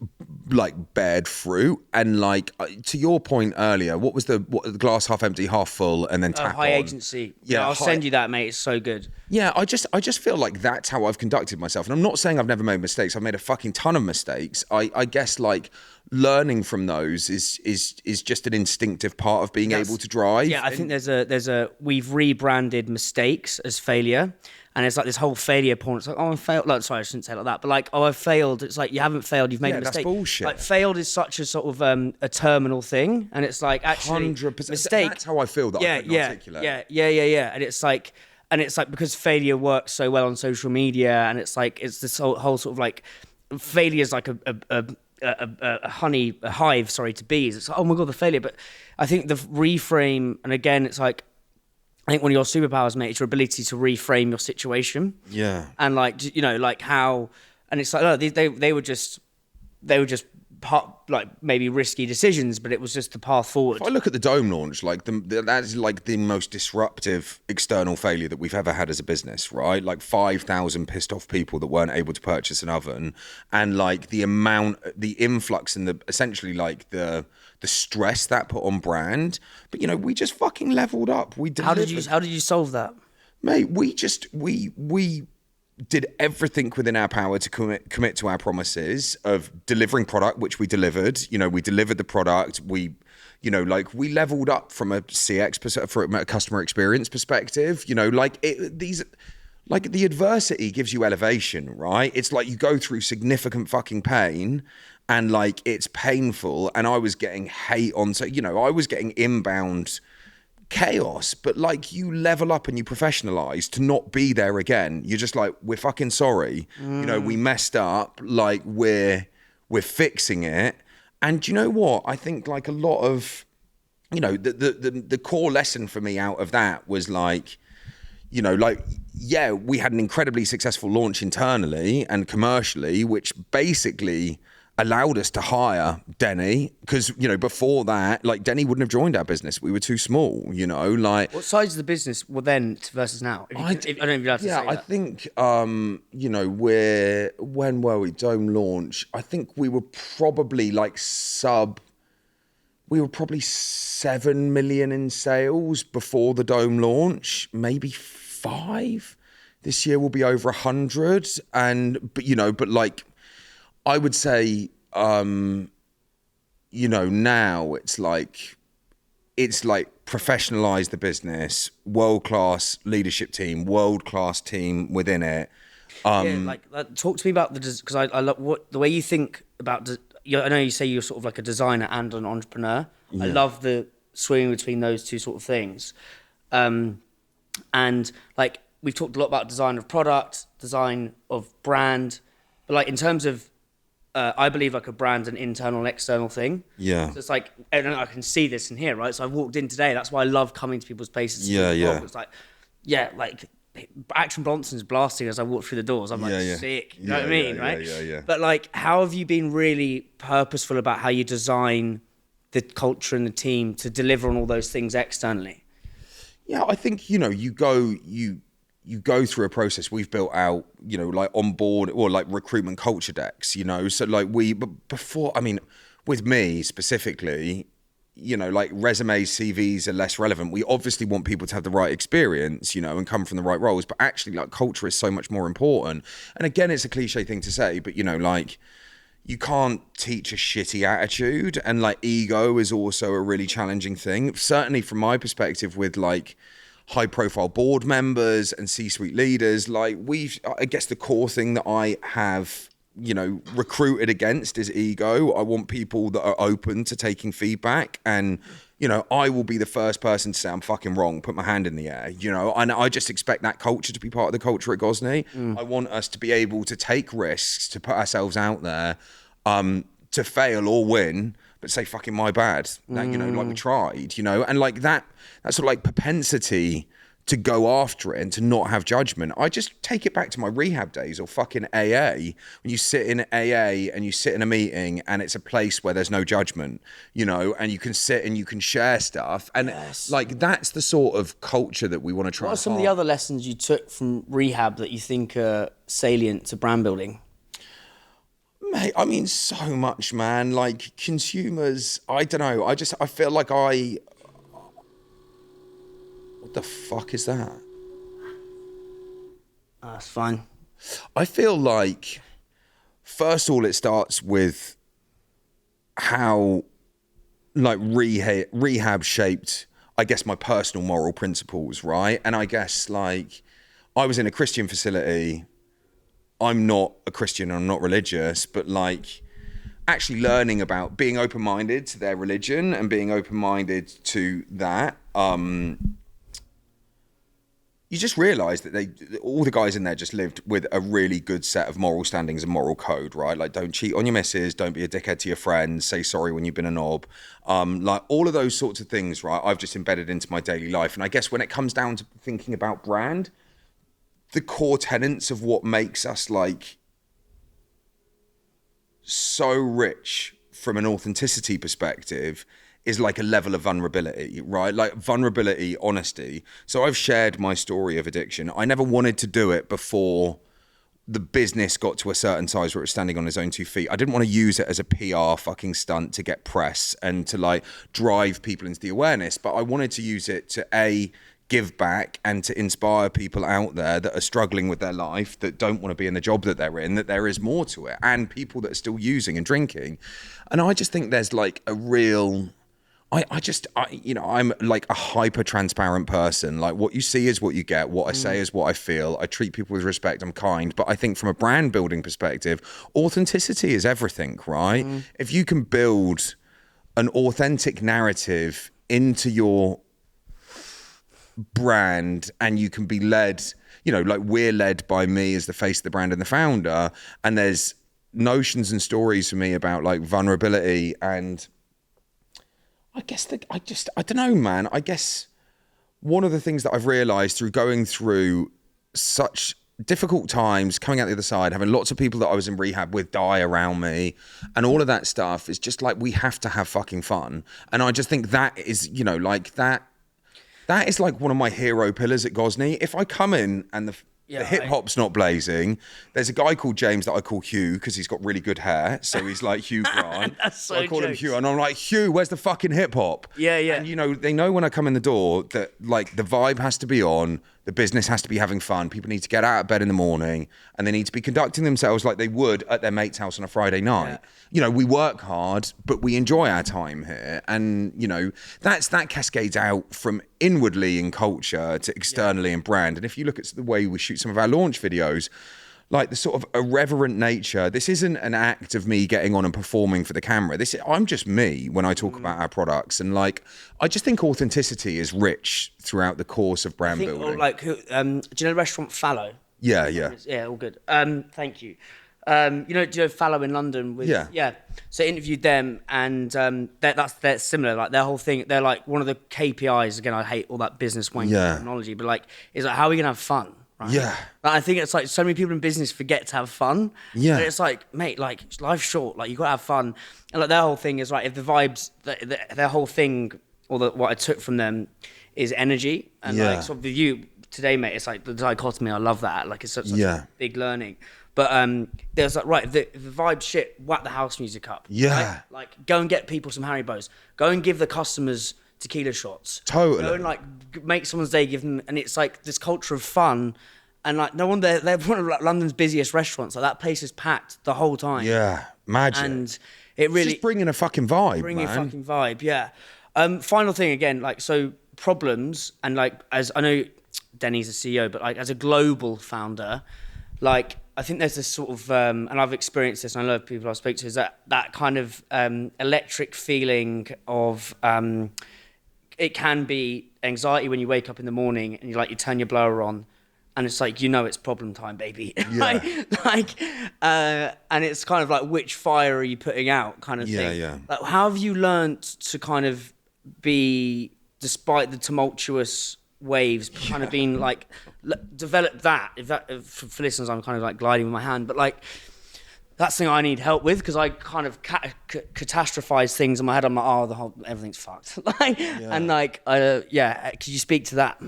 like bared fruit. And like to your point earlier, what was the glass half empty, half full, and then tap high on? Agency. Yeah, I'll send you that, mate. It's so good. Yeah, I just feel like that's how I've conducted myself. And I'm not saying I've never made mistakes. I've made a fucking ton of mistakes. I guess like learning from those is just an instinctive part of being able to drive. Yeah, I think we've rebranded mistakes as failure. And it's like this whole failure porn. It's like, oh, I failed. Like, sorry, I shouldn't say it like that. But like, oh, I failed. It's like, you haven't failed. You've made a mistake. That's bullshit. Like, failed is such a sort of a terminal thing. And it's like, actually, 100%. mistake. That's how I feel that I couldn't articulate. Yeah. And it's like because failure works so well on social media, and it's like, it's this whole sort of like, failure is like a hive, to bees. It's like, oh my God, the failure. But I think the reframe, and again, it's like, I think one of your superpowers, mate, is your ability to reframe your situation. Yeah. And like, you know, like how, and it's like, oh, they were just like maybe risky decisions, but it was just the path forward. If I look at the Dome launch, like that is like the most disruptive external failure that we've ever had as a business, right? Like 5,000 pissed off people that weren't able to purchase an oven, and like the influx and essentially like the stress that put on brand. But you know, we just fucking leveled up. We delivered. How did you solve that? Mate, we did everything within our power to commit to our promises of delivering product, which we delivered. You know, we delivered the product. We leveled up from a CX from a customer experience perspective. You know, like the adversity gives you elevation, right? It's like you go through significant fucking pain, and like it's painful. And I was getting hate on, so you know, I was getting inbound chaos, but like you level up and you professionalize to not be there again. You're just like, we're fucking sorry. You know, we messed up. Like we're fixing it. And you know what? I think like a lot of, you know, the core lesson for me out of that was like, you know, like, yeah, we had an incredibly successful launch internally and commercially, which basically allowed us to hire Denny, because, you know, before that, like, Denny wouldn't have joined our business. We were too small, you know, like... What size of the business were then versus now? I don't know if you'd have to say that. I think, you know, when were we? Dome launch. I think we were probably like we were probably 7 million in sales before the Dome launch, maybe 5. This year will be over 100. But like, I would say, you know, now it's like professionalize the business, world-class leadership team, world-class team within it. Talk to me about because I love the way you think about. I know you say you're sort of like a designer and an entrepreneur. Yeah. I love the swing between those two sort of things. And like we've talked a lot about design of product, design of brand, but like in terms of I believe like a brand's an internal and external thing. Yeah. So it's like, and I can see this in here, right? So I walked in today. That's why I love coming to people's places. Yeah. It's like, yeah, like Action Bronson's blasting as I walk through the doors. I'm like, sick. You know what I mean, right? Yeah. But like, how have you been really purposeful about how you design the culture and the team to deliver on all those things externally? Yeah, I think, you go through a process. We've built out, like on board or like recruitment culture decks, so like but before, I mean, with me specifically, like resumes, CVs are less relevant. We obviously want people to have the right experience, and come from the right roles, but actually like culture is so much more important. And again, it's a cliche thing to say, but like you can't teach a shitty attitude, and like ego is also a really challenging thing. Certainly from my perspective with like high profile board members and C-suite leaders, like I guess the core thing that I have, recruited against is ego. I want people that are open to taking feedback, and, I will be the first person to say I'm fucking wrong, put my hand in the air, and I just expect that culture to be part of the culture at Gozney. I want us to be able to take risks, to put ourselves out there, to fail or win, but say fucking my bad, like we tried, and like that sort of like propensity to go after it and to not have judgment. I just take it back to my rehab days or fucking AA. When you sit in AA and you sit in a meeting and it's a place where there's no judgment, and you can sit and you can share stuff. And like, that's the sort of culture that we want to try. What are some of the other lessons you took from rehab that you think are salient to brand building? Mate, I mean, so much, man. Like consumers, I don't know. I feel like what the fuck is that? That's fine. I feel like, first of all, it starts with how like rehab shaped, I guess, my personal moral principles, right? And I guess like I was in a Christian facility. I'm not a Christian, I'm not religious, but like actually learning about being open-minded to their religion and being open-minded to that, you just realize that all the guys in there just lived with a really good set of moral standings and moral code, right? Like, don't cheat on your missus, don't be a dickhead to your friends, say sorry when you've been a knob. Like all of those sorts of things, right? I've just embedded into my daily life. And I guess when it comes down to thinking about brand, the core tenets of what makes us like so rich from an authenticity perspective is like a level of vulnerability, right? Like vulnerability, honesty. So I've shared my story of addiction. I never wanted to do it before the business got to a certain size where it was standing on its own 2 feet. I didn't want to use it as a PR fucking stunt to get press and to like drive people into the awareness, but I wanted to use it to give back and to inspire people out there that are struggling with their life, that don't want to be in the job that they're in, that there is more to it, and people that are still using and drinking. And I just think there's like a real... I'm like a hyper transparent person. Like what you see is what you get. What I say is what I feel. I treat people with respect. I'm kind. But I think from a brand building perspective, authenticity is everything, right? If you can build an authentic narrative into your brand and you can be led, like we're led by me as the face of the brand and the founder. And there's notions and stories for me about like vulnerability and I don't know, man. I guess one of the things that I've realized through going through such difficult times, coming out the other side, having lots of people that I was in rehab with die around me and all of that stuff is just like, we have to have fucking fun. And I just think that is, like that is like one of my hero pillars at Gozney. If I come in and the hip hop's not blazing, there's a guy called James that I call Hugh because he's got really good hair. So he's like Hugh Grant. That's so I call him Hugh and I'm like, Hugh, where's the fucking hip hop? Yeah. And they know when I come in the door that like the vibe has to be on, the business has to be having fun. People need to get out of bed in the morning and they need to be conducting themselves like they would at their mate's house on a Friday night. Yeah. We work hard, but we enjoy our time here. And, that cascades out from inwardly in culture to externally in brand. And if you look at the way we shoot some of our launch videos, like the sort of irreverent nature, this isn't an act of me getting on and performing for the camera. I'm just me when I talk about our products. And like, I just think authenticity is rich throughout the course of brand building. Like, do you know the restaurant Fallow? Yeah. Yeah, all good. Thank you. Do you know Fallow in London? Yeah. So I interviewed them, and they're similar. Like their whole thing, they're like one of the KPIs. Again, I hate all that business wank terminology, but like, is like, how are we gonna have fun? right? Yeah. Like, I think it's like so many people in business forget to have fun. Yeah. And it's like, mate, like life's short. Like you got to have fun. And like their whole thing is like, if the vibes, their whole thing, or what I took from them is energy. And Yeah. like sort of with you today, mate, it's like the dichotomy. I love that. Like it's such Yeah. a big learning. But there's like, right, the vibe shit, whack the house music up. Yeah. Right? Like go and get people some Haribos. Go and give the customers tequila shots. Totally. Go and like make someone's day, give them, and it's like this culture of fun. And like no one, they're one of like London's busiest restaurants. Like that place is packed the whole time. Yeah, magic. And it really just bringing a fucking vibe, bringing man. a fucking vibe. Yeah. Final thing again, like so problems, and like as I know Denny's a CEO, but like as a global founder, like I think there's this sort of and I've experienced this, and I know people I speak to, is that kind of electric feeling of it can be anxiety when you wake up in the morning and you turn your blower on. And it's like, it's problem time, baby. Yeah. And it's kind of like, which fire are you putting out kind of thing. Yeah. Like, how have you learned to kind of be, despite the tumultuous waves, kind of being like, develop that, if for listeners, I'm kind of like gliding with my hand, but like, that's the thing I need help with, because I kind of catastrophize things in my head. I'm like, everything's fucked. And like, could you speak to that?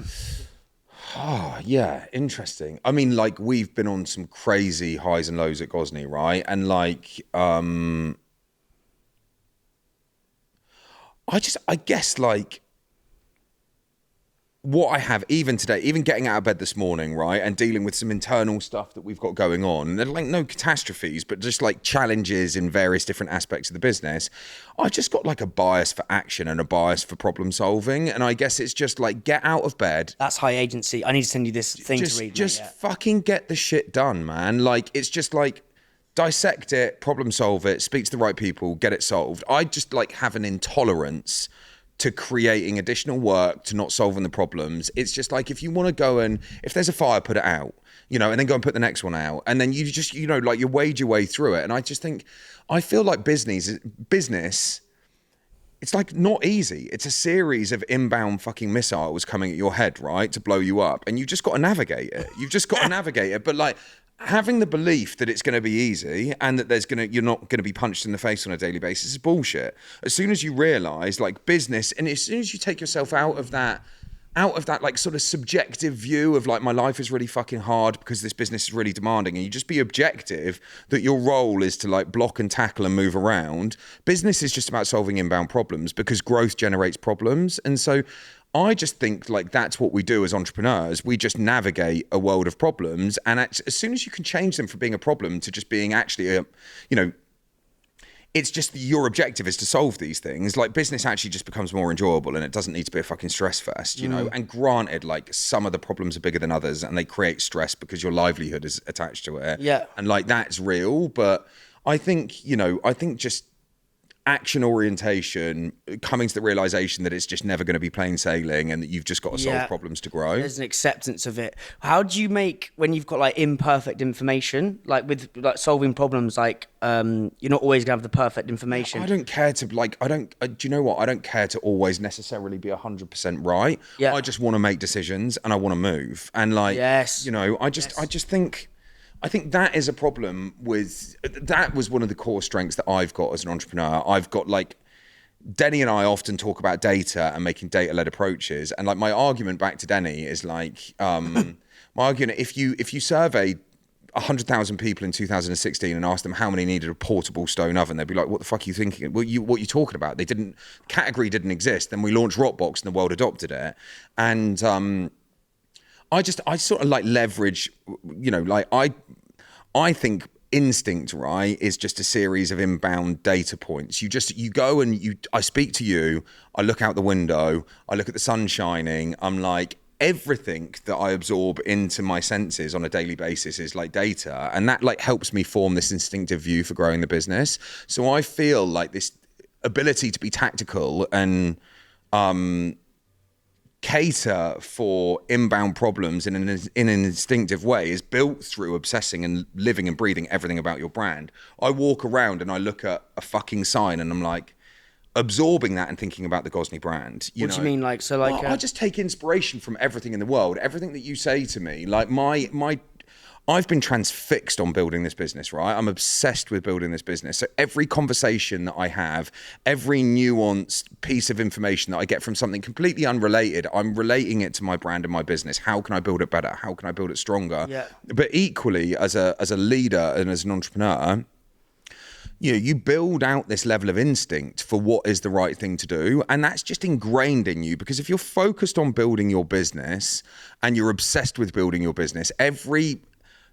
Oh, yeah, interesting. I mean, like, we've been on some crazy highs and lows at Gozney, right? And like, I guess like, what I have even today, even getting out of bed this morning, right, and dealing with some internal stuff that we've got going on, and they're like no catastrophes, but just like challenges in various different aspects of the business, I've just got like a bias for action and a bias for problem solving. And I guess it's just like, get out of bed. That's high agency. I need to send you this thing to read. Just fucking get the shit done, man. Like, it's just like, dissect it, problem solve it, speak to the right people, get it solved. I just like have an intolerance to creating additional work, to not solving the problems. It's just like, if you want to go and, if there's a fire, put it out, and then go and put the next one out. And then you just, like you wade your way through it. And I just think, I feel like business, it's like not easy. It's a series of inbound fucking missiles coming at your head, right? To blow you up. And you've just got to navigate it. You've just got to navigate it. But like, having the belief that it's going to be easy and that you're not going to be punched in the face on a daily basis is bullshit. As soon as you realize like business, and as soon as you take yourself out of that like sort of subjective view of like, my life is really fucking hard because this business is really demanding, and you just be objective that your role is to like block and tackle and move around. Business is just about solving inbound problems, because growth generates problems. And so I just think like that's what we do as entrepreneurs. We just navigate a world of problems, and as soon as you can change them from being a problem to just being actually it's just your objective is to solve these things. Like, business actually just becomes more enjoyable, and it doesn't need to be a fucking stress fest, And granted, like, some of the problems are bigger than others, and they create stress because your livelihood is attached to it. Yeah. And like, that's real. But I think, just action orientation, coming to the realization that it's just never going to be plain sailing, and that you've just got to solve problems to grow. There's an acceptance of it. How do you make, when you've got like imperfect information, like with like solving problems, like you're not always gonna have the perfect information? I don't care to like, do you know what? I don't care to always necessarily be 100% right. Yeah. I just want to make decisions, and I want to move. And like, I just think, I think that is a problem that was one of the core strengths that I've got as an entrepreneur. I've got like, Denny and I often talk about data and making data-led approaches. And like, my argument back to Denny is like, my argument, if you surveyed 100,000 people in 2016 and asked them how many needed a portable stone oven, they'd be like, what the fuck are you thinking? What are you talking about? Category didn't exist. Then we launched Rockbox and the world adopted it. And, I sort of like leverage, like I think instinct, right, is just a series of inbound data points. You go and I speak to you, I look out the window, I look at the sun shining, I'm like, everything that I absorb into my senses on a daily basis is like data. And that like helps me form this instinctive view for growing the business. So I feel like this ability to be tactical and, cater for inbound problems in an instinctive way is built through obsessing and living and breathing everything about your brand. I walk around and I look at a fucking sign and I'm like, absorbing that and thinking about the Gozney brand. What do you mean? Like, so like... Well, I just take inspiration from everything in the world, everything that you say to me. Like I've been transfixed on building this business, right? I'm obsessed with building this business. So every conversation that I have, every nuanced piece of information that I get from something completely unrelated, I'm relating it to my brand and my business. How can I build it better? How can I build it stronger? Yeah. But equally, as a leader and as an entrepreneur, you build out this level of instinct for what is the right thing to do. And that's just ingrained in you, because if you're focused on building your business and you're obsessed with building your business, every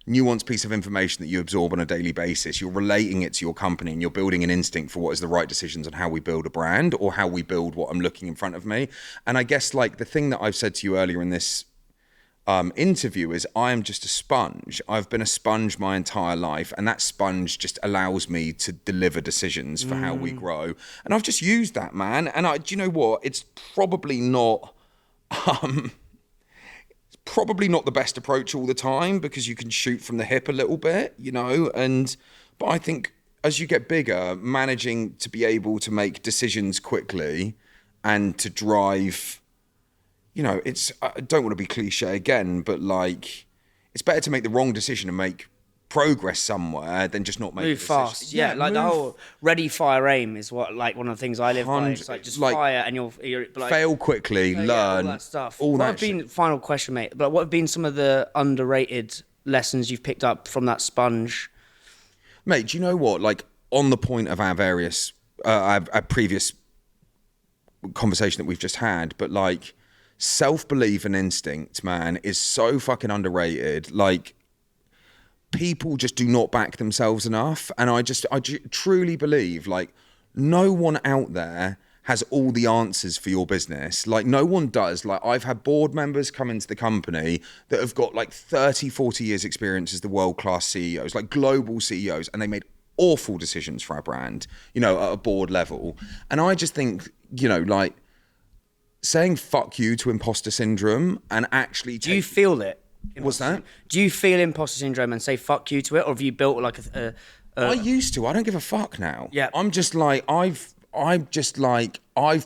nuanced piece of information that you absorb on a daily basis, you're relating it to your company and you're building an instinct for what is the right decisions on how we build a brand or how we build what I'm looking in front of me. And I guess like the thing that I've said to you earlier in this interview is I am just a sponge. I've been a sponge my entire life, and that sponge just allows me to deliver decisions for how we grow. And I've just used that, man. And do you know what? It's probably not the best approach all the time, because you can shoot from the hip a little bit, but I think as you get bigger, managing to be able to make decisions quickly and to drive, I don't want to be cliche again, but like, it's better to make the wrong decision and make progress somewhere than just not make move fast. Yeah, like the whole ready, fire, aim is what, like, one of the things I live by. It's like just fire and you're like, fail quickly, learn, all that stuff. Final question, mate, but what have been some of the underrated lessons you've picked up from that sponge? Mate, do you know what? Like, on the point of our various, our previous conversation that we've just had, but like, self-belief and instinct, man, is so fucking underrated. Like, people just do not back themselves enough. And I truly believe, like, no one out there has all the answers for your business. Like, no one does. Like, I've had board members come into the company that have got like 30, 40 years experience as the world-class CEOs, like global CEOs, and they made awful decisions for our brand, at a board level. And I just think, like, saying fuck you to imposter syndrome and actually... Do you feel it? What's that? Do you feel imposter syndrome and say fuck you to it, or have you built like I used to. I don't give a fuck now. Yeah. I'm just like, I've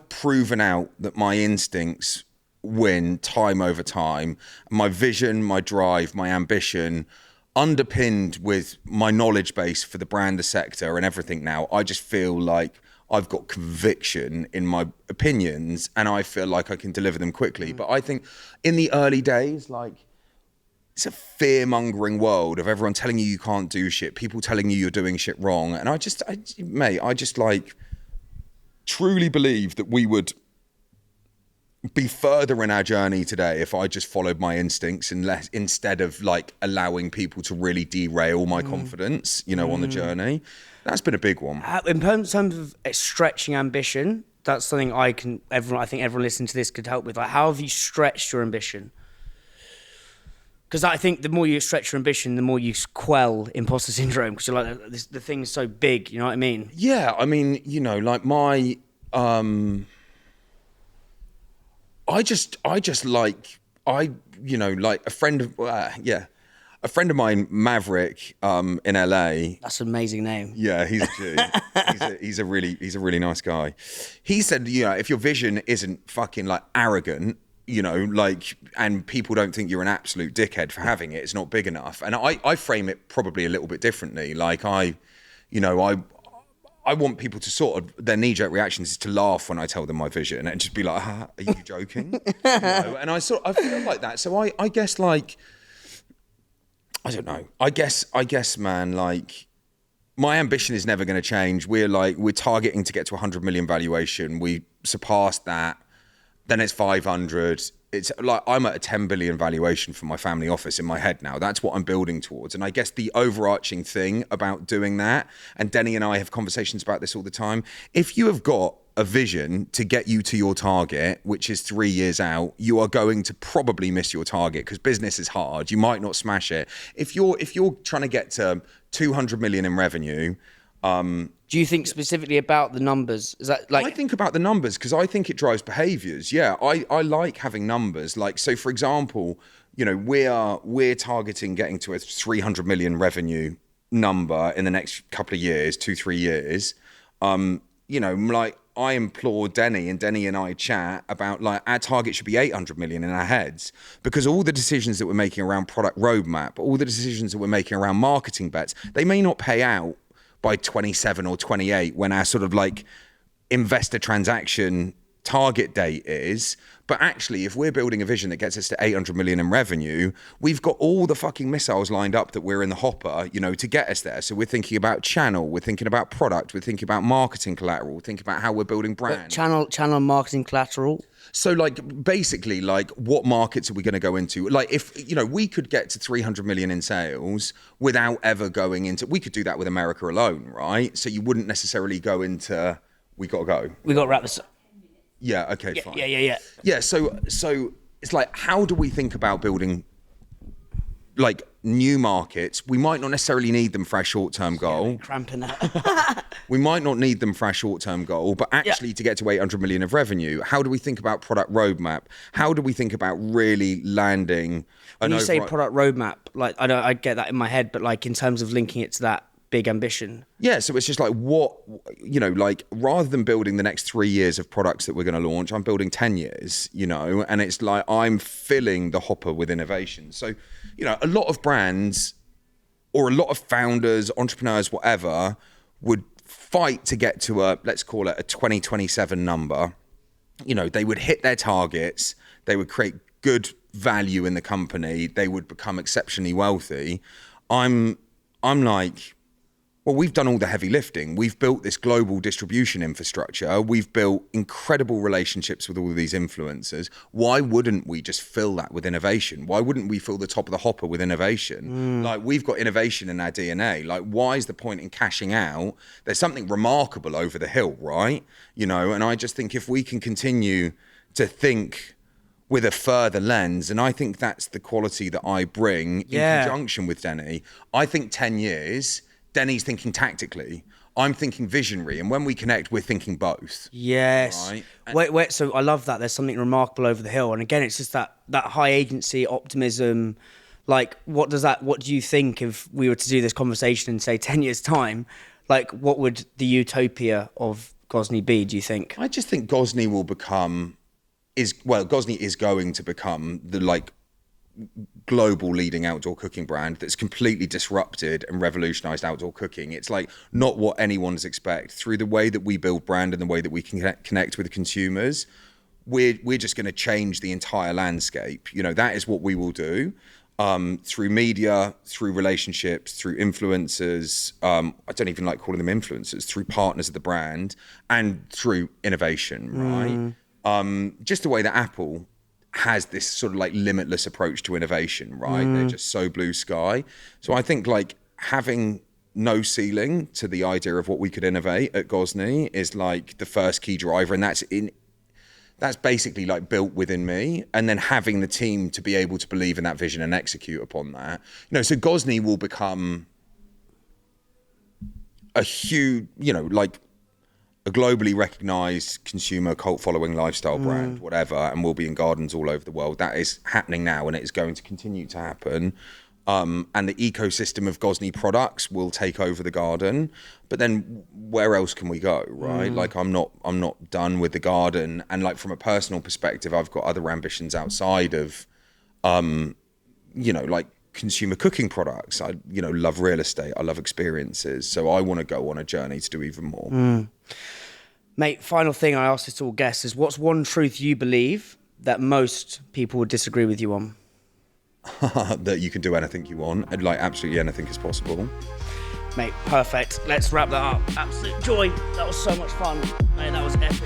proven out that my instincts win time over time. My vision, my drive, my ambition, underpinned with my knowledge base for the brand, the sector and everything now, I just feel like I've got conviction in my opinions and I feel like I can deliver them quickly. But I think in the early days, like, it's a fear-mongering world of everyone telling you can't do shit, people telling you you're doing shit wrong. And I just like truly believe that we would be further in our journey today if I just followed my instincts instead of like allowing people to really derail my confidence, on the journey. That's been a big one. In terms of stretching ambition, that's something I think everyone listening to this could help with. Like, how have you stretched your ambition? Because I think the more you stretch your ambition, the more you quell imposter syndrome. Because you're like, the thing's so big, you know what I mean? Yeah, I mean, like my, like a friend of, a friend of mine, Maverick, in LA. That's an amazing name. Yeah, he's a G. he's a really nice guy. He said, if your vision isn't fucking like arrogant, and people don't think you're an absolute dickhead for having it, it's not big enough. And I frame it probably a little bit differently. Like I want people to sort of, their knee-jerk reactions is to laugh when I tell them my vision and just be like, are you joking? And I feel like that. So I guess, like, I don't know. I guess, man, like, my ambition is never going to change. We're targeting to get to 100 million valuation. We surpassed that. Then it's 500. It's like, I'm at a 10 billion valuation for my family office in my head now. That's what I'm building towards. And I guess the overarching thing about doing that, and Denny and I have conversations about this all the time, if you have got a vision to get you to your target, which is 3 years out, you are going to probably miss your target because business is hard. You might not smash it. If you're trying to get to 200 million in revenue, do you think specifically about the numbers? Is that like... I think about the numbers because I think it drives behaviors. Yeah, I like having numbers. Like, so for example, we're targeting getting to a 300 million revenue number in the next couple of years, 2-3 years. Like, I implore Denny, and Denny and I chat about like our target should be 800 million in our heads, because all the decisions that we're making around product roadmap, all the decisions that we're making around marketing bets, they may not pay out by 27 or 28 when our sort of like investor transaction target date is. But actually, if we're building a vision that gets us to 800 million in revenue, we've got all the fucking missiles lined up that we're in the hopper, you know, to get us there. So we're thinking about channel, we're thinking about product, we're thinking about marketing collateral, we're thinking about how we're building brand. Channel marketing collateral. So like basically like what markets are we going to go into? Like if, you know, we could get to 300 million in sales without ever going into, we could do that with America alone, right? So you wouldn't necessarily go into, we got to go. We got to wrap this up. Yeah, okay, fine. Yeah. Yeah, so it's like, how do we think about building like new markets? We might not necessarily need them for our short-term goal. Yeah, cramping that. We might not need them for our short-term goal, but actually to get to 800 million of revenue, how do we think about product roadmap? How do we think about really landing When you say product roadmap, like I get that in my head, but like in terms of linking it to that big ambition. Yeah, so it's just like what, you know, like rather than building the next 3 years of products that we're going to launch, I'm building 10 years, you know, and it's like I'm filling the hopper with innovation. So, you know, a lot of brands or a lot of founders, entrepreneurs, whatever, would fight to get to a, let's call it a 2027 number. You know, they would hit their targets, they would create good value in the company, they would become exceptionally wealthy. I'm like, well, we've done all the heavy lifting. We've built this global distribution infrastructure. We've built incredible relationships with all of these influencers. Why wouldn't we just fill that with innovation? Why wouldn't we fill the top of the hopper with innovation? Like, we've got innovation in our DNA. Like, why is the point in cashing out? There's something remarkable over the hill, right? You know, and I just think if we can continue to think with a further lens, and I think that's the quality that I bring in conjunction with Denny. I think 10 years... Denny's thinking tactically, I'm thinking visionary, and when we connect, we're thinking both. Yes. Right? Wait. So I love that. There's something remarkable over the hill, and again, it's just that high agency optimism. Like, what do you think if we were to do this conversation in say 10 years' time? Like, what would the utopia of Gozney be? Do you think? I just think Gozney Gozney is going to become the like global leading outdoor cooking brand that's completely disrupted and revolutionized outdoor cooking. It's like not what anyone's expect. Through the way that we build brand and the way that we can connect with consumers, we're just going to change the entire landscape. You know, that is what we will do through media, through relationships, through influencers. I don't even like calling them influencers, through partners of the brand, and through innovation, right? Just the way that Apple has this sort of like limitless approach to innovation, right? They're just so blue sky. So I think like having no ceiling to the idea of what we could innovate at Gozney is like the first key driver, and that's basically like built within me, and then having the team to be able to believe in that vision and execute upon that. You know, so Gozney will become a huge, you know, like a globally recognized consumer cult following lifestyle brand, whatever, and will be in gardens all over the world. That is happening now, and it is going to continue to happen. And the ecosystem of Gozney products will take over the garden. But then where else can we go, right? Like I'm not done with the garden. And like from a personal perspective, I've got other ambitions outside of, you know, like consumer cooking products. I, you know, love real estate. I love experiences. So I want to go on a journey to do even more. Mate, final thing I ask this to all guests is, what's one truth you believe that most people would disagree with you on? That you can do anything you want, and like absolutely anything is possible. Mate, perfect. Let's wrap that up. Absolute joy. That was so much fun. Mate, that was epic.